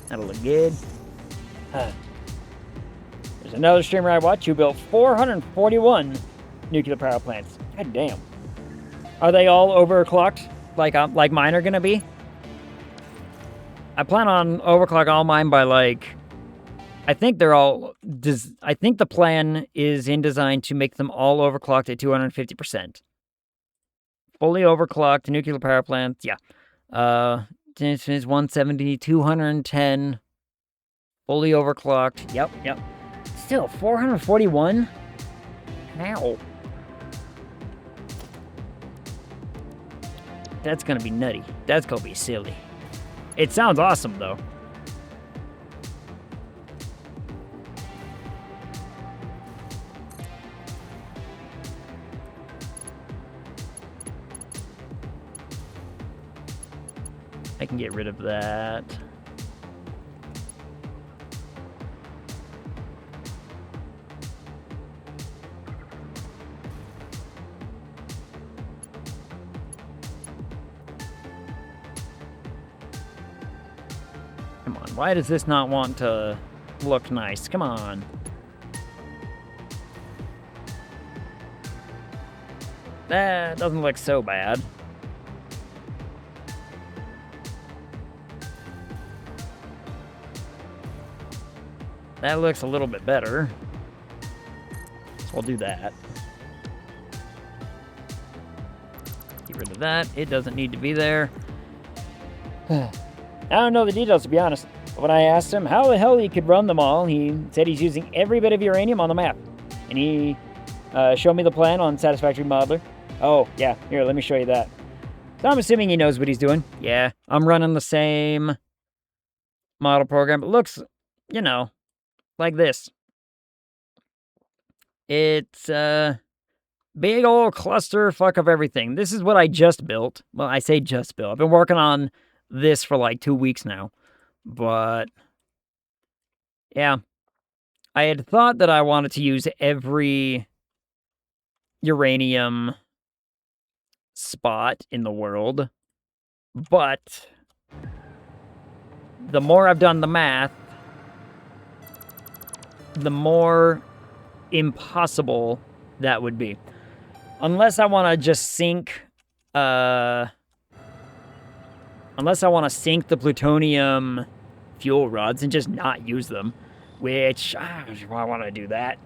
That'll look good. There's another streamer I watch who built 441 nuclear power plants. God damn. Are they all overclocked like mine are gonna be? I plan on overclock all mine by like... I think they're all... I think the plan is in design to make them all overclocked at 250%. Fully overclocked nuclear power plants, yeah. This is 170, 210. Fully overclocked. Yep. Still, 441? How? That's gonna be nutty. That's gonna be silly. It sounds awesome, though. I can get rid of that. Come on, why does this not want to... look nice. Come on. That doesn't look so bad. That looks a little bit better. So we'll do that. Get rid of that. It doesn't need to be there. I don't know the details, to be honest. But when I asked him how the hell he could run them all, he said he's using every bit of uranium on the map. And he showed me the plan on Satisfactory Modeler. Oh, yeah. Here, let me show you that. So I'm assuming he knows what he's doing. Yeah, I'm running the same model program. It looks, you know, like this. It's a big old clusterfuck of everything. This is what I just built. Well, I say just built. I've been working on this for like 2 weeks now. But, yeah. I had thought that I wanted to use every uranium spot in the world, but the more I've done the math, the more impossible that would be. Unless I want to just sink, unless I want to sink the plutonium fuel rods and just not use them, which, I want to do that.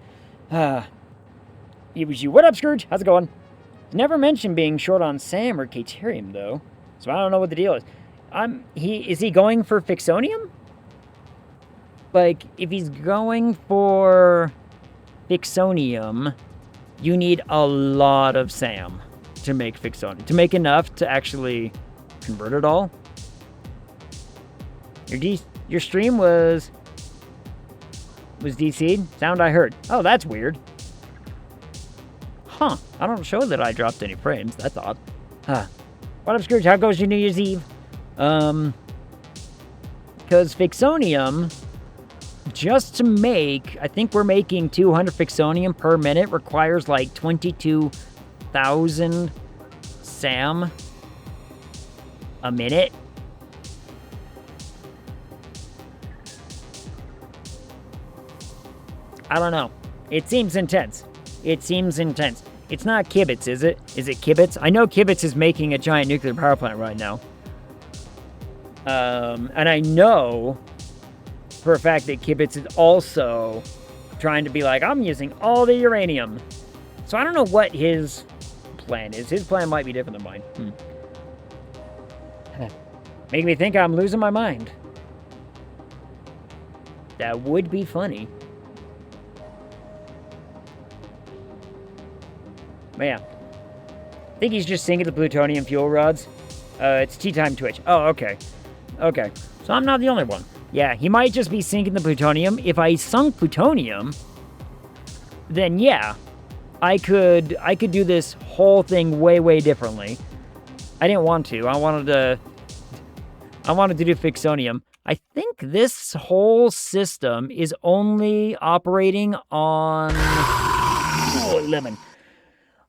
It was you. What up, Scrooge? How's it going? Never mentioned being short on SAM or Caterium, though. So I don't know what the deal is. Is he going for Fixonium? Like, if he's going for Fixonium, you need a lot of SAM to make Fixonium. To make enough to actually convert it all. Your stream was DC'd? Sound I heard. Oh, that's weird. Huh. I don't show that I dropped any frames. That's odd. Huh. What up, Scrooge? How goes your New Year's Eve? Because Fixonium, just to make, I think we're making 200 Fixonium per minute, requires like 22,000 SAM a minute. I don't know. It seems intense. It's not Kibitz, is it? Is it Kibitz? I know Kibitz is making a giant nuclear power plant right now. And I know for a fact that Kibitz is also trying to be like, I'm using all the uranium. So I don't know what his plan is. His plan might be different than mine. Make me think I'm losing my mind. That would be funny. But yeah. I think he's just sinking the plutonium fuel rods. It's tea time Twitch. Oh, okay. Okay. So I'm not the only one. Yeah, he might just be sinking the plutonium. If I sunk plutonium, then yeah, I could do this whole thing way, way differently. I didn't want to. I wanted to do Fixonium. I think this whole system is only operating on... Oh, lemon.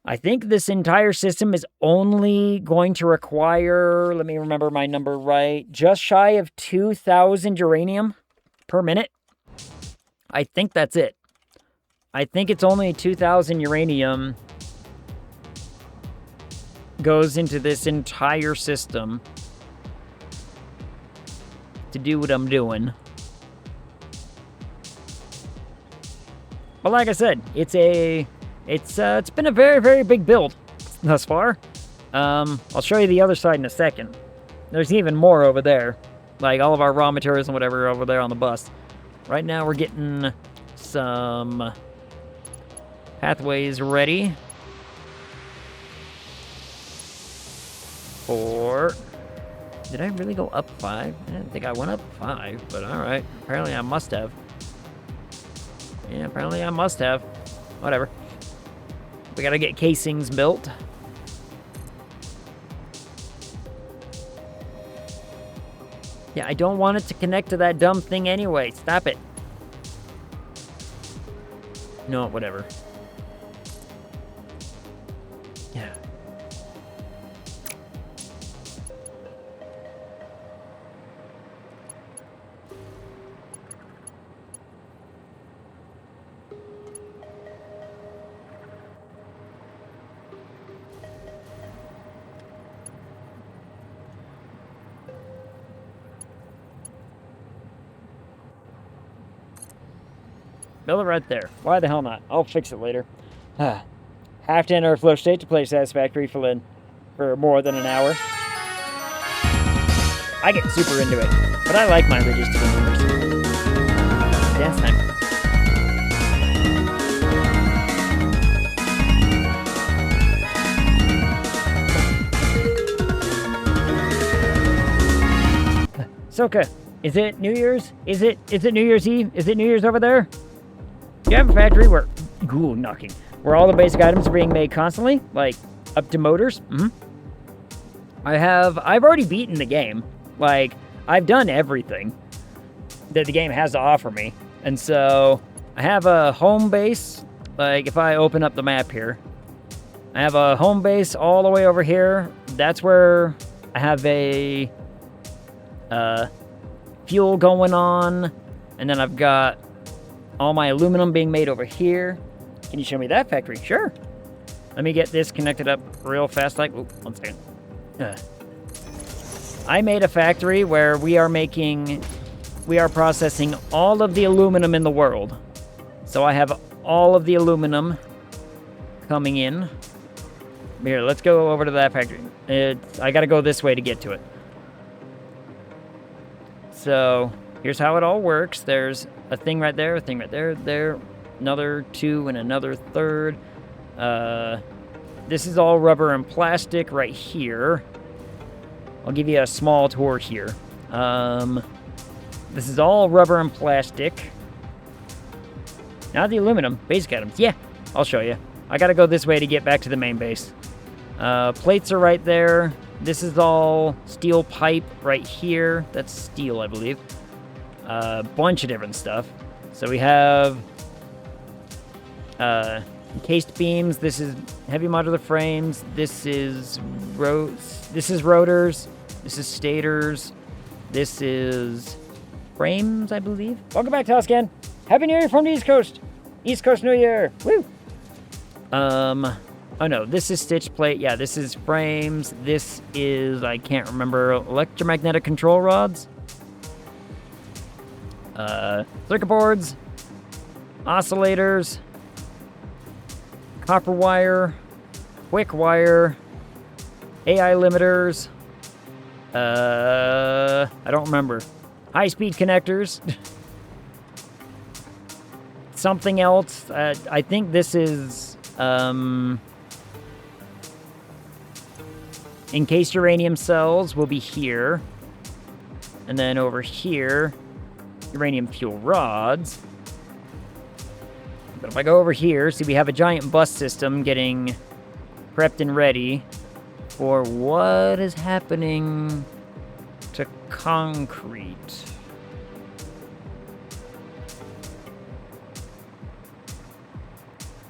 I think this entire system is only going to require, let me remember my number right, just shy of 2,000 uranium per minute. I think that's it. I think it's only 2,000 uranium goes into this entire system to do what I'm doing. But like I said, it's been a very, very big build thus far. I'll show you the other side in a second. There's even more over there. Like all of our raw materials and whatever over there on the bus. Right now we're getting some pathways ready for... Did I really go up 5? I didn't think I went up 5, but alright. Apparently I must have. Yeah, apparently I must have. Whatever. We gotta get casings built. Yeah, I don't want it to connect to that dumb thing anyway. Stop it. No, whatever. Yeah. Build it right there. Why the hell not? I'll fix it later. Have to enter a flow state to play Satisfactory for more than an hour. I get super into it, but I like my reducible numbers. Dance time. Soka, is it New Year's? Is it New Year's Eve? Is it New Year's over there? Do you have a factory where where all the basic items are being made constantly, like up to motors? I've already beaten the game. Like, I've done everything that the game has to offer me. And so I have a home base. Like, if I open up the map here, I have a home base all the way over here. That's where I have a fuel going on. And then I've got all my aluminum being made over here. Can you show me that factory? Sure. Let me get this connected up real fast. Like, ooh, 1 second. I made a factory where we are processing all of the aluminum in the world. So I have all of the aluminum coming in. Here, let's go over to that factory. I gotta go this way to get to it. So here's how it all works. There's a thing right there, a thing right there, there, another two and another third. This is all rubber and plastic right here. I'll give you a small tour here. This is all rubber and plastic. Now the aluminum, basic items. Yeah, I'll show you. I gotta go this way to get back to the main base. Plates are right there. This is all steel pipe right here. That's steel, I believe. Bunch of different stuff. So we have encased beams. This is heavy modular frames. This is rotors. This is stators. This is frames, I believe. Welcome back to Tuscan. Happy New Year from the East Coast. East Coast New Year. Woo! Oh no, this is stitch plate. Yeah, this is frames. This is, I can't remember, electromagnetic control rods. Circuit boards. Oscillators. Copper wire. Quick wire. AI limiters. I don't remember. High-speed connectors. Something else. I think this is, encased uranium cells will be here. And then over here, uranium fuel rods. But if I go over here, see we have a giant bus system getting prepped and ready for what is happening to concrete.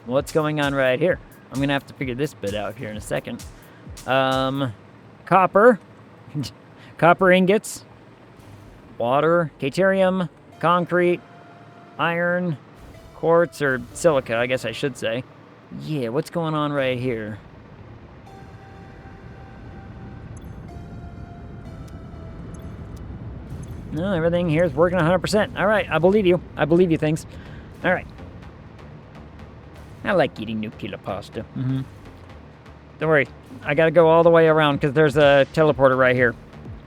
What's going on right here? I'm gonna have to figure this bit out here in a second. Copper. Copper ingots. Water. Deuterium. Concrete. Iron. Quartz or silica, I guess I should say. Yeah, what's going on right here? No, everything here is working 100%. All right, I believe you. I believe you things. All right. I like eating nuclear pasta. Don't worry. I got to go all the way around because there's a teleporter right here.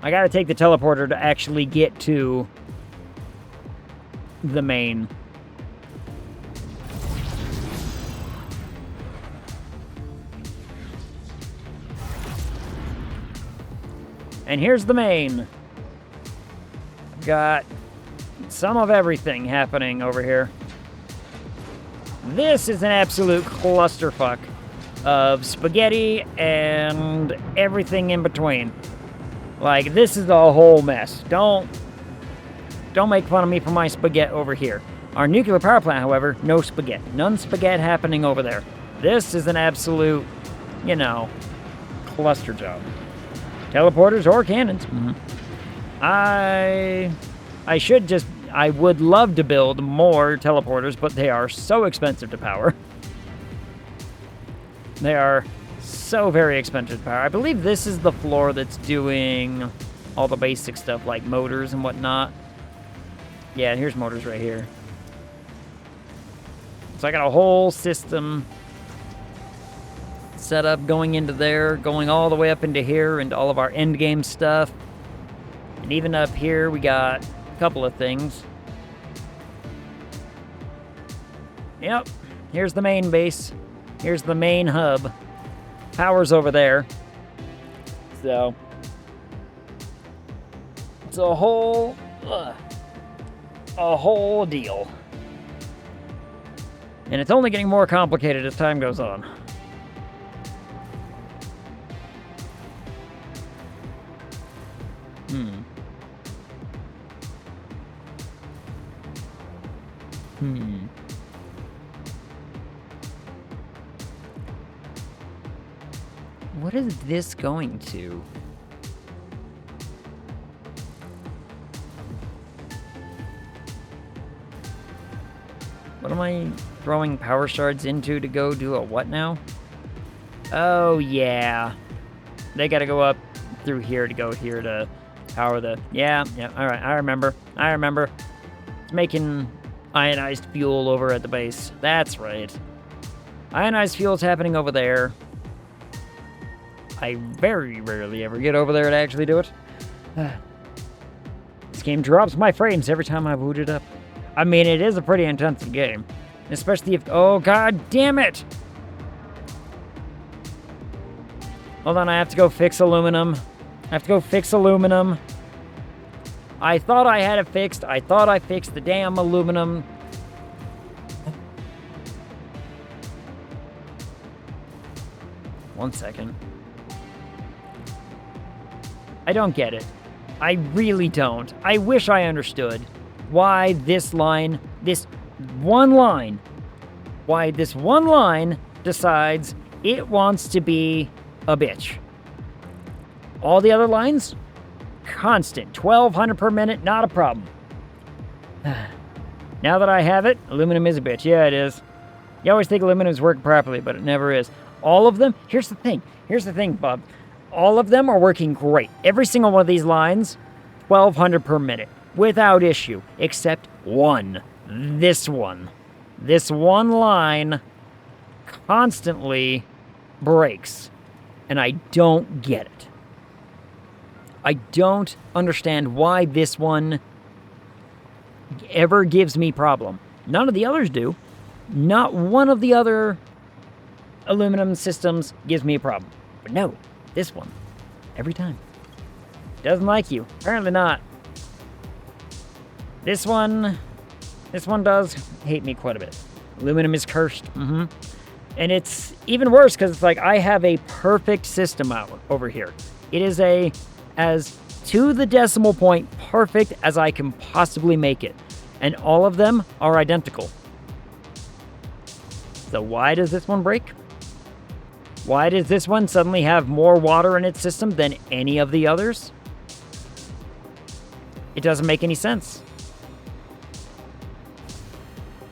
I got to take the teleporter to actually get to the main. And here's the main. Got some of everything happening over here. This is an absolute clusterfuck of spaghetti and everything in between. Like, this is a whole mess. Don't make fun of me for my spaghetti over here. Our nuclear power plant, however, no spaghetti. None spaghetti happening over there. This is an absolute, cluster job. Teleporters or cannons. I would love to build more teleporters, but they are so expensive to power. They are so very expensive to power. I believe this is the floor that's doing all the basic stuff like motors and whatnot. Yeah, here's motors right here. So I got a whole system set up going into there, going all the way up into here, into all of our end game stuff. And even up here, we got a couple of things. Yep, here's the main base. Here's the main hub. Power's over there. So, it's a whole deal. And it's only getting more complicated as time goes on. What is this going to? What am I throwing power shards into to go do a what now? Oh, yeah. They gotta go up through here to go here to power the... Yeah, alright, I remember. It's making ionized fuel over at the base. That's right. Ionized fuel's happening over there. I very rarely ever get over there to actually do it. This game drops my frames every time I boot it up. I mean, it is a pretty intensive game. Especially if... Oh, god damn it! Hold on, I have to go fix aluminum. I thought I had it fixed. I thought I fixed the damn aluminum. One second. I don't get it. I really don't. I wish I understood why this one line decides it wants to be a bitch. All the other lines, constant, 1200 per minute, not a problem. Now that I have it, aluminum is a bitch. Yeah, it is. You always think aluminum's working properly, but it never is. All of them, here's the thing, Bob. All of them are working great. Every single one of these lines, 1200 per minute, without issue, except one. This one. This one line constantly breaks, and I don't get it. I don't understand why this one ever gives me problem. None of the others do. Not one of the other aluminum systems gives me a problem. But no, this one, every time. Doesn't like you. Apparently not. This one does hate me quite a bit. Aluminum is cursed. And it's even worse because it's like I have a perfect system out over here. It is as to the decimal point perfect as I can possibly make it. And all of them are identical. So why does this one break? Why does this one suddenly have more water in its system than any of the others? It doesn't make any sense.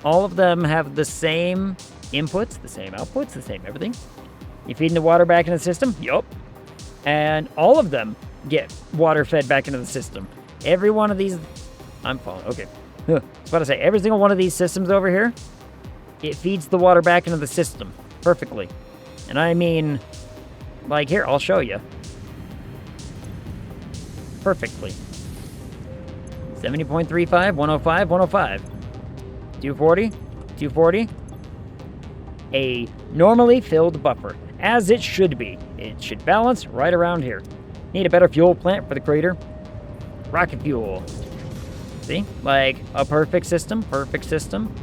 All of them have the same inputs, the same outputs, the same everything. You feeding the water back into the system? Yup. And all of them get water fed back into the system. Every one of these... I'm falling. Okay. I was about to say, every single one of these systems over here, it feeds the water back into the system perfectly. And I mean, like here, I'll show you. Perfectly. 70.35, 105, 105. 240, 240. A normally filled buffer, as it should be. It should balance right around here. Need a better fuel plant for the crater. Rocket fuel. See? Like a perfect system, perfect system.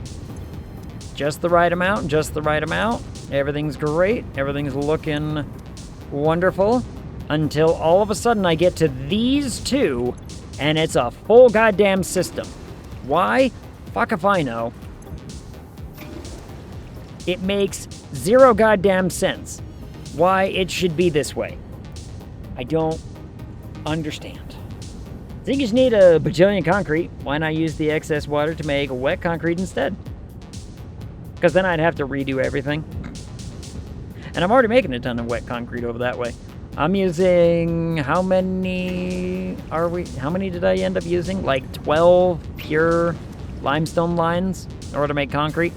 Just the right amount, just the right amount. Everything's great. Everything's looking wonderful. Until all of a sudden I get to these two, and it's a full goddamn system. Why? Fuck if I know. It makes zero goddamn sense why it should be this way. I don't understand. I think you just need a bajillion concrete. Why not use the excess water to make wet concrete instead? Because then I'd have to redo everything. And I'm already making a ton of wet concrete over that way. I'm using... How many did I end up using? Like 12 pure limestone lines in order to make concrete.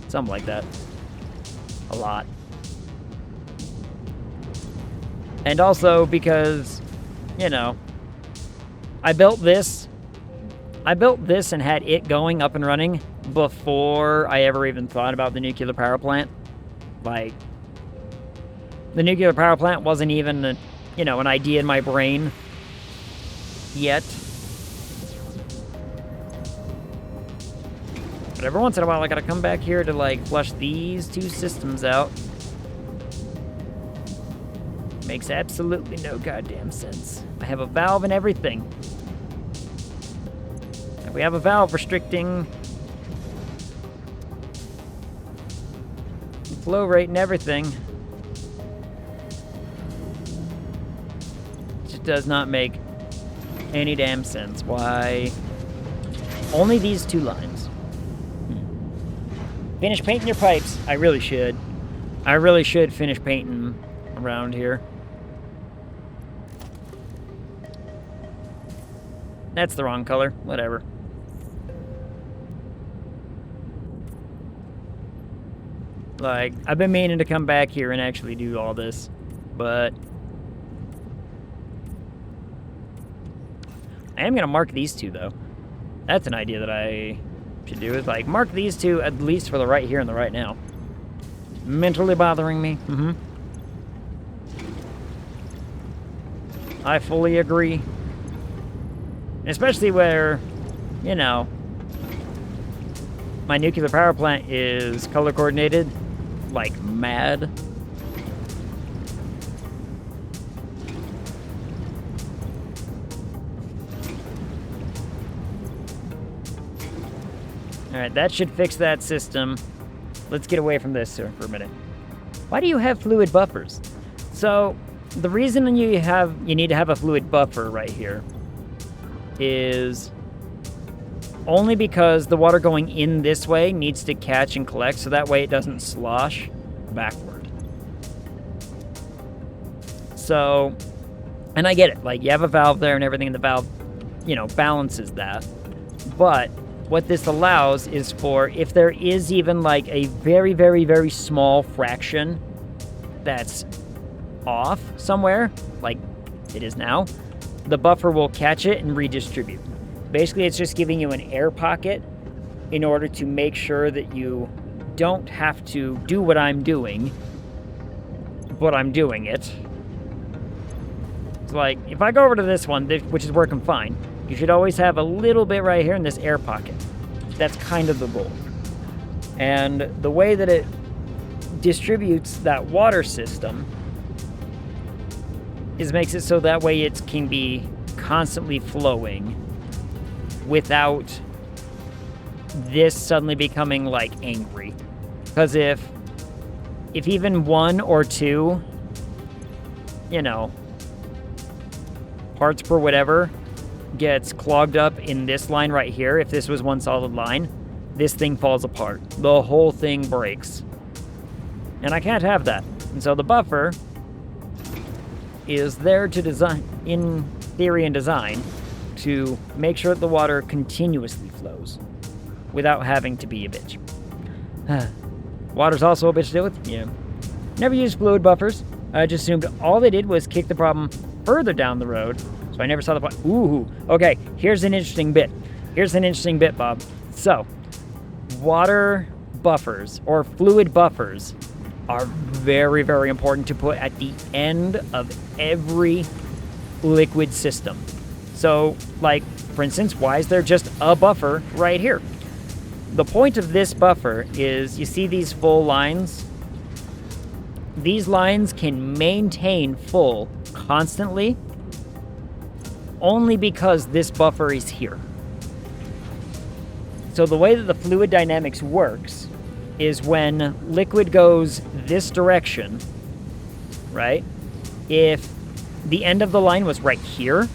Something like that. A lot. And also because, you know, I built this and had it going up and running before I ever even thought about the nuclear power plant. Like, the nuclear power plant wasn't even, an idea in my brain yet. But every once in a while, I gotta come back here to, like, flush these two systems out. Makes absolutely no goddamn sense. I have a valve and everything. And we have a valve restricting the flow rate and everything. It just does not make any damn sense. Why only these two lines? Finish painting your pipes. I really should. I really should finish painting around here. That's the wrong color. Whatever. Like, I've been meaning to come back here and actually do all this, but I am going to mark these two, though. That's an idea that I should do, is, like, mark these two at least for the right here and the right now. Mentally bothering me. I fully agree. Especially where, my nuclear power plant is color coordinated like mad. Alright, that should fix that system. Let's get away from this for a minute. Why do you have fluid buffers? So, the reason you need to have a fluid buffer right here is only because the water going in this way needs to catch and collect, so that way it doesn't slosh backward. So, and I get it, like, you have a valve there and everything, and the valve, balances that. But what this allows is for, if there is even, like, a very, very, very small fraction that's off somewhere, like it is now, the buffer will catch it and redistribute. Basically, it's just giving you an air pocket in order to make sure that you don't have to do what I'm doing, but I'm doing it. It's like, if I go over to this one, which is working fine, you should always have a little bit right here in this air pocket. That's kind of the goal. And the way that it distributes that water system makes it so that way it can be constantly flowing without this suddenly becoming, like, angry. Because if even one or two, parts per whatever gets clogged up in this line right here, if this was one solid line, this thing falls apart. The whole thing breaks. And I can't have that. And so the buffer is there to design, in theory and design, to make sure that the water continuously flows without having to be a bitch. Water's also a bitch to deal with. Yeah. Never used fluid buffers. I just assumed all they did was kick the problem further down the road, so I never saw the point. Ooh, okay, here's an interesting bit. Bob. So, water buffers, or fluid buffers, are very, very important to put at the end of every liquid system. So, like, for instance, why is there just a buffer right here? The point of this buffer is, you see these full lines? These lines can maintain full constantly only because this buffer is here. So the way that the fluid dynamics works is when liquid goes this direction, right? If the end of the line was right here,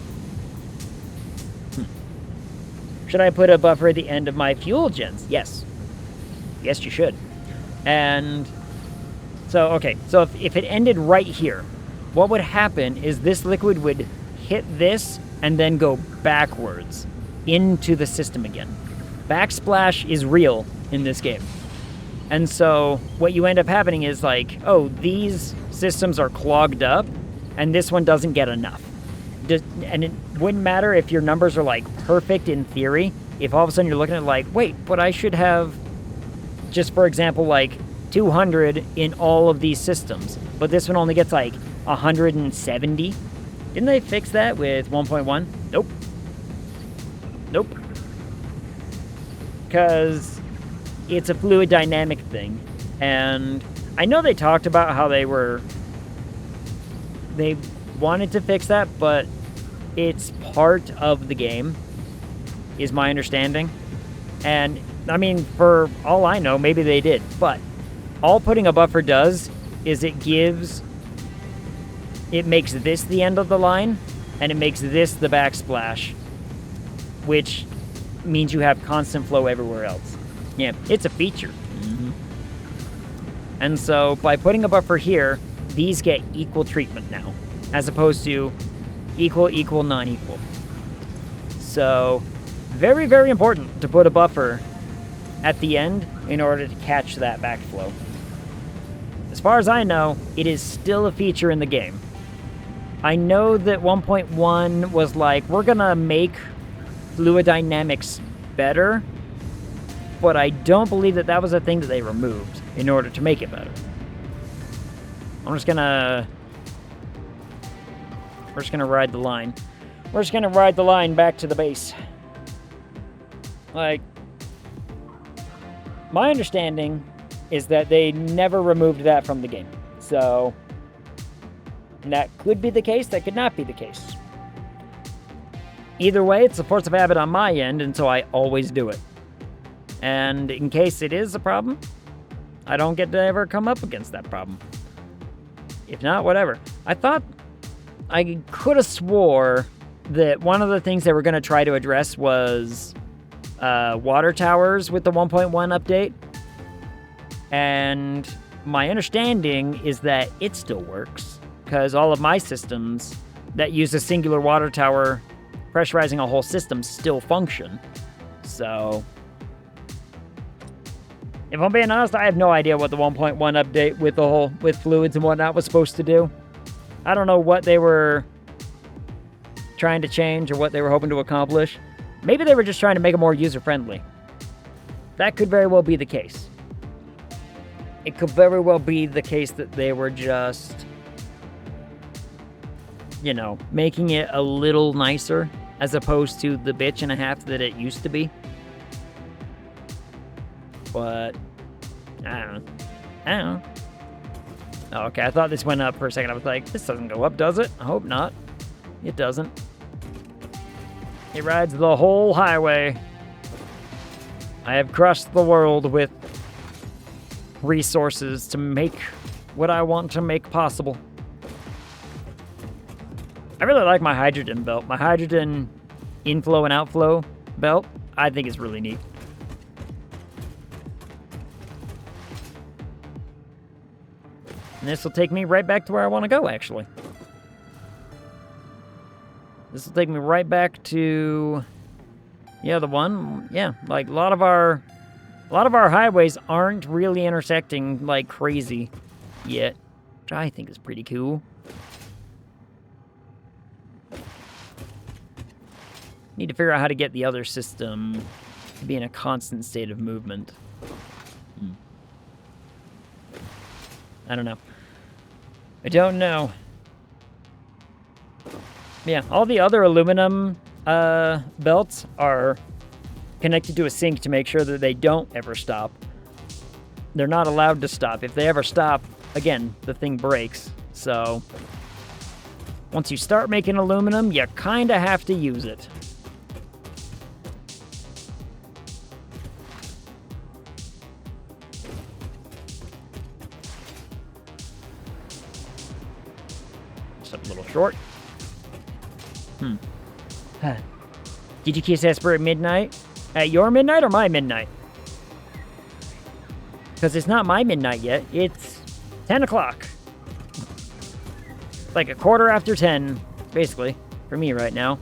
should I put a buffer at the end of my fuel gens? Yes. Yes, you should. And so, okay, so if it ended right here, what would happen is this liquid would hit this and then go backwards into the system again. Backsplash is real in this game. And so what you end up happening is like, oh, these systems are clogged up and this one doesn't get enough. And it wouldn't matter if your numbers are like perfect in theory. If all of a sudden you're looking at like, wait, but I should have, just for example, like 200 in all of these systems, but this one only gets like 170. Didn't they fix that with 1.1? Nope. Nope. Because it's a fluid dynamic thing. And I know they talked about how they wanted to fix that, but it's part of the game, is my understanding. And, I mean, for all I know, maybe they did. But all putting a buffer does is it makes this the end of the line, and it makes this the backsplash, which means you have constant flow everywhere else. Yeah, it's a feature. Mm-hmm. And so by putting a buffer here, these get equal treatment now, as opposed to equal, non-equal. So very, very important to put a buffer at the end in order to catch that backflow. As far as I know, it is still a feature in the game. I know that 1.1 was like, we're gonna make fluid dynamics better, but I don't believe that was a thing that they removed in order to make it better. We're just gonna ride the line. We're just gonna ride the line back to the base. Like, my understanding is that they never removed that from the game. So, that could be the case, that could not be the case. Either way, it's a force of habit on my end, and so I always do it. And in case it is a problem, I don't get to ever come up against that problem. If not, whatever. I could have swore that one of the things they were going to try to address was water towers with the 1.1 update. And my understanding is that it still works, because all of my systems that use a singular water tower pressurizing a whole system still function. So, if I'm being honest, I have no idea what the 1.1 update with fluids and whatnot was supposed to do. I don't know what they were trying to change or what they were hoping to accomplish. Maybe they were just trying to make it more user-friendly. That could very well be the case. It could very well be the case that they were just, making it a little nicer as opposed to the bitch and a half that it used to be. But, I don't know. Oh, okay, I thought this went up for a second. I was like, this doesn't go up, does it? I hope not. It doesn't. It rides the whole highway. I have crushed the world with resources to make what I want to make possible. I really like my hydrogen belt. My hydrogen inflow and outflow belt, I think is really neat. And this will take me right back to where I want to go, actually. This will take me right back to, the one. Yeah, like a lot of our highways aren't really intersecting like crazy yet, which I think is pretty cool. Need to figure out how to get the other system to be in a constant state of movement. I don't know. I don't know. Yeah, all the other aluminum belts are connected to a sink to make sure that they don't ever stop. They're not allowed to stop. If they ever stop, again, the thing breaks. So, once you start making aluminum, you kind of have to use it. Just a little short. Did you kiss Esper at midnight? At your midnight or my midnight? Because it's not my midnight yet. It's 10 o'clock. Like a quarter after 10, basically, for me right now.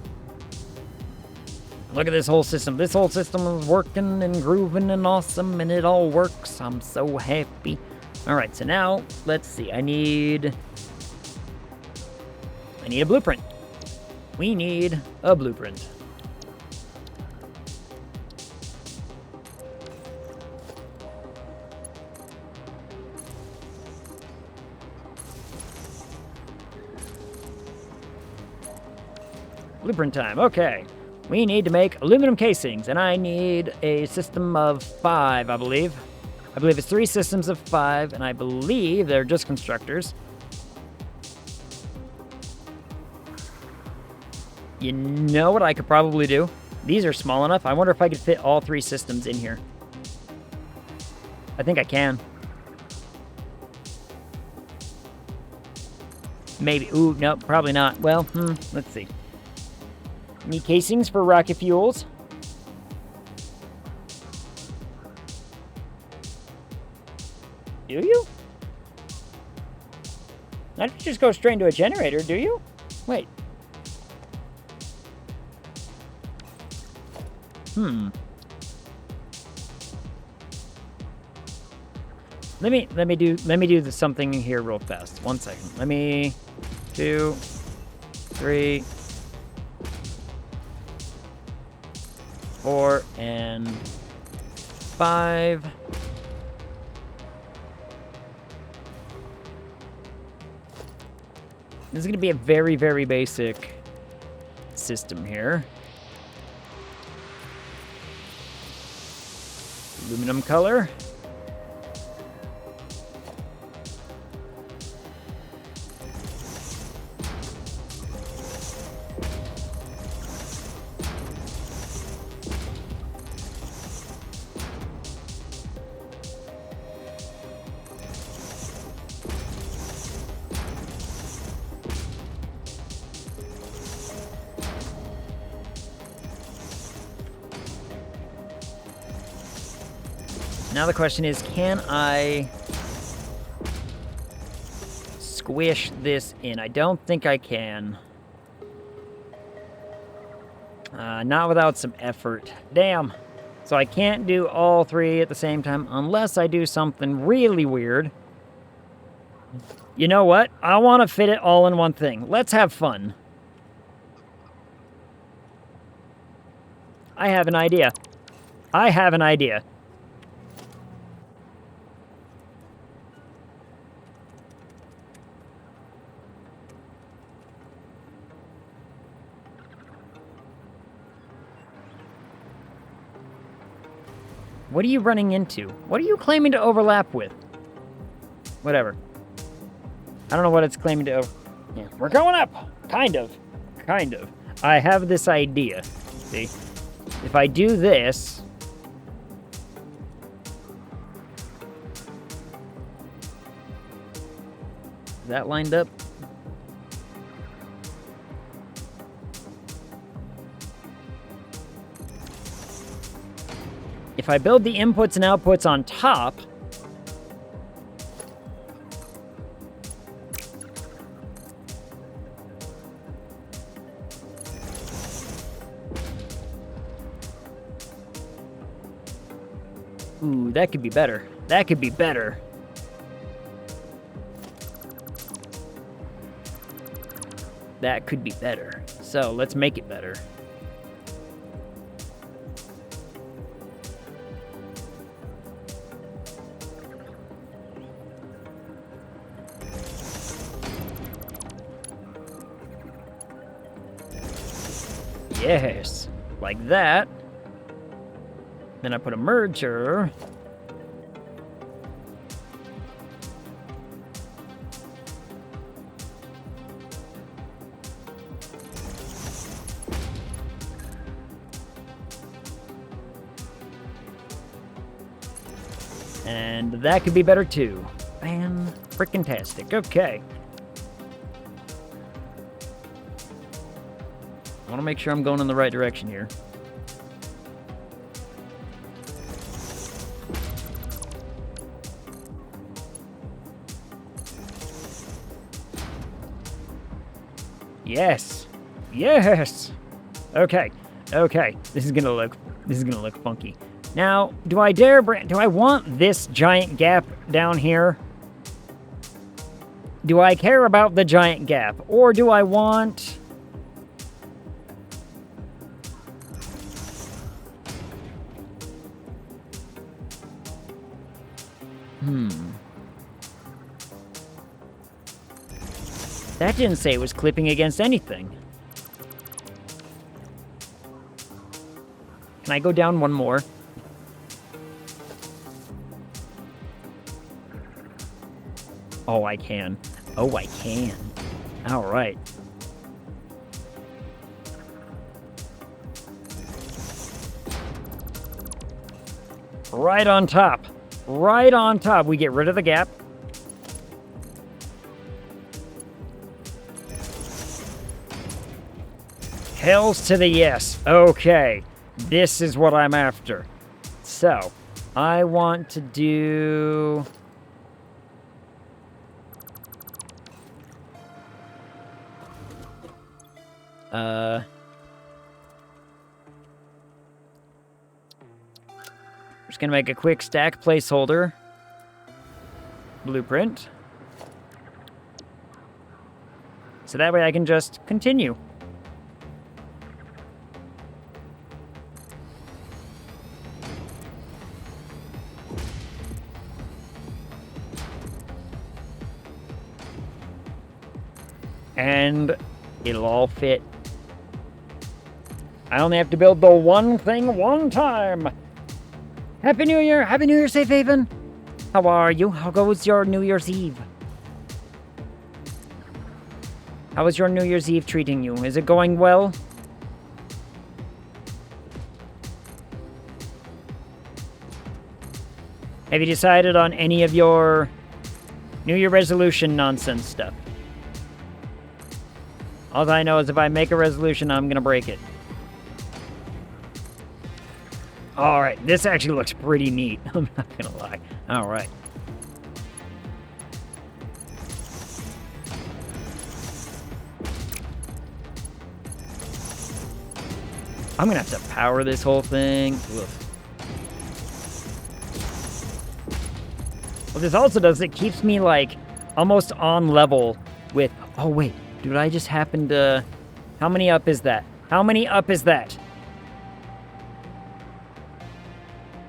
Look at this whole system. This whole system is working and grooving and awesome, and it all works. I'm so happy. All right, so now, let's see. I need a blueprint. We need a blueprint. Blueprint time, okay. We need to make aluminum casings, and I need a system of 5, I believe. I believe it's 3 systems of 5, and I believe they're just constructors. You know what I could probably do? These are small enough. I wonder if I could fit all 3 systems in here. I think I can. Maybe. Ooh, no, probably not. Well, let's see. Need casings for rocket fuels. Do you? Not if you just go straight into a generator, do you? Wait. Let me do something here real fast. 1 second. Let me 2, 3, 4, and 5. This is going to be a very, very basic system here. Aluminum color. Now the question is, can I squish this in? I don't think I can. Not without some effort. Damn. So I can't do all 3 at the same time unless I do something really weird. You know what? I want to fit it all in one thing. Let's have fun. I have an idea. What are you running into? What are you claiming to overlap with? Whatever. I don't know what it's claiming to yeah, we're going up! Kind of. I have this idea. See? If I do this... Is that lined up? If I build the inputs and outputs on top, ooh, that could be better. That could be better. That could be better. So let's make it better. Yes, like that. Then I put a merger. And that could be better too. Fan-frickin-tastic. Okay. I want to make sure I'm going in the right direction here. Yes. Yes. Okay. Okay, this is gonna look funky. Now, do I want this giant gap down here? Do I care about the giant gap? Or do I want... That didn't say it was clipping against anything. Can I go down one more? Oh, I can. Oh, I can. All right. Right on top. Right on top. We get rid of the gap. Hells to the yes. Okay. This is what I'm after. So, I want to do... Just gonna make a quick stack placeholder. Blueprint. So that way I can just continue. And it'll all fit. I only have to build the one thing one time. Happy New Year! Happy New Year, Safe Haven! How are you? How goes your New Year's Eve? How is your New Year's Eve treating you? Is it going well? Have you decided on any of your New Year resolution nonsense stuff? All I know is if I make a resolution, I'm gonna break it. Alright, this actually looks pretty neat. I'm not gonna lie. Alright. I'm gonna have to power this whole thing. Ugh. What this also does, it keeps me, like, almost on level with... Oh, wait. Did I just happen to... How many up is that? How many up is that?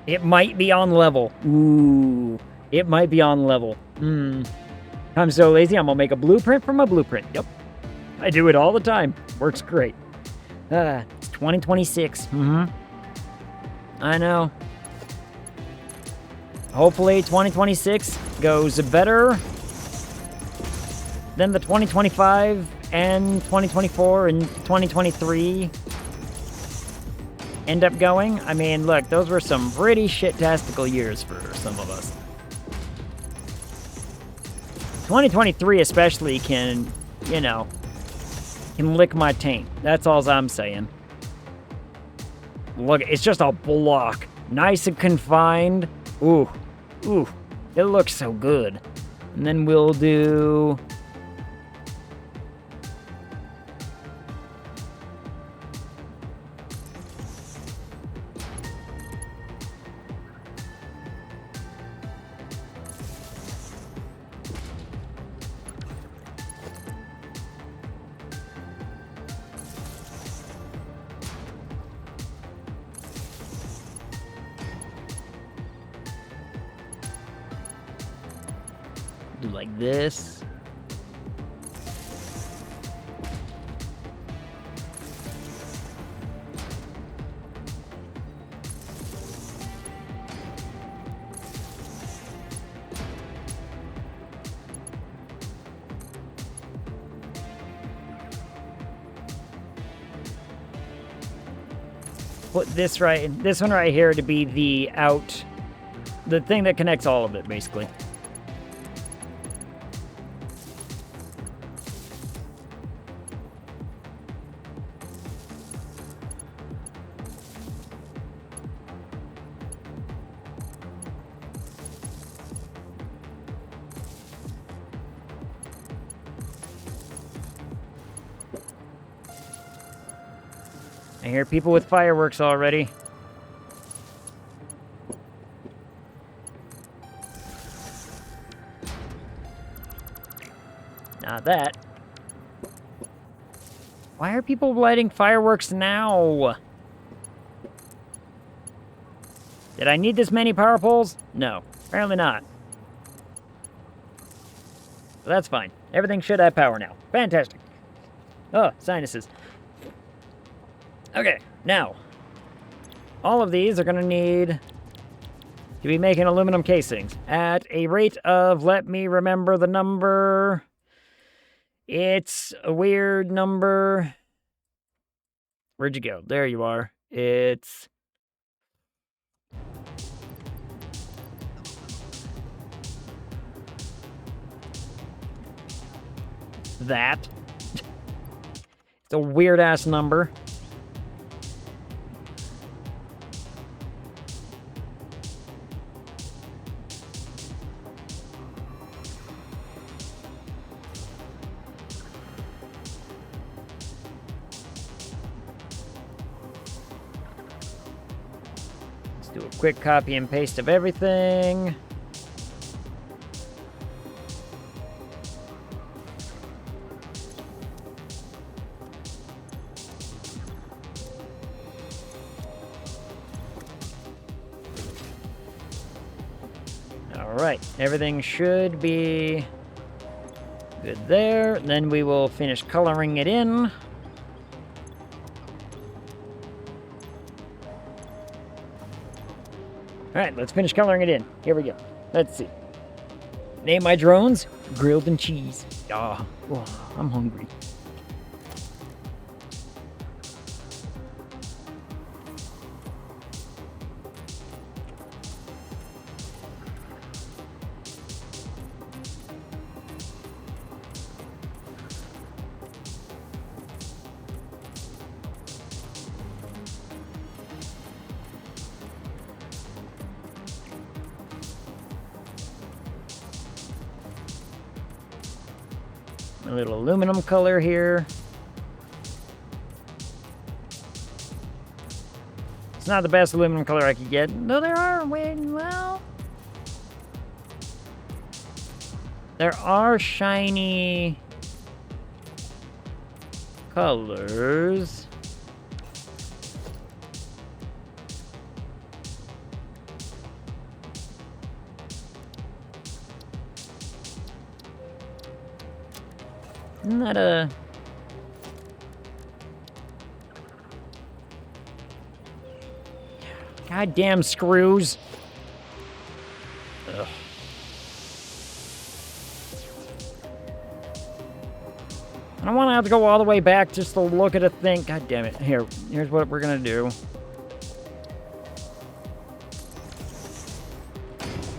It might be on level. Ooh. It might be on level. I'm so lazy, I'm gonna make a blueprint from a blueprint. Yep. I do it all the time. Works great. It's 2026. I know. Hopefully 2026 goes better than the 2025 and 2024 and 2023 end up going. I mean, look, those were some pretty shit-tastical years for some of us. 2023 especially can, you know, can lick my taint. That's all I'm saying. Look, it's just a block. Nice and confined. Ooh. Ooh. It looks so good. And then we'll do... like this. Put this one right here to be the thing that connects all of it, basically. I hear people with fireworks already. Not that. Why are people lighting fireworks now? Did I need this many power poles? No, apparently not. But that's fine. Everything should have power now. Fantastic. Oh, sinuses. Okay, now. All of these are going to need to be making aluminum casings at a rate of, let me remember the number. It's a weird number. Where'd you go? There you are. It's... that. It's a weird-ass number. Let's do a quick copy and paste of everything. Alright, everything should be good there. Then we will finish coloring it in. Alright, let's finish coloring it in. Here we go. Let's see. Name my drones, grilled and cheese. Ah, oh, I'm hungry. A little aluminum color here. It's not the best aluminum color I could get. No, there are, well... there are shiny colors. Isn't that a... goddamn screws. Ugh. I don't want to have to go all the way back just to look at a thing. God damn it. Here's what we're gonna do.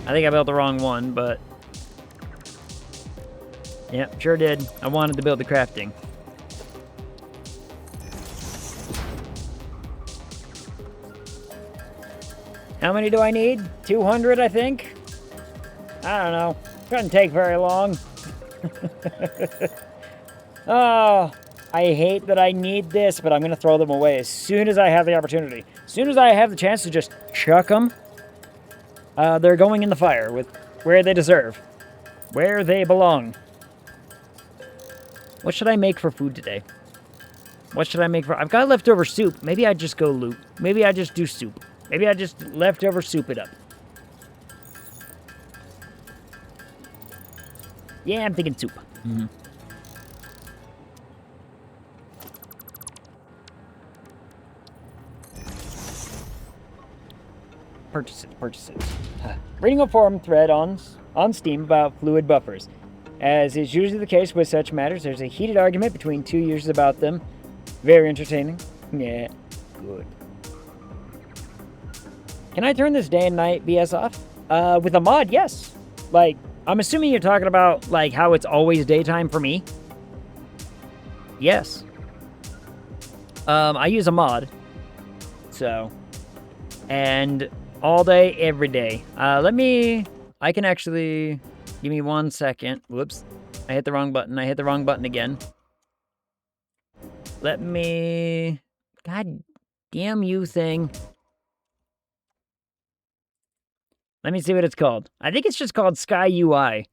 I think I built the wrong one, but... yep, sure did. I wanted to build the crafting. How many do I need? 200, I think? I don't know. Doesn't take very long. Oh, I hate that I need this, but I'm going to throw them away as soon as I have the opportunity. As soon as I have the chance to just chuck them, they're going in the fire with where they deserve. Where they belong. What should I make for food today? What should I make for... I've got leftover soup. Maybe I just go loot. Maybe I just do soup. Maybe I just leftover soup it up. Yeah, I'm thinking soup. Mm-hmm. Purchases. Reading a forum thread on Steam about fluid buffers. As is usually the case with such matters, there's a heated argument between two users about them. Very entertaining. Yeah, good. Can I turn this day and night BS off? With a mod, yes. Like, I'm assuming you're talking about, like, how it's always daytime for me. Yes. I use a mod. So. And all day, every day. I can actually... give me 1 second. Whoops. I hit the wrong button. I hit the wrong button again. Let me... God Damn you thing. Let me see what it's called. I think it's just called Sky UI.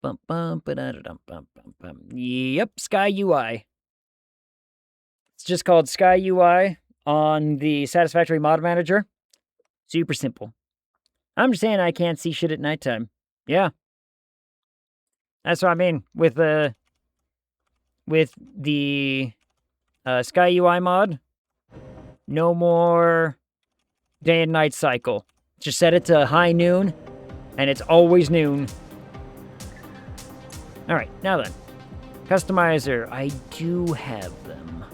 Bum, bum, ba-da-da-dum, bum, bum, bum. Yep, Sky UI. It's just called Sky UI on the Satisfactory mod manager. Super simple. I'm just saying I can't see shit at nighttime. Yeah. That's what I mean with the Sky UI mod. No more day and night cycle. Just set it to high noon, and it's always noon. Alright, now then. Customizer. I do have them.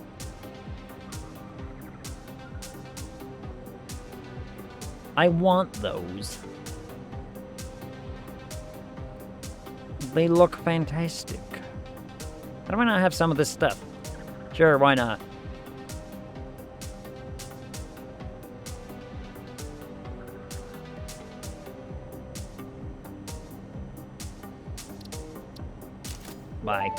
I want those. They look fantastic. How do I not have some of this stuff? Sure, why not? Bye.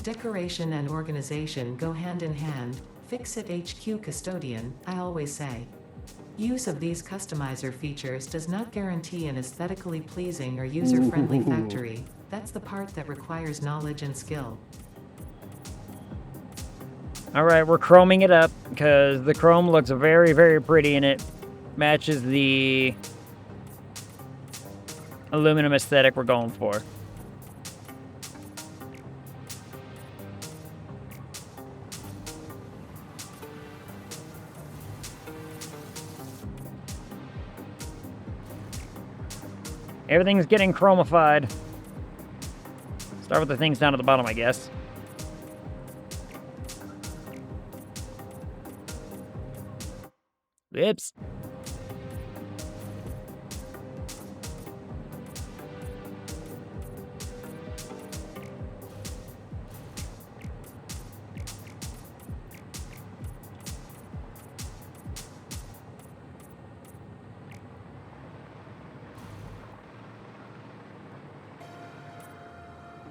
Decoration and organization go hand in hand. Fix it HQ custodian, I always say. Use of these customizer features does not guarantee an aesthetically pleasing or user-friendly factory. That's the part that requires knowledge and skill. Alright, we're chroming it up, because the chrome looks very, very pretty, and it matches the aluminum aesthetic we're going for. Everything's getting chromified. Start with the things down at the bottom, I guess. Whoops.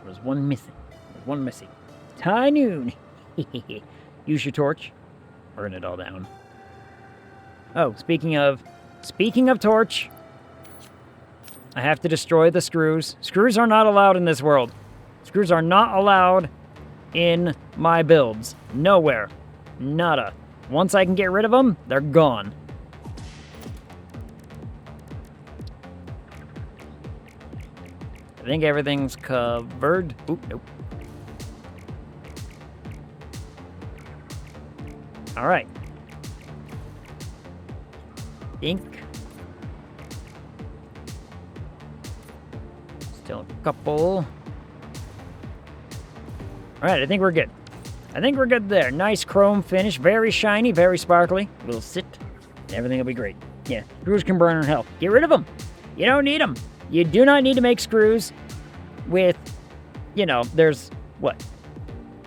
There's one missing. There's one missing. It's high noon. Use your torch. Burn it all down. Oh, speaking of torch, I have to destroy the screws. Screws are not allowed in this world. Screws are not allowed in my builds. Nowhere. Nada. Once I can get rid of them, they're gone. I think everything's covered. Oop, nope. All right. Ink. Still a couple. All right, I think we're good. I think we're good there. Nice chrome finish. Very shiny, very sparkly. We'll sit. Everything will be great. Yeah, screws can burn in hell. Get rid of them. You don't need them. You do not need to make screws with, you know, there's, what?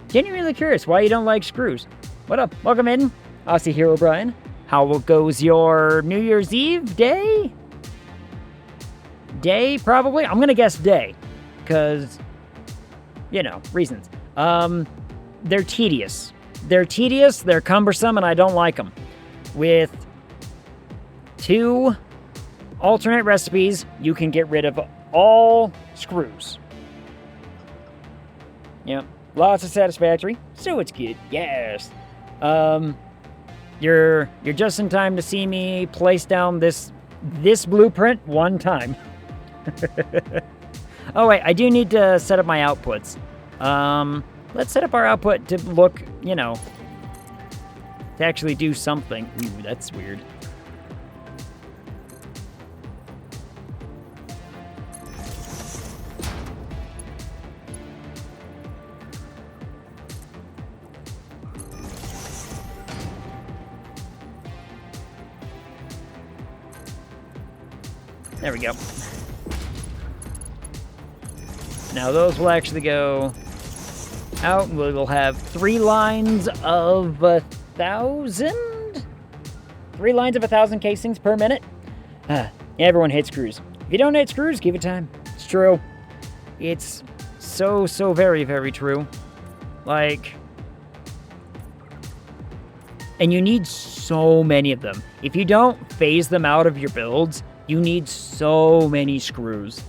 Genuinely curious why you don't like screws. What up? Welcome in. Aussie Hero Brian. How goes your New Year's Eve day? Day, probably? I'm going to guess day. Because, you know, reasons. They're tedious. They're cumbersome, and I don't like them. With 2 alternate recipes, you can get rid of all screws. Yep. Lots of Satisfactory, so it's good. Yes. You're just in time to see me place down this blueprint one time. Oh wait, I do need to set up my outputs. Let's set up our output to look, you know, to actually do something. Ooh, that's weird. There we go. Now those will actually go out. We will have 3 lines of 1,000? 3 lines of 1,000 casings per minute? Everyone hates screws. If you don't hate screws, give it time. It's true. It's So, so very, very true. Like, and you need so many of them. If you don't phase them out of your builds, you need so many screws.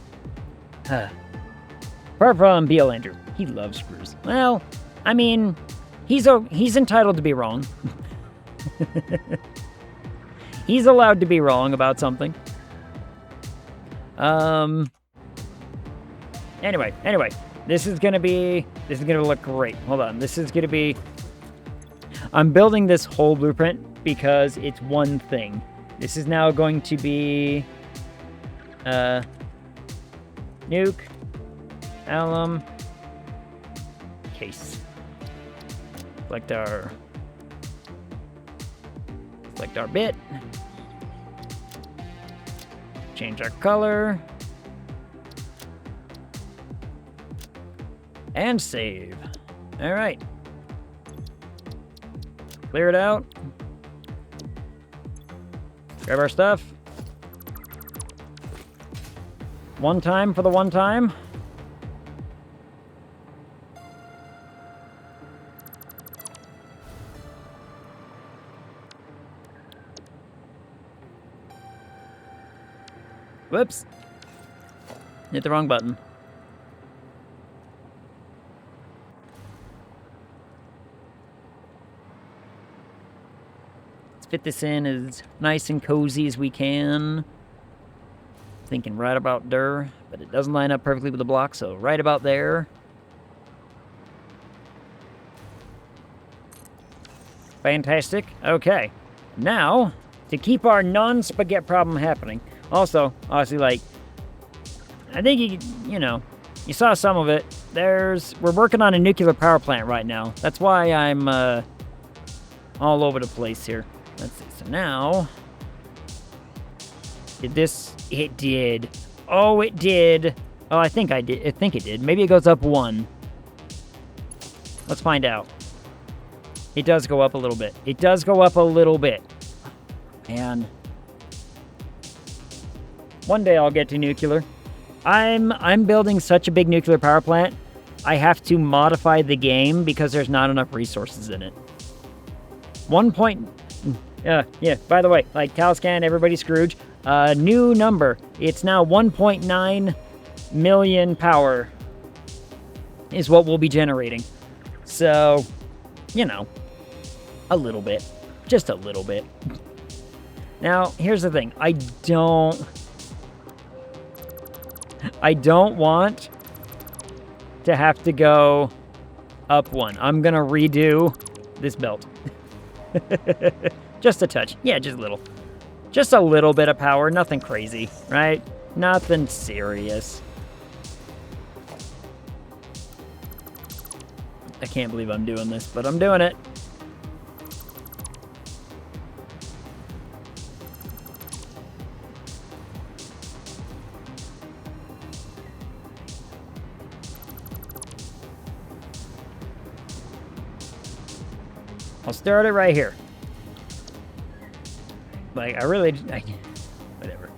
Apart from BL Andrew, he loves screws. Well, I mean, he's entitled to be wrong. He's allowed to be wrong about something. Anyway, this is gonna look great. Hold on, this is gonna be. I'm building this whole blueprint because it's one thing. This is now going to be nuke, alum, case. Select our bit. Change our color. And save. All right. Clear it out. Grab our stuff. One time for the one time. Whoops. Hit the wrong button. Fit this in as nice and cozy as we can. Thinking right about there, but it doesn't line up perfectly with the block, so right about there. Fantastic. Okay. Now, to keep our non-spaghetti problem happening. Also, honestly, like, I think you saw some of it. We're working on a nuclear power plant right now. That's why I'm all over the place here. Let's see. So now, did this? It did. Oh, it did. Oh, I think it did. Maybe it goes up 1. Let's find out. It does go up a little bit. It does go up a little bit. Man. One day I'll get to nuclear. I'm building such a big nuclear power plant. I have to modify the game because there's not enough resources in it. Yeah, by the way, like Talscan, everybody Scrooge, new number. It's now 1.9 million power is what we'll be generating. So, a little bit. Just a little bit. Now, here's the thing. I don't want to have to go up 1. I'm going to redo this belt. Just a touch. Yeah, just a little. Just a little bit of power. Nothing crazy, right? Nothing serious. I can't believe I'm doing this, but I'm doing it. I'll start it right here. Like, whatever.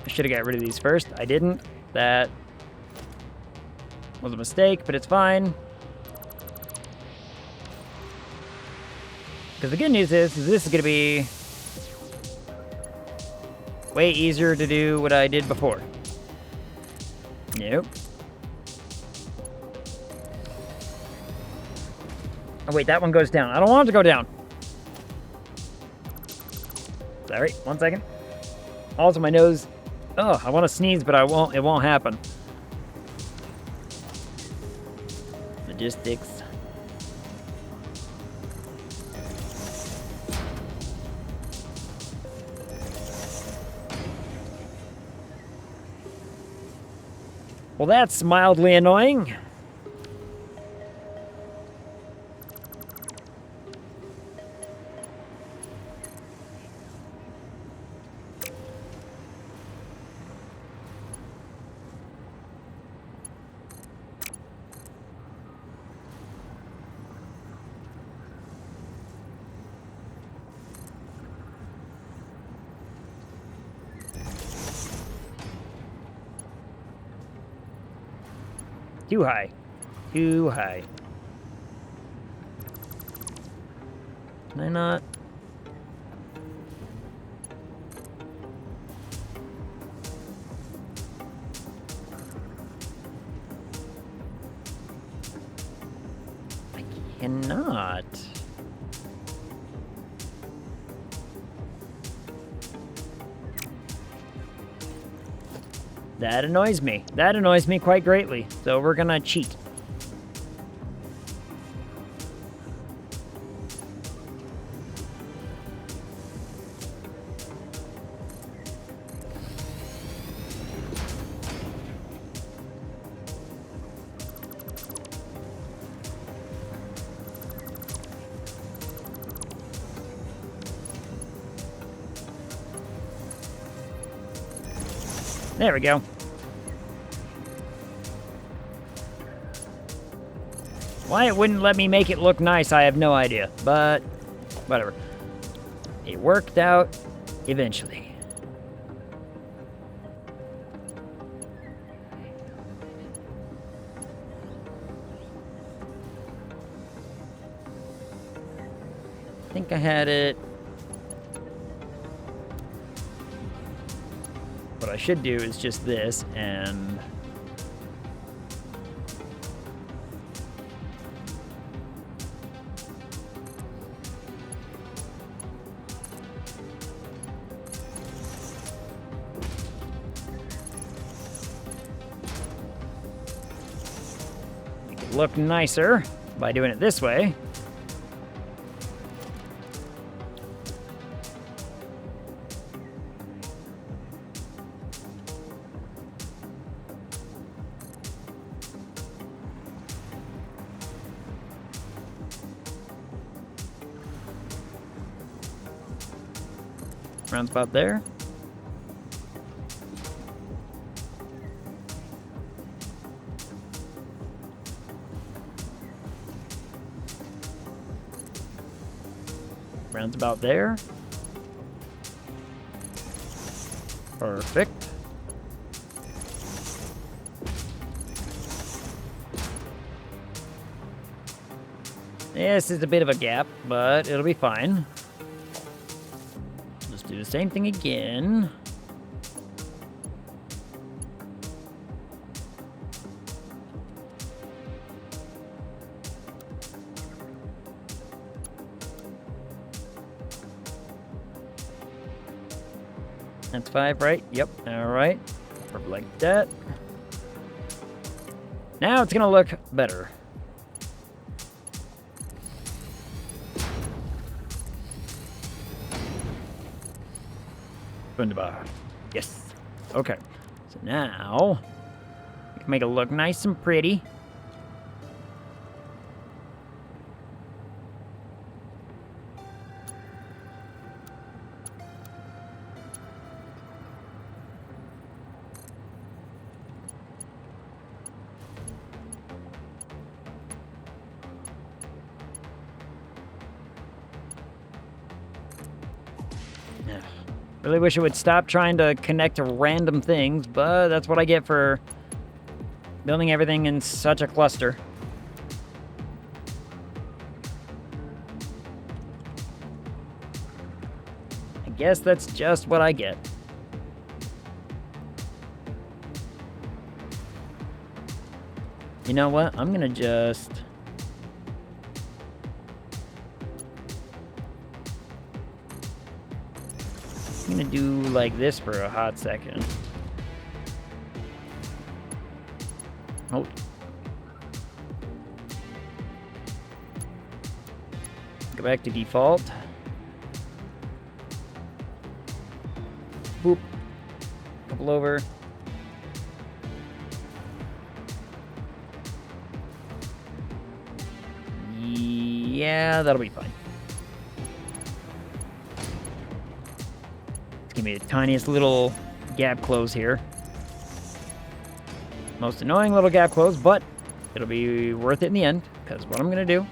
Should have got rid of these first. I didn't. That was a mistake, but it's fine. Because the good news is this is going to be way easier to do what I did before. Nope. Oh wait, that one goes down. I don't want it to go down. Sorry, 1 second. Also, my nose. Oh, I want to sneeze, but I won't. It won't happen. Logistics. Well, that's mildly annoying. Too high. Too high. Can I not? I cannot. That annoys me. That annoys me quite greatly. So we're gonna cheat. There we go. Why it wouldn't let me make it look nice, I have no idea. But, whatever. It worked out eventually. I think I had it. What I should do is just this and... make it look nicer by doing it this way. Rounds about there. Rounds about there. Perfect. This is a bit of a gap, but it'll be fine. Do the same thing again. That's 5, right? Yep. All right. Perfect like that. Now it's gonna look better. Wunderbar. Yes. Okay. So now we can make it look nice and pretty. Yeah. Really wish it would stop trying to connect to random things, but that's what I get for building everything in such a cluster. I guess that's just what I get. You know what? I'm gonna just... I'm gonna do like this for a hot second. Oh. Go back to default. Boop. Couple over. Yeah, that'll be fine. Let's give me the tiniest little gap close here. Most annoying little gap close, but it'll be worth it in the end, because what I'm going to do...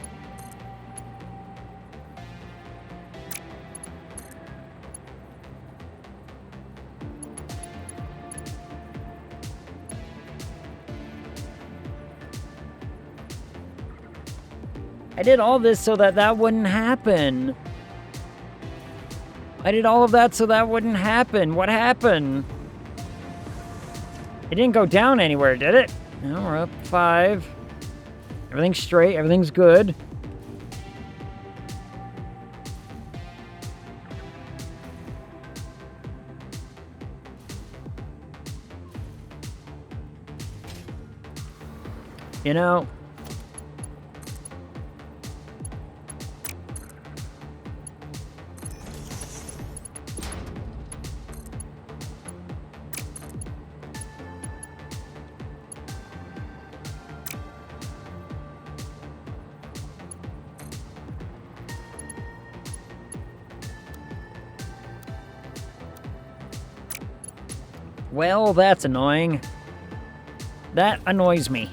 I did all this so that that wouldn't happen. I did all of that so that wouldn't happen. What happened? It didn't go down anywhere, did it? No, we're up 5. Everything's straight. Everything's good. You know... Well, that's annoying. That annoys me.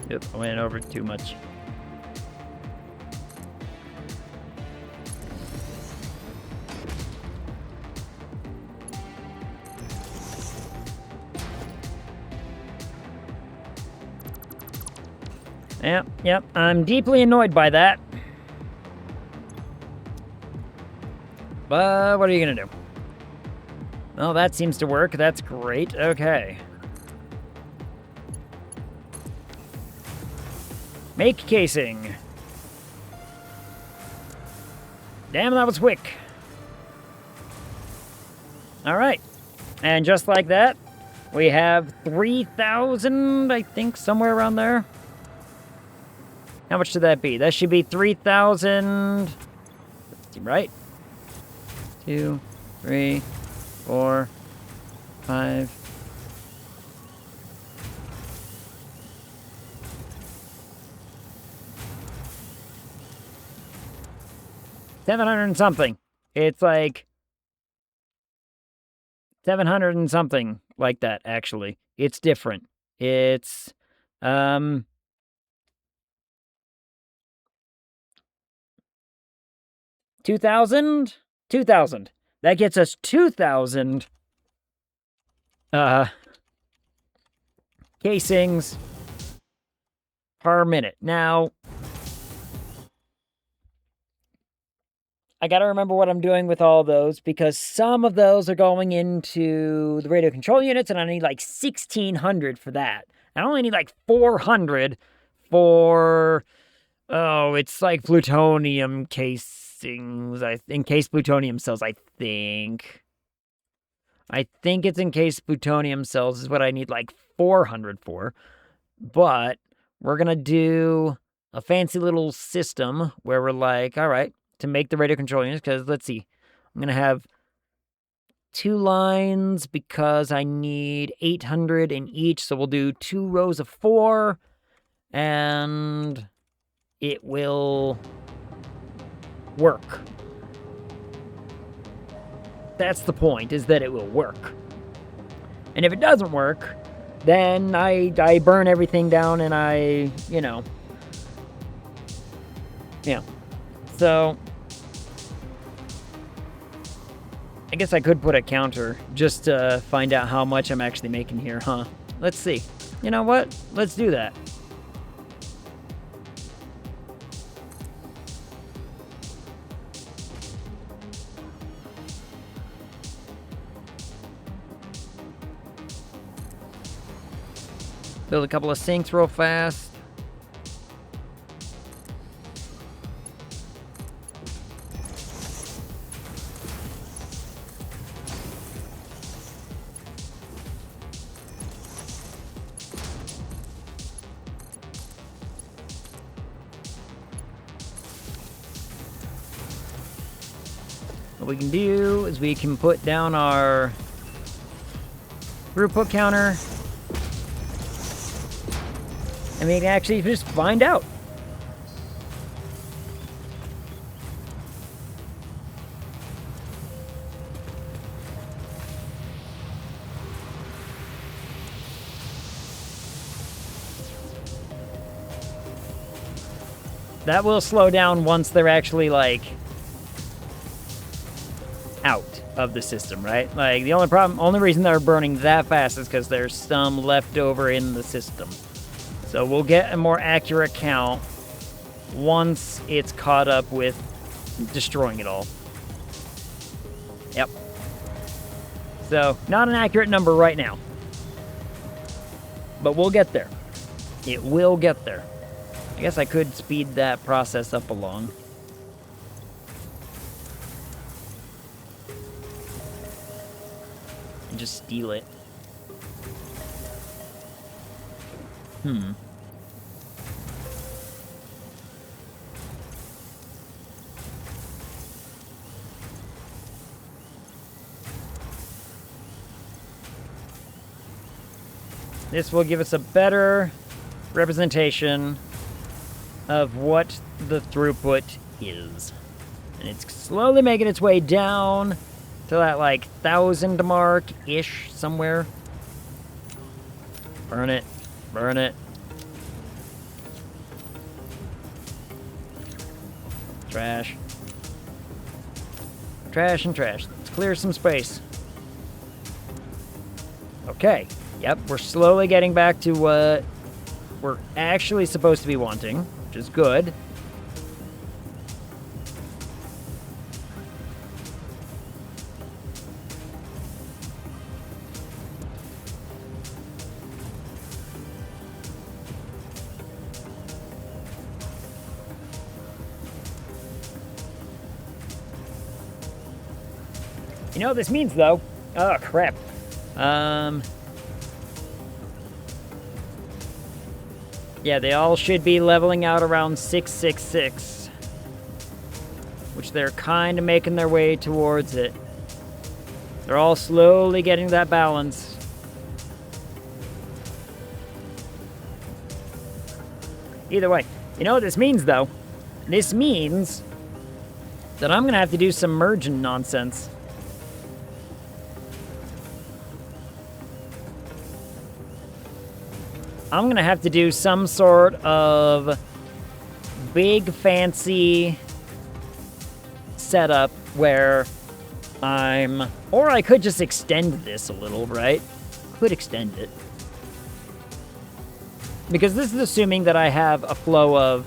Yep, I went over too much. Yep, I'm deeply annoyed by that. But what are you gonna do? Well, that seems to work. That's great. Okay. Make casing. Damn, that was quick. All right. And just like that, we have 3,000, I think, somewhere around there. How much should that be? That should be 3,000. Let's see, right? 2, 3, 4, 5. 700 and something. It's like 700 and something like that, actually. It's different. It's 2,000? 2,000. That gets us 2,000 casings per minute. Now, I gotta remember what I'm doing with all those, because some of those are going into the radio control units, and I need like 1,600 for that. I only need like 400 for, it's like plutonium casings, encased plutonium cells, I think. I think it's encased plutonium cells is what I need like 400 for. But we're gonna do a fancy little system where we're like, all right, to make the radio control units, because let's see, I'm going to have 2 lines because I need 800 in each, so we'll do 2 rows of 4, and it will work. That's the point, is that it will work. And if it doesn't work, then I burn everything down and I, yeah. So, I guess I could put a counter just to find out how much I'm actually making here, huh? Let's see. You know what? Let's do that. Build a couple of sinks real fast. what we can do is we can put down our throughput counter, and we can actually just find out. That will slow down once they're actually, like, out of the system, right? Like, the only reason they're burning that fast is because there's some left over in the system. So we'll get a more accurate count once it's caught up with destroying it all. Yep. So, not an accurate number right now. But we'll get there. It will get there. I guess I could speed that process up along. And just steal it. This will give us a better representation of what the throughput is. And it's slowly making its way down to that, like, 1,000 mark-ish somewhere. Burn it. Burn it. Trash. Trash and trash. Let's clear some space. Okay. Yep, we're slowly getting back to what we're actually supposed to be wanting, which is good. You know what this means, though? Oh, crap. Yeah, they all should be leveling out around 666. Which they're kind of making their way towards it. They're all slowly getting that balance. Either way, you know what this means, though? This means that I'm going to have to do some merging nonsense. I'm going to have to do some sort of big fancy setup where or I could just extend this a little, right? Could extend it. Because this is assuming that I have a flow of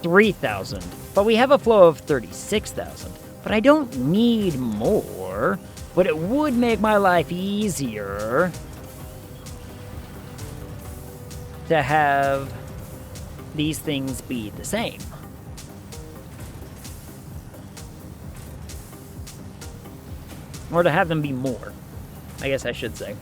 3,000, but we have a flow of 36,000. But I don't need more, but it would make my life easier to have these things be the same. Or to have them be more, I guess I should say.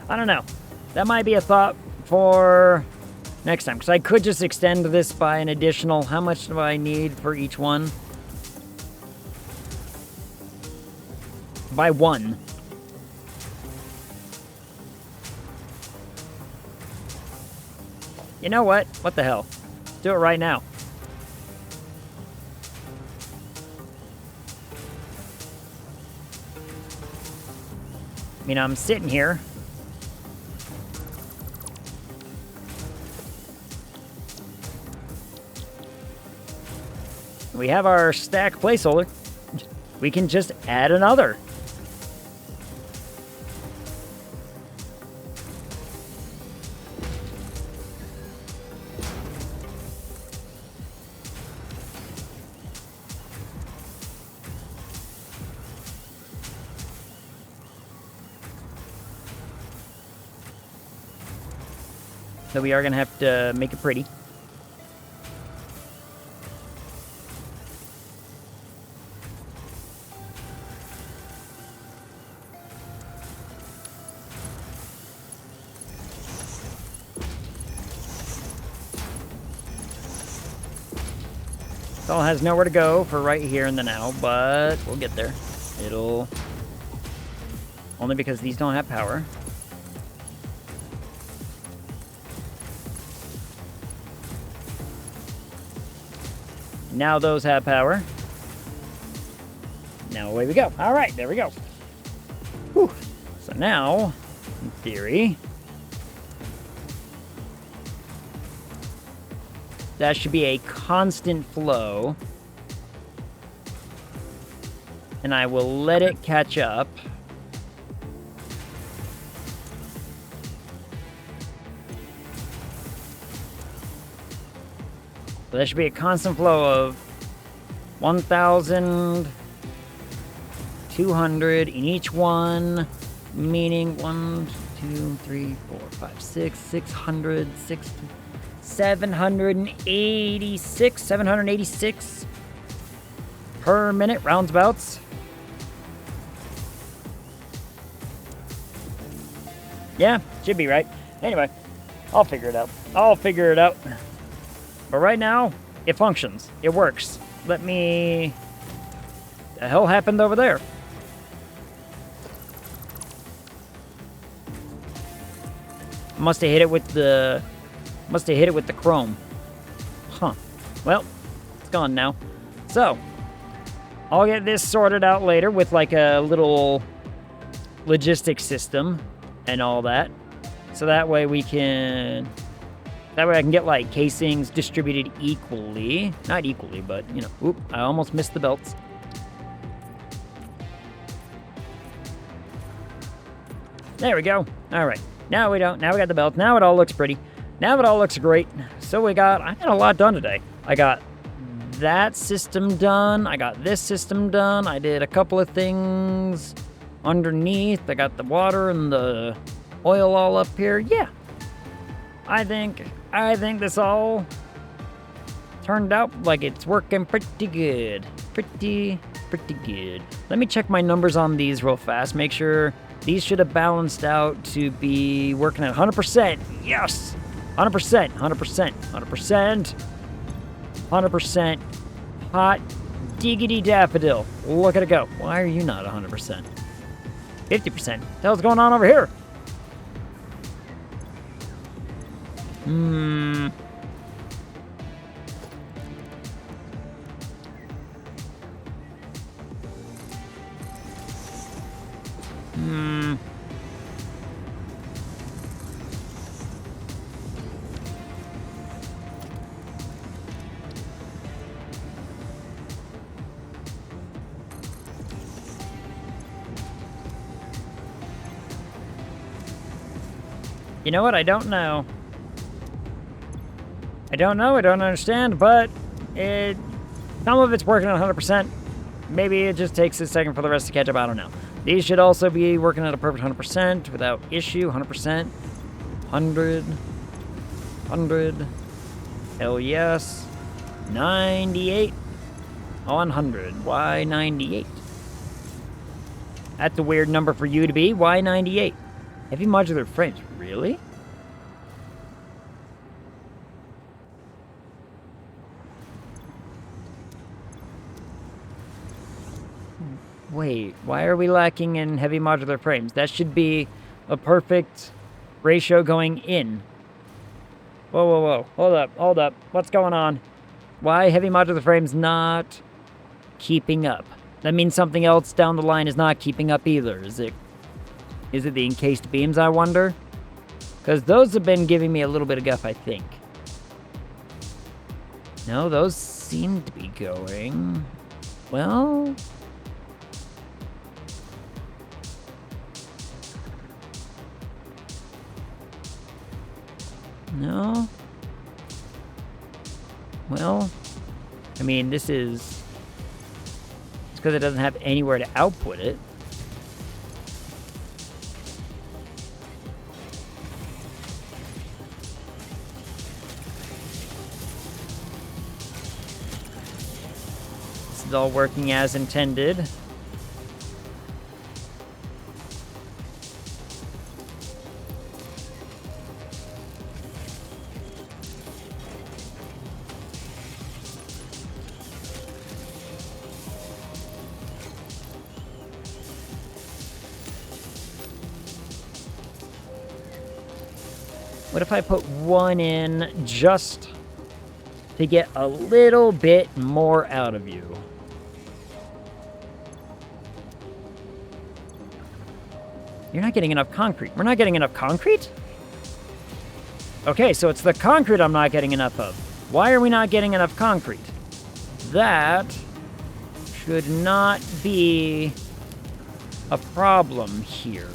I don't know. That might be a thought for next time, because I could just extend this by an additional... How much do I need for each one? By 1. You know what? What the hell? Let's do it right now. I mean, I'm sitting here. We have our stack placeholder. We can just add another. So we are going to have to make it pretty. This all has nowhere to go for right here in the now, but we'll get there. It'll... Only because these don't have power. Now those have power. Now away we go. All right, there we go. Whew. So now, in theory, that should be a constant flow. And I will let it catch up. So that should be a constant flow of 1,200 in each one, meaning 1, 2, 3, 4, 5, 6, 600, 786 per minute, roundabouts. Yeah, should be right. Anyway, I'll figure it out. But right now, it functions. It works. Let me... The hell happened over there? Must have hit it with the chrome. Huh. Well, it's gone now. So, I'll get this sorted out later with like a little logistics system and all that. So that way I can get like casings distributed equally. Not equally, but you know, oop, I almost missed the belts. There we go. All right. Now we don't. Now we got the belts. Now it all looks pretty. Now it all looks great. So I got a lot done today. I got that system done. I got this system done. I did a couple of things underneath. I got the water and the oil all up here. Yeah. I think this all turned out like it's working pretty good. Pretty good. Let me check my numbers on these real fast. Make sure these should have balanced out to be working at 100%. Yes! 100%. 100%. Hot diggity daffodil. Look at it go. Why are you not 100%? 50%. What the hell's going on over here? You know what? I don't know. I don't understand, but some of it's working at 100%. Maybe it just takes a second for the rest to catch up. I don't know. These should also be working at a perfect 100% without issue. 100%. 100. Hell yes. 98. On 100. Why 98? That's a weird number for you to be. Why 98? Heavy modular frames. Really? Wait, why are we lacking in heavy modular frames? That should be a perfect ratio going in. Whoa. Hold up. What's going on? Why heavy modular frames not keeping up? That means something else down the line is not keeping up either. Is it the encased beams, I wonder? Because those have been giving me a little bit of guff, I think. No, those seem to be going... Well... No? Well... I mean, this is... It's because it doesn't have anywhere to output it. This is all working as intended. What if I put one in just to get a little bit more out of you? You're not getting enough concrete. We're not getting enough concrete? Okay, so it's the concrete I'm not getting enough of. Why are we not getting enough concrete? That should not be a problem here.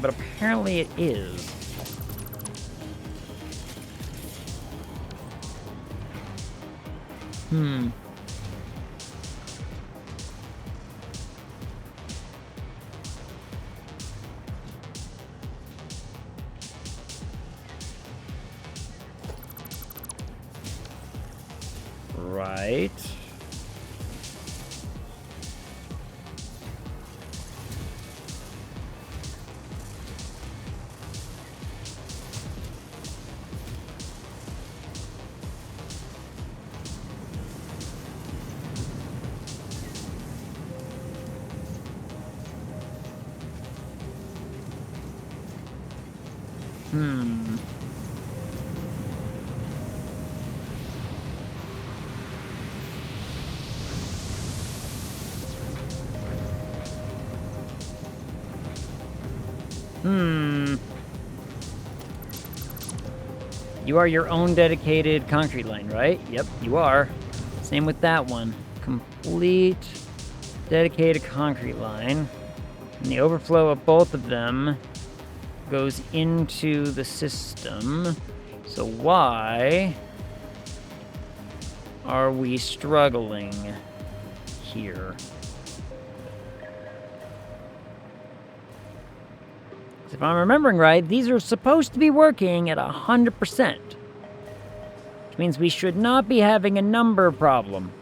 But apparently it is. Right. You are your own dedicated concrete line, right? Yep, you are. Same with that one. Complete dedicated concrete line. And the overflow of both of them goes into the system. So why are we struggling here? If I'm remembering right, these are supposed to be working at 100%. Which means we should not be having a number problem.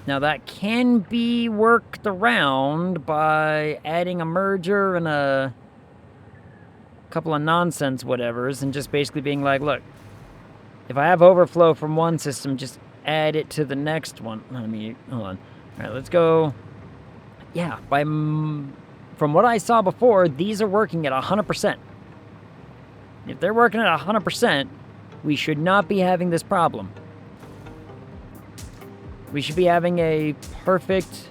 Now that can be worked around by adding a merger and a couple of nonsense whatevers and just basically being like, look, if I have overflow from one system, just add it to the next one. Let me, hold on. All right, let's go. Yeah, from what I saw before, these are working at 100%. If they're working at 100%, we should not be having this problem. We should be having a perfect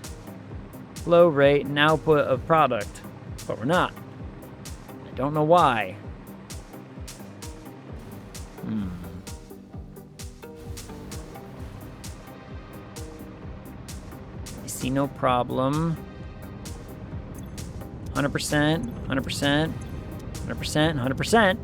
flow rate and output of product, but we're not. I don't know why. See no problem. 100%, 100%, 100%, 100%.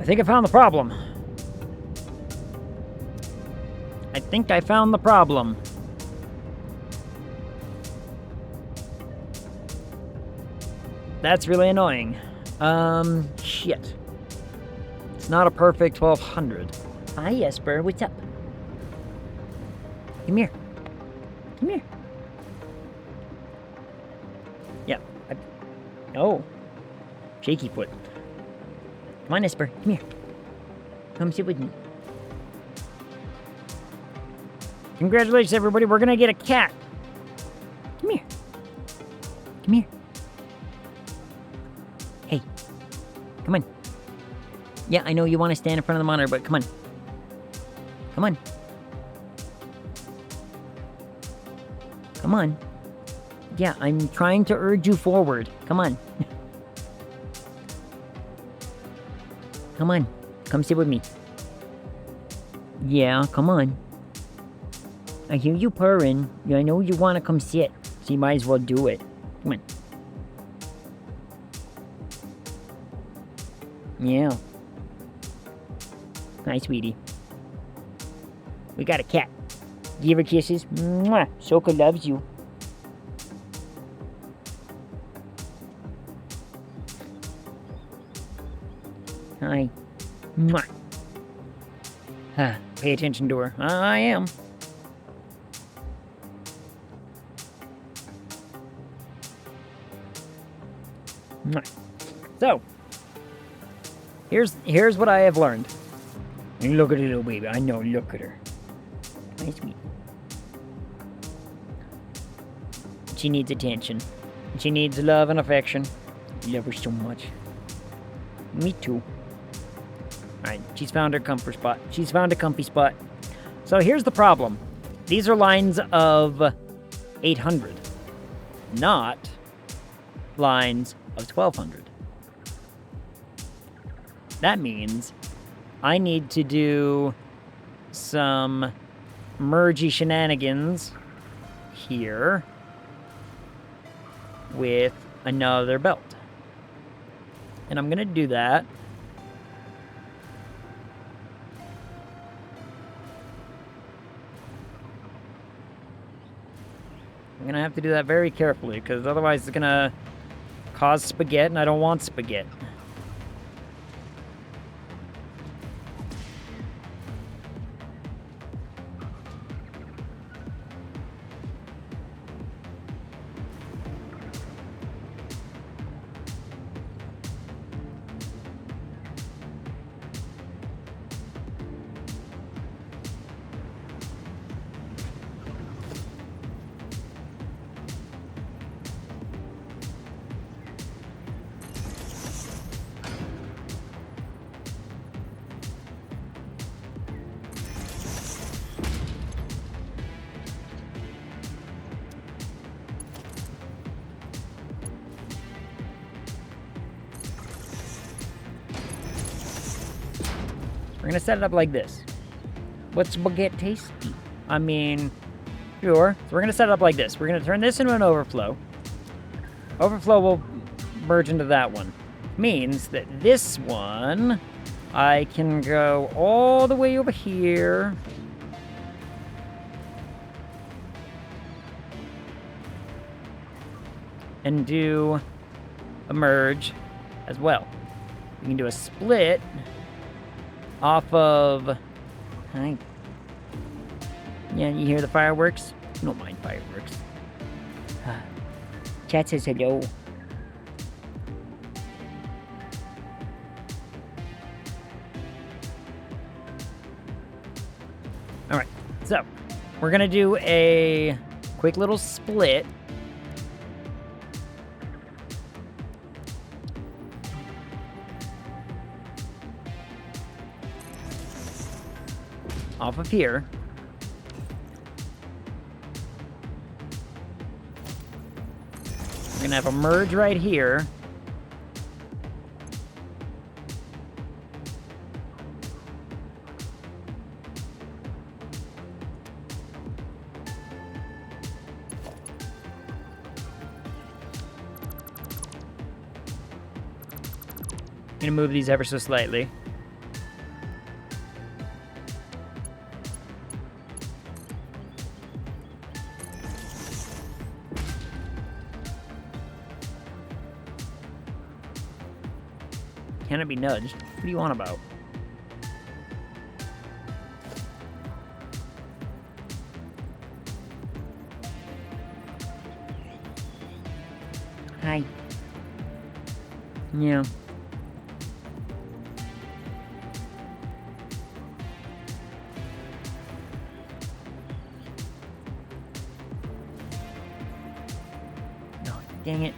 I think I found the problem. I think I found the problem. That's really annoying. Shit. It's not a perfect 1200. Hi, Esper. What's up? Come here. Come here. Yeah. Oh. Shaky foot. Come on, Esper. Come here. Come sit with me. Congratulations, everybody. We're gonna get a cat. Come here. Come here. Hey, come on. Yeah, I know you want to stand in front of the monitor, but come on. Come on. Come on. Yeah, I'm trying to urge you forward. Come on. Come on. Come sit with me. Yeah, come on. I hear you purring. Yeah, I know you want to come sit, so you might as well do it. Come on. Yeah. Hi, sweetie. We got a cat. Give her kisses. Mwah. Soka loves you. Hi. Mwah. Pay attention to her. I am. So, here's what I have learned. And look at the little baby. I know, look at her. Nice sweet. She needs attention. She needs love and affection. I love her so much. Me too. Alright, she's found her comfort spot. She's found a comfy spot. So here's the problem. These are lines of 800, not lines of 1200. That means I need to do some mergey shenanigans here with another belt. And I'm going to do that. I'm going to have to do that very carefully, because otherwise it's going to cause spaghetti, and I don't want spaghetti. We're gonna set it up like this. What's spaghetti tasty? I mean, sure. So we're gonna set it up like this. We're gonna turn this into an overflow. Overflow will merge into that one. Means that this one, I can go all the way over here. And do a merge as well. We can do a split off of... Hi. Yeah, you hear the fireworks? You don't mind fireworks. Chat says hello. Alright, so we're gonna do a quick little split. Off of here. We're gonna have a merge right here. I'm gonna move these ever so slightly. Can it be nudged? What do you want about? Hi. Yeah. No, dang it.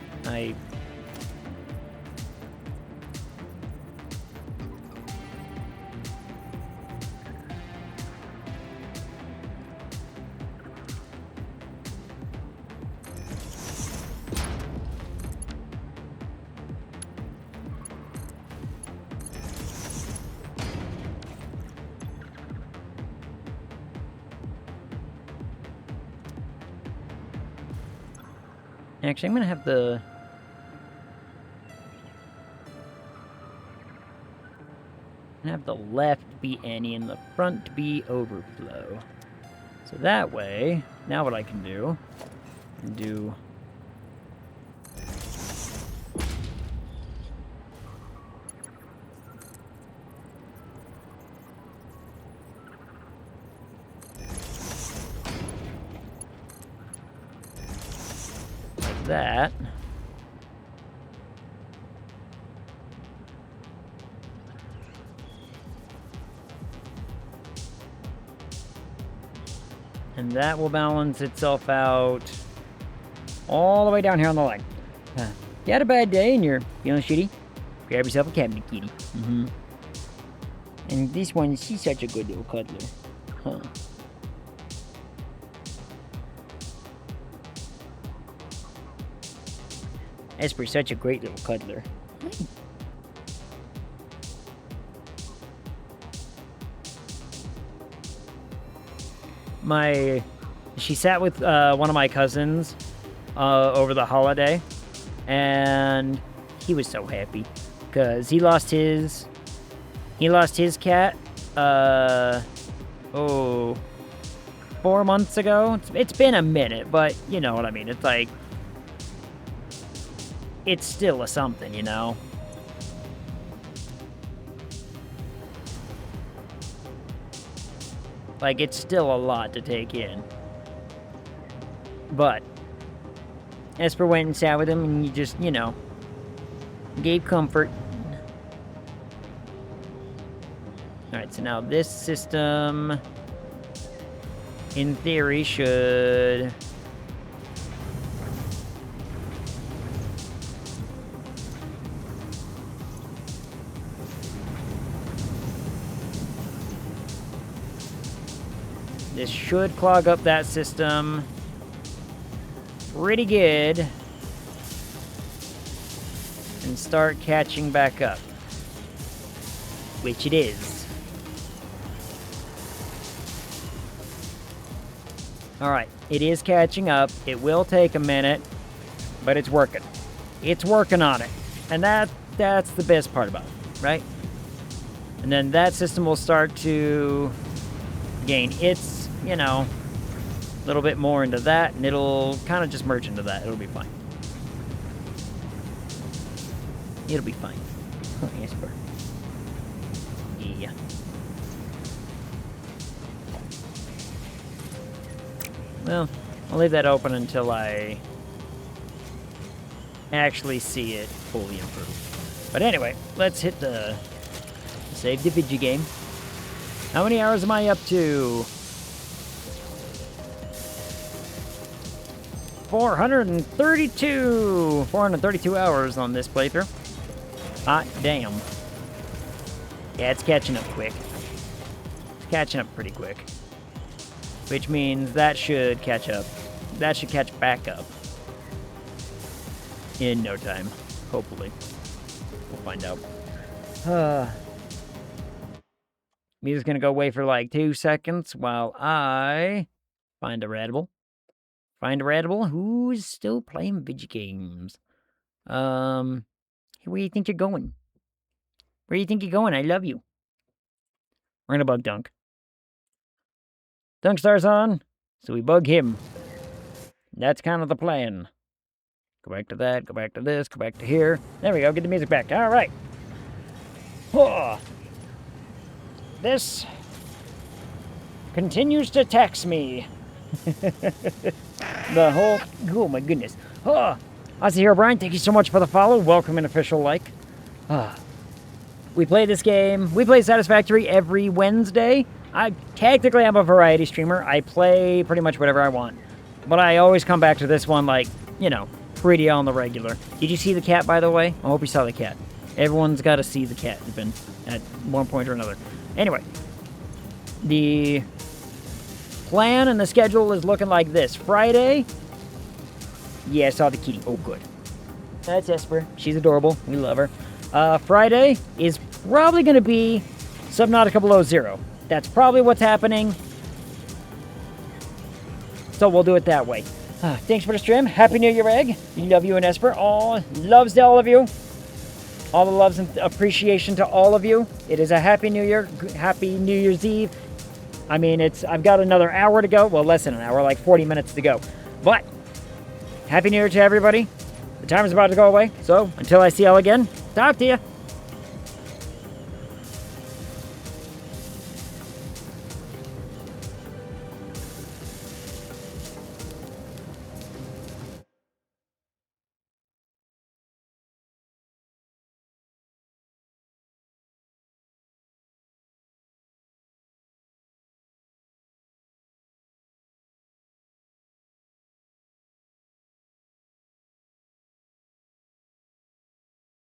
Actually, I'm gonna have the left be any and the front be overflow. So that way, now what I can do, that. And that will balance itself out all the way down here on the line. You had a bad day and you're feeling shitty? Grab yourself a cabinet kitty. And this one, she's such a good little cuddler. Huh. Esper's such a great little cuddler. She sat with one of my cousins over the holiday, and he was so happy because he lost his cat 4 months ago. It's been a minute, but you know what I mean. It's like, it's still a something, you know. Like, it's still a lot to take in. But Esper went and sat with him, and he just, you know, gave comfort. Alright, so now this system, in theory, should... This should clog up that system pretty good and start catching back up, which it is. Alright, it is catching up. It will take a minute, but it's working. It's working on it. And that's the best part about it, right? And then that system will start to gain its, you know, a little bit more into that, and it'll kind of just merge into that. It'll be fine. It'll be fine. Oh, Esper. Yeah. Well, I'll leave that open until I actually see it fully improve. But anyway, let's hit the save the video game. How many hours am I up to? 432 hours on this playthrough. Hot damn. Yeah, it's catching up quick. It's catching up pretty quick. Which means that should catch up. That should catch back up. In no time. Hopefully. We'll find out. Music's gonna go away for like 2 seconds while I find a Radible. Find a Radible who's still playing video games. Where do you think you're going? Where do you think you're going? I love you. We're gonna bug Dunk. Dunk star's on, so we bug him. That's kind of the plan. Go back to that, go back to this, go back to here. There we go, get the music back. All right. Oh. This continues to tax me. The whole... Oh, my goodness. Oh. Ozzy here, Brian. Thank you so much for the follow. Welcome and official like. We play this game. We play Satisfactory every Wednesday. Technically, I'm a variety streamer. I play pretty much whatever I want. But I always come back to this one, like, you know, pretty on the regular. Did you see the cat, by the way? I hope you saw the cat. Everyone's got to see the cat even at one point or another. Anyway, the plan and the schedule is looking like this. Friday, yeah, I saw the kitty. Oh, good. That's Esper. She's adorable. We love her. Friday is probably going to be Subnautica Below Zero. That's probably what's happening. So we'll do it that way. Thanks for the stream. Happy New Year, Egg. Love you and Esper. All loves to all of you. All the loves and appreciation to all of you. It is a Happy New Year. Happy New Year's Eve. I mean, I've got another hour to go. Well, less than an hour, like 40 minutes to go. But, Happy New Year to everybody. The time is about to go away. So, until I see y'all again, talk to you.